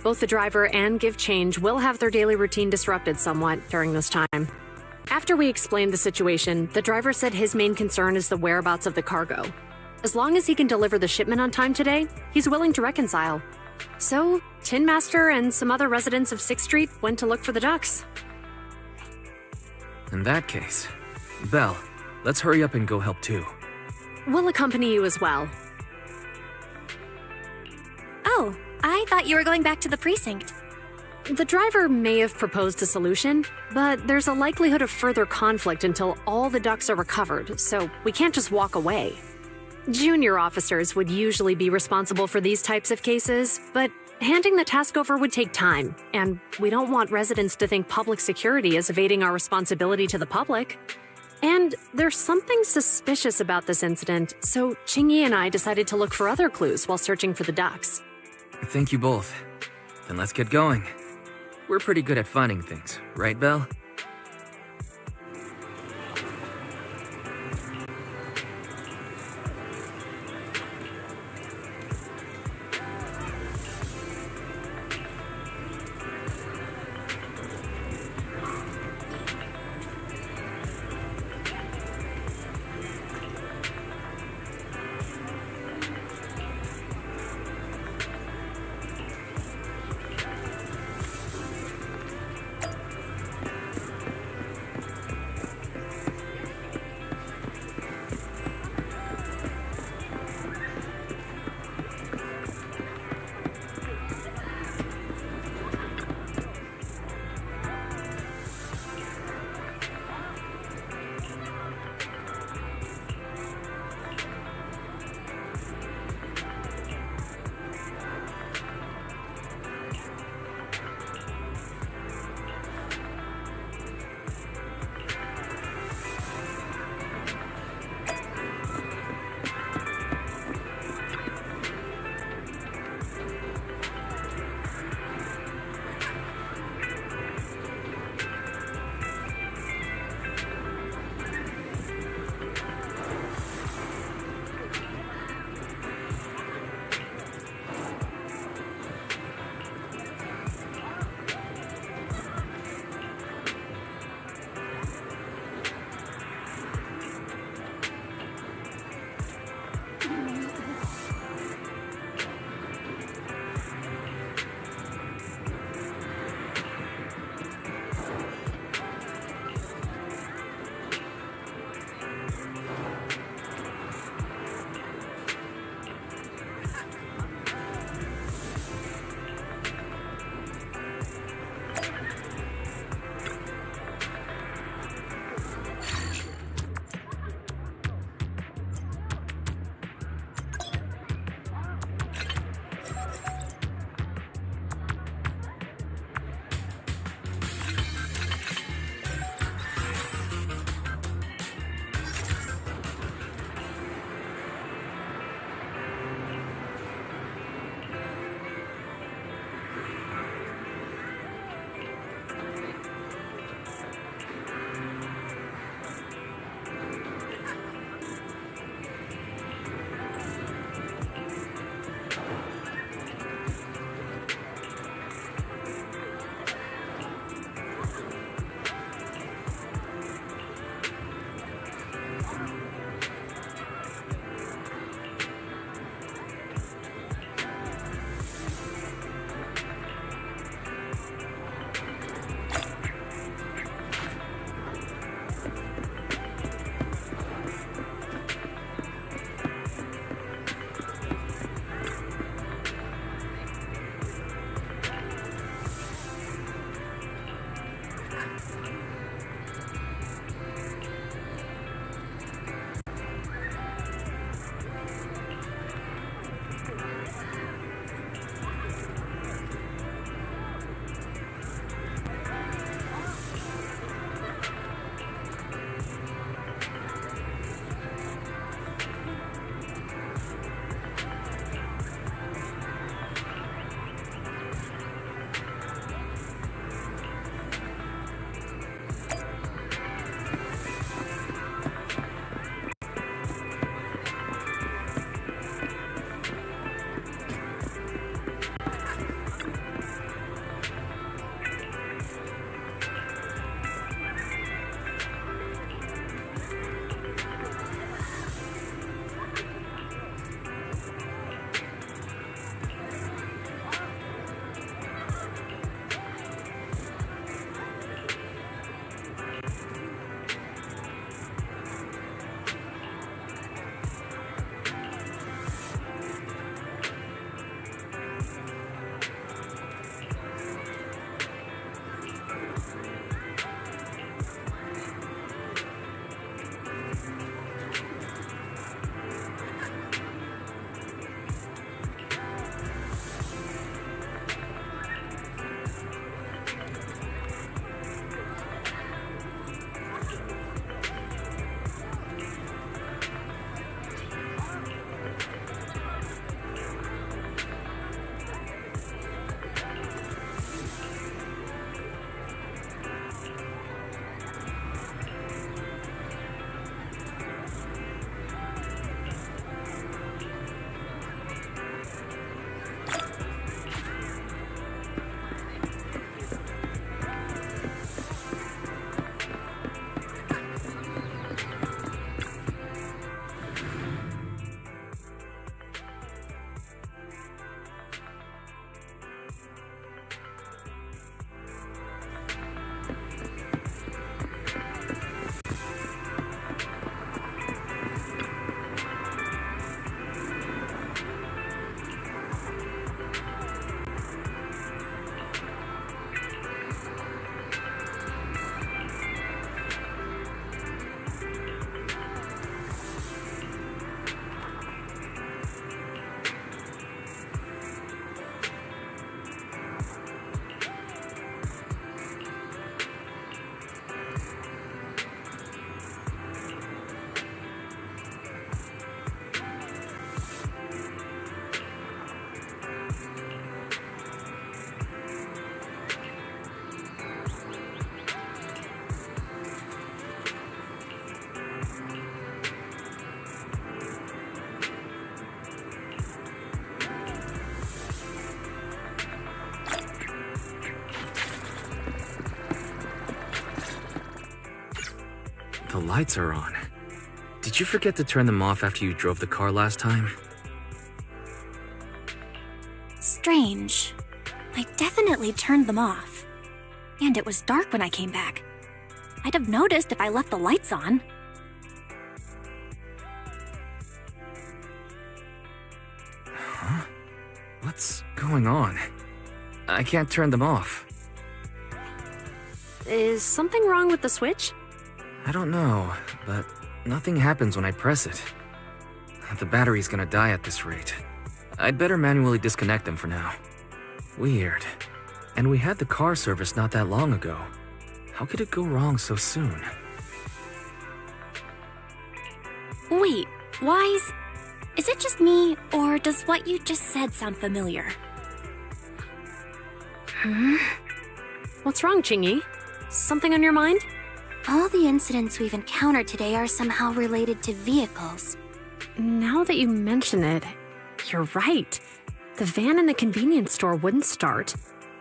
Both the driver and Give Change will have their daily routine disrupted somewhat during this time. After we explained the situation, the driver said his main concern is the whereabouts of the cargo. As long as he can deliver the shipment on time today, he's willing to reconcile. So, Tin Master and some other residents of 6th Street went to look for the ducks. In that case, Belle, let's hurry up and go help too. We'll accompany you as well. Oh, I thought you were going back to the precinct. The driver may have proposed a solution, but there's a likelihood of further conflict until all the ducks are recovered, so we can't just walk away. Junior officers would usually be responsible for these types of cases, but handing the task over would take time, and we don't want residents to think public security is evading our responsibility to the public. And there's something suspicious about this incident, so Chingy and I decided to look for other clues while searching for the ducks. Thank you both. Then let's get going. We're pretty good at finding things, right, Belle? The lights are on. Did you forget to turn them off after you drove the car last time? Strange. I definitely turned them off. And it was dark when I came back. I'd have noticed if I left the lights on. Huh? What's going on? I can't turn them off. Is something wrong with the switch? I don't know, but nothing happens when I press it. The battery's gonna die at this rate. I'd better manually disconnect them for now. Weird. And we had the car serviced not that long ago. How could it go wrong so soon? Wait, Wise? Is it just me, or does what you just said sound familiar? What's wrong, Chingy? Something on your mind? All the incidents we've encountered today are somehow related to vehicles. Now that you mention it, you're right. The van in the convenience store wouldn't start.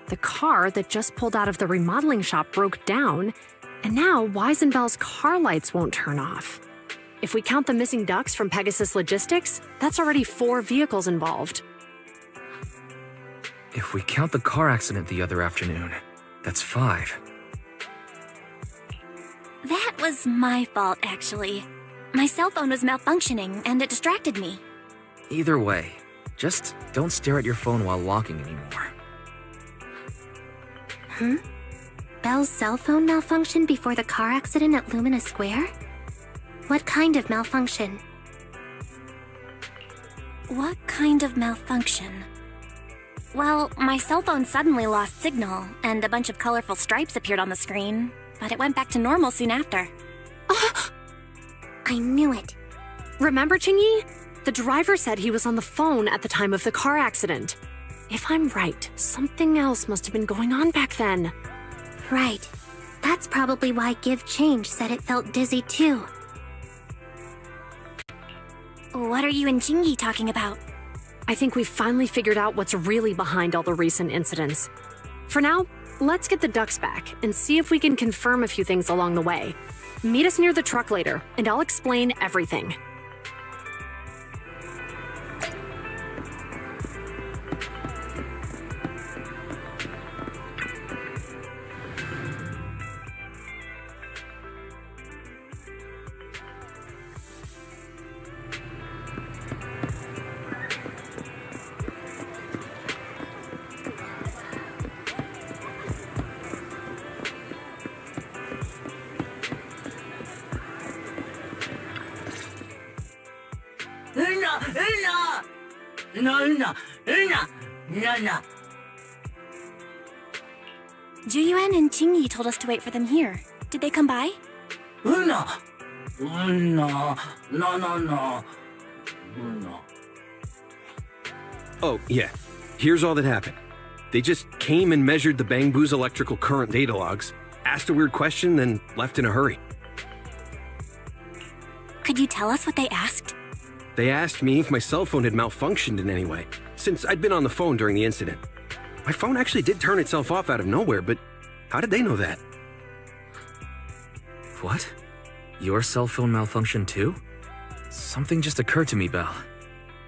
The car that just pulled out of the remodeling shop broke down. And now Wise and Bell's car lights won't turn off. If we count the missing ducks from Pegasus Logistics, that's already 4 vehicles involved. If we count the car accident the other afternoon, that's 5. That was my fault, actually. My cell phone was malfunctioning, and it distracted me. Either way, just don't stare at your phone while walking anymore. Bell's cell phone malfunctioned before the car accident at Lumina Square? What kind of malfunction? What kind of malfunction? Well, my cell phone suddenly lost signal, and a bunch of colorful stripes appeared on the screen, but it went back to normal soon after. I knew it. Remember, Chingy? The driver said he was on the phone at the time of the car accident. If I'm right, something else must have been going on back then. Right. That's probably why Give Change said it felt dizzy too. What are you and Chingy talking about? I think we've finally figured out what's really behind all the recent incidents. For now, let's get the ducks back and see if we can confirm a few things along the way. Meet us near the truck later, and I'll explain everything. Juyuan and Chingy told us to wait for them here. Did they come by? Oh, yeah. Here's all that happened. They just came and measured the Bangbu's electrical current data logs, asked a weird question, then left in a hurry. Could you tell us what they asked? They asked me if my cell phone had malfunctioned in any way, since I'd been on the phone during the incident. My phone actually did turn itself off out of nowhere, but how did they know that? What? Your cell phone malfunctioned too? Something just occurred to me, Belle.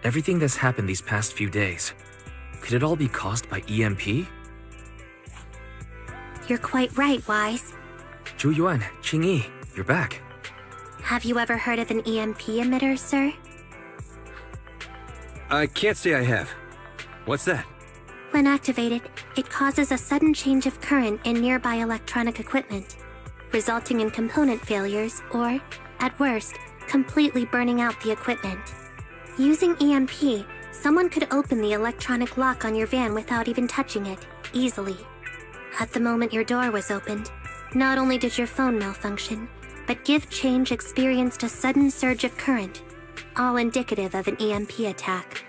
Everything that's happened these past few days, could it all be caused by EMP? You're quite right, Wise. Juyuan, Qingyi, you're back. Have you ever heard of an EMP emitter, sir? I can't say I have. What's that? When activated, it causes a sudden change of current in nearby electronic equipment, resulting in component failures or, at worst, completely burning out the equipment. Using EMP, someone could open the electronic lock on your van without even touching it, easily. At the moment your door was opened, not only did your phone malfunction, but Give Change experienced a sudden surge of current, all indicative of an EMP attack.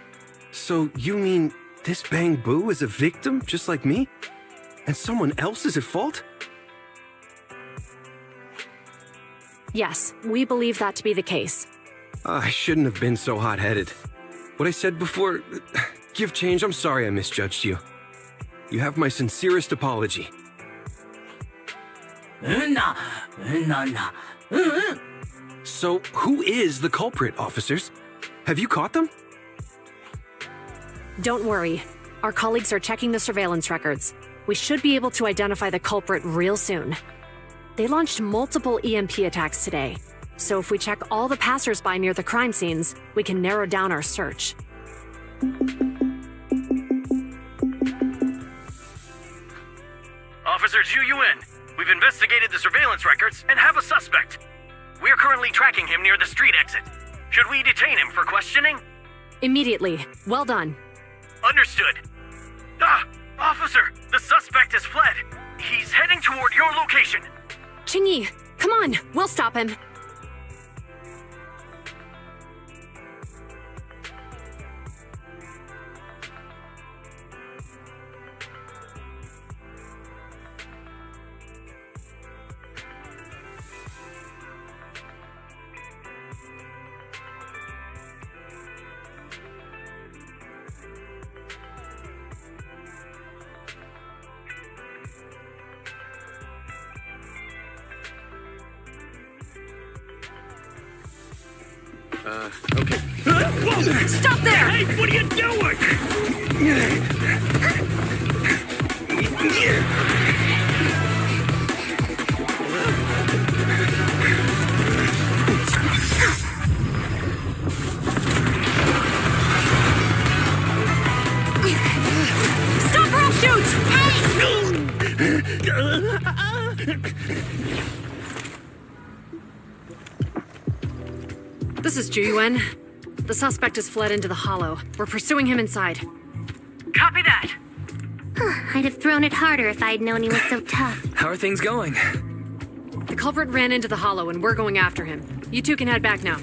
So you mean this Bangbu is a victim just like me? And someone else is at fault? Yes, we believe that to be the case. I shouldn't have been so hot-headed. What I said before... Give Change, I'm sorry I misjudged you. You have my sincerest apology. So, who is the culprit, officers? Have you caught them? Don't worry. Our colleagues are checking the surveillance records. We should be able to identify the culprit real soon. They launched multiple EMP attacks today, so if we check all the passersby near the crime scenes, we can narrow down our search. Officer Zhu Yuan, we've investigated the surveillance records and have a suspect. We are currently tracking him near the street exit. Should we detain him for questioning? Immediately. Well done. Understood. Officer, the suspect has fled. He's heading toward your location. Qingyi, come on, we'll stop him. Okay. Stop there! Hey, what are you doing? Stop or I'll shoot! This is Zhu Yuan. The suspect has fled into the hollow. We're pursuing him inside. Copy that. I'd have thrown it harder if I'd known he was so tough. How are things going? The culprit ran into the hollow and we're going after him. You two can head back now.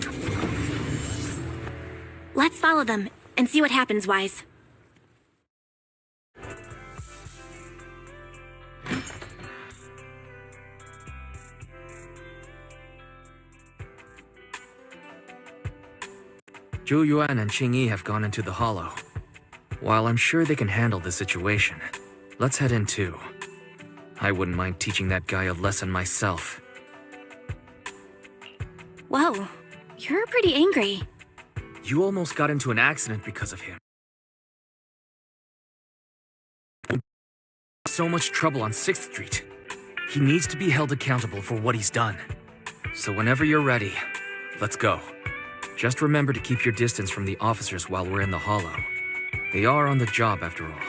Let's follow them and see what happens, Wise. Zhu Yuan and Qingyi have gone into the hollow. While I'm sure they can handle the situation, let's head in too. I wouldn't mind teaching that guy a lesson myself. Whoa, you're pretty angry. You almost got into an accident because of him. So much trouble on 6th Street. He needs to be held accountable for what he's done. So whenever you're ready, let's go. Just remember to keep your distance from the officers while we're in the hollow. They are on the job after all.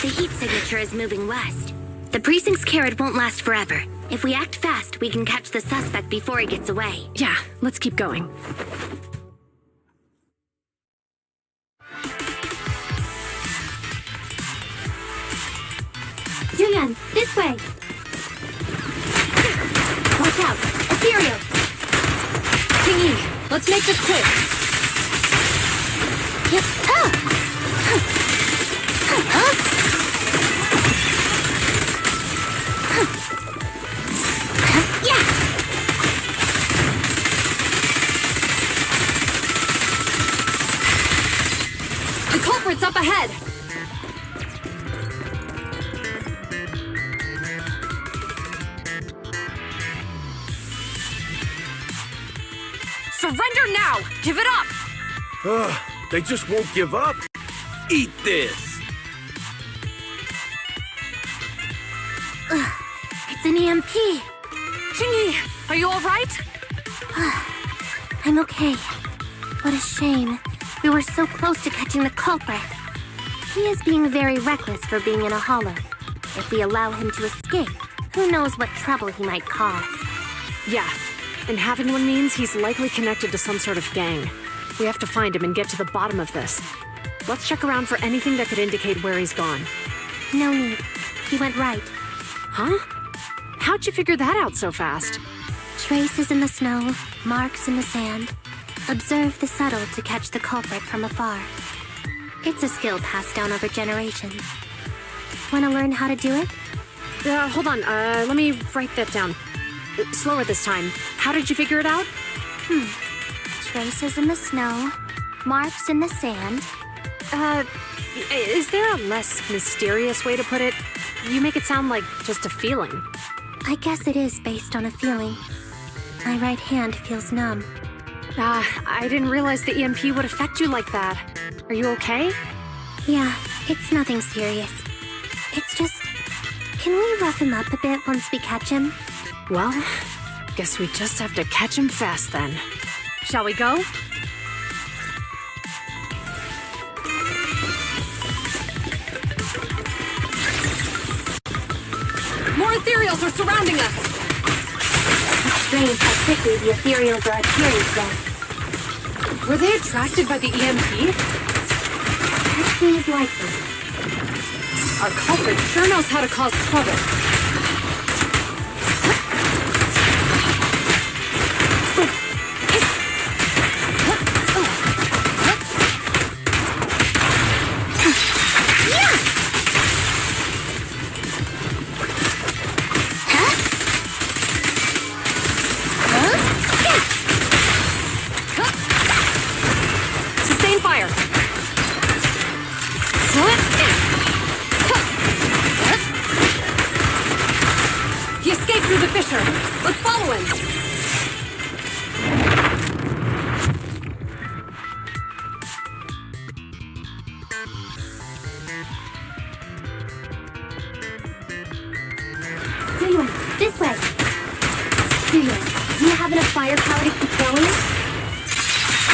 The heat signature is moving west. The precinct's carrot won't last forever. If we act fast, we can catch the suspect before he gets away. Yeah, let's keep going. Yuyan, this way! Watch out! Ethereal! Qingyi, let's make this quick. Yep. It's up ahead! Surrender now! Give it up! They just won't give up. Eat this. It's an EMP. Chingy, are you alright? I'm okay. What a shame. We were so close to catching the culprit. He is being very reckless for being in a hollow. If we allow him to escape, who knows what trouble he might cause. Yeah, and having one means he's likely connected to some sort of gang. We have to find him and get to the bottom of this. Let's check around for anything that could indicate where he's gone. No need. He went right. Huh? How'd you figure that out so fast? Traces in the snow, marks in the sand. Observe the subtle to catch the culprit from afar. It's a skill passed down over generations. Want to learn how to do it? Hold on, let me write that down. Slower this time. How did you figure it out? Traces in the snow, marks in the sand. Is there a less mysterious way to put it? You make it sound like just a feeling. I guess it is based on a feeling. My right hand feels numb. I didn't realize the EMP would affect you like that. Are you okay? Yeah, it's nothing serious. It's just... Can we rough him up a bit once we catch him? Well, guess we just have to catch him fast then. Shall we go? More ethereals are surrounding us! It's strange how quickly the ethereals are appearing today. Were they attracted by the EMP? That seems likely. Our culprit sure knows how to cause trouble. Sustain fire! He escaped through the fissure. Let's follow him. Suyon, this way. Suyon, do you have enough firepower to keep going?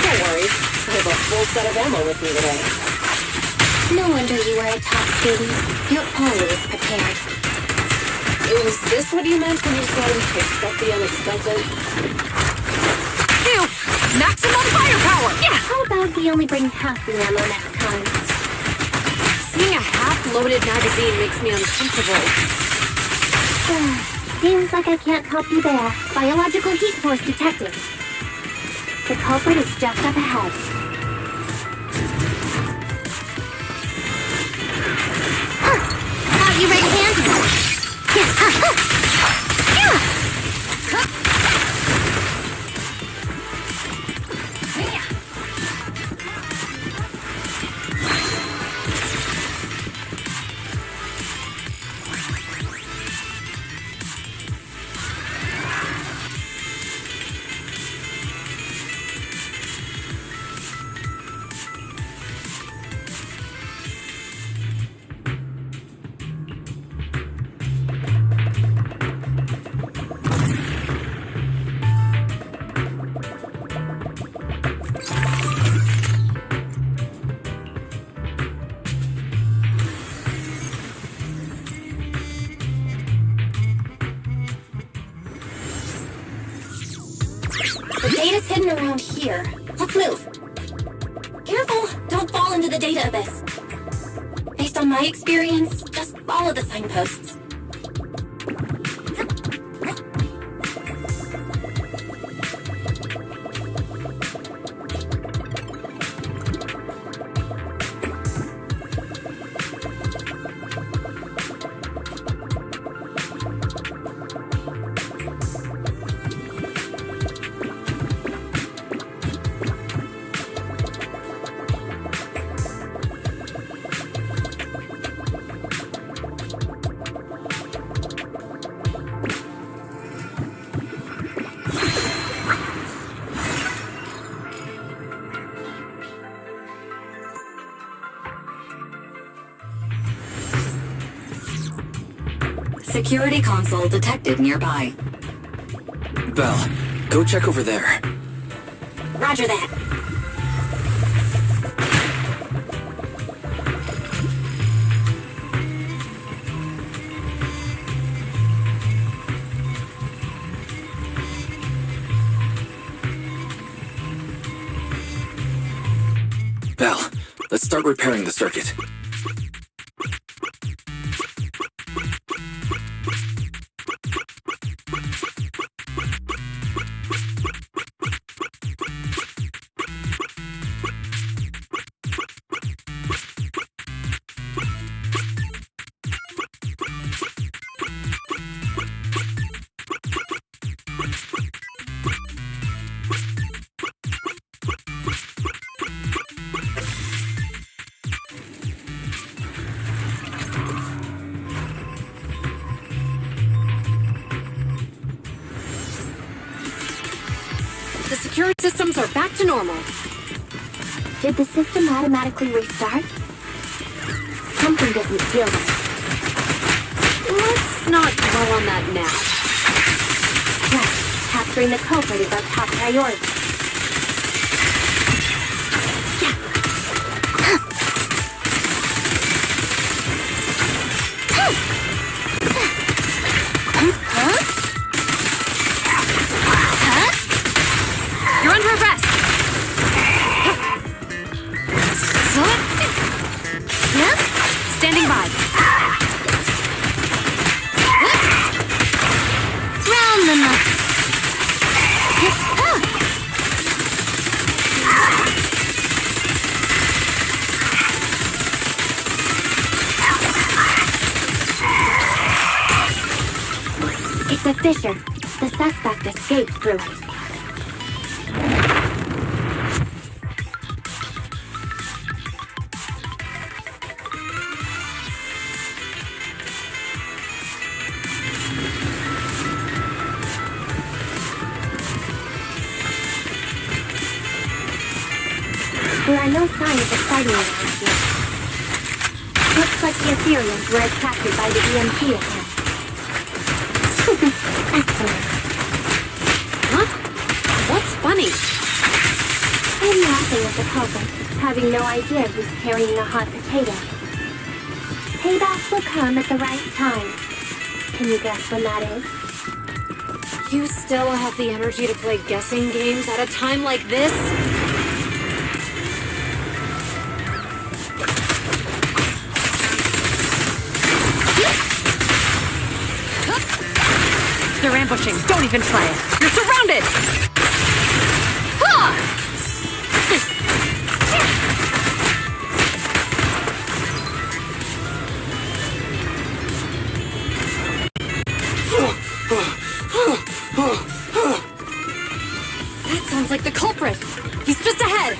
Don't worry. I have a full set of ammo with me today. No wonder you were a top student. You're always prepared. Is this what you meant when you said expect the unexpected? Ew! Maximum firepower! Yeah! How about we only bring half the ammo next time? Seeing a half-loaded magazine makes me uncomfortable. Seems like I can't help you there. Biological heat force detected. The culprit is just up ahead. Are you ready, hand? The data's hidden around here. Let's move. Careful, don't fall into the data abyss. Based on my experience, just follow the signposts. Security console detected nearby. Belle, go check over there. Roger that. Belle, let's start repairing the circuit. The security systems are back to normal. Did the system automatically restart? Something doesn't feel right. Let's not dwell on that now. Right. Capturing the culprit is our top priority. You're under arrest! Standing by. Round them up. It's a fissure. The suspect escaped through it. There are no signs of fighting around here. Looks like the Ethereals were attracted by the EMP attack. Excellent. Huh? What's funny? I'm laughing at the culprit, having no idea who's carrying a hot potato. Payback will come at the right time. Can you guess when that is? You still have the energy to play guessing games at a time like this? They're ambushing. Don't even try it. You're surrounded! That sounds like the culprit. He's just ahead.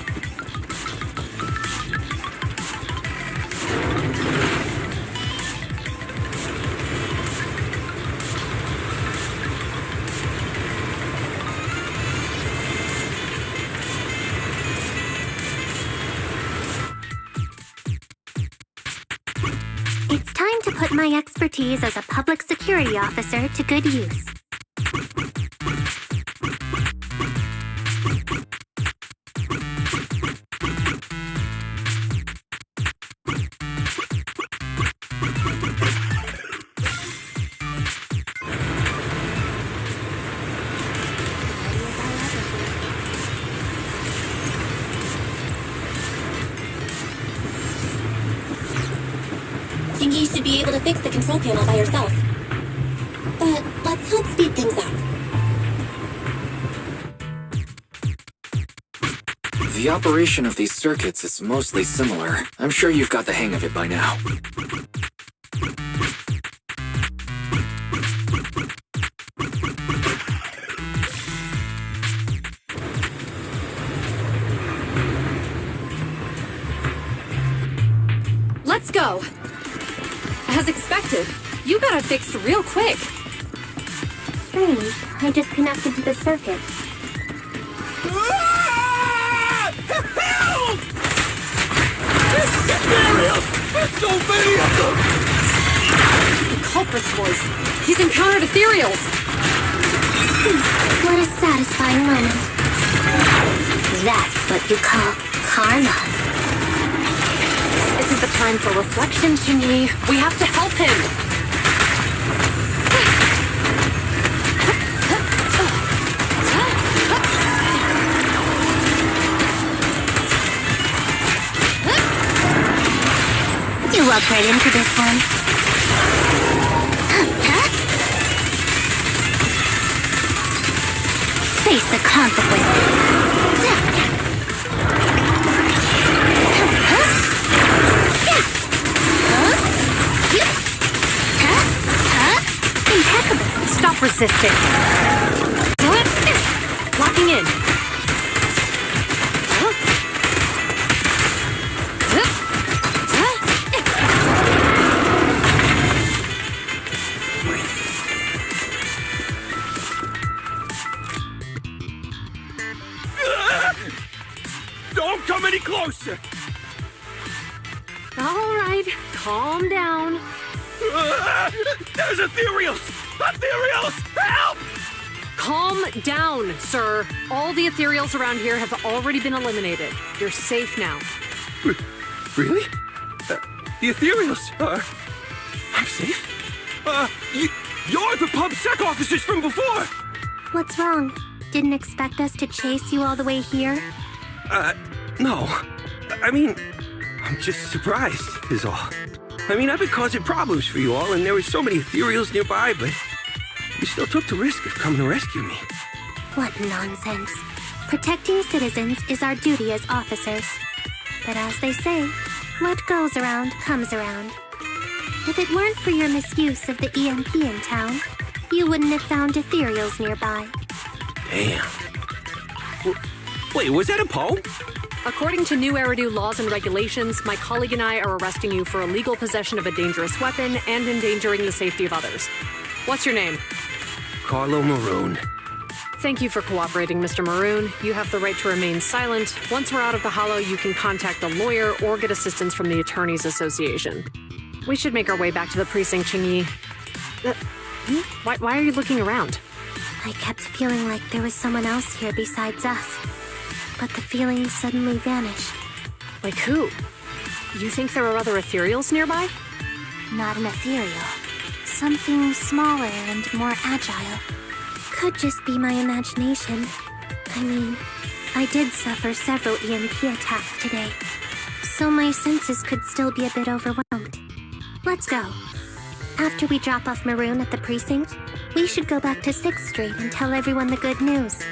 It's time to put my expertise as a public security officer to good use. Think you should be able to fix the control panel by yourself. But let's help speed things up. The operation of these circuits is mostly similar. I'm sure you've got the hang of it by now. Let's go. As expected, you got it fixed real quick. Strange. I just connected to the circuit. There's so many of them! The culprit Shepherd's voice. He's encountered ethereals. What a satisfying moment. That's what you call karma. This isn't the time for reflection, Chingy. We have to help him. You walk right into this one. Face the consequences. Impeccable. Stop resisting. Locking in. Don't come any closer! All right, calm down. There's ethereals! Ethereals! Help! Calm down, sir. All the ethereals around here have already been eliminated. You're safe now. Really? The ethereals are... I'm safe? You're the PubSec officers from before! What's wrong? Didn't expect us to chase you all the way here? No. I mean, I'm just surprised, is all. I mean, I've been causing problems for you all, and there were so many ethereals nearby, but you still took the risk of coming to rescue me. What nonsense. Protecting citizens is our duty as officers. But as they say, what goes around comes around. If it weren't for your misuse of the EMP in town, you wouldn't have found ethereals nearby. Damn. Wait, was that a poem? According to new Eridu laws and regulations, my colleague and I are arresting you for illegal possession of a dangerous weapon and endangering the safety of others. What's your name? Carlo Maroon. Thank you for cooperating, Mr. Maroon. You have the right to remain silent. Once we're out of the hollow, you can contact a lawyer or get assistance from the Attorneys Association. We should make our way back to the precinct, Chingy. Why are you looking around? I kept feeling like there was someone else here besides us. But the feeling suddenly vanished. Like who? You think there are other ethereals nearby? Not an ethereal. Something smaller and more agile. Could just be my imagination. I mean, I did suffer several EMP attacks today, so my senses could still be a bit overwhelmed. Let's go. After we drop off Maroon at the precinct, we should go back to 6th Street and tell everyone the good news.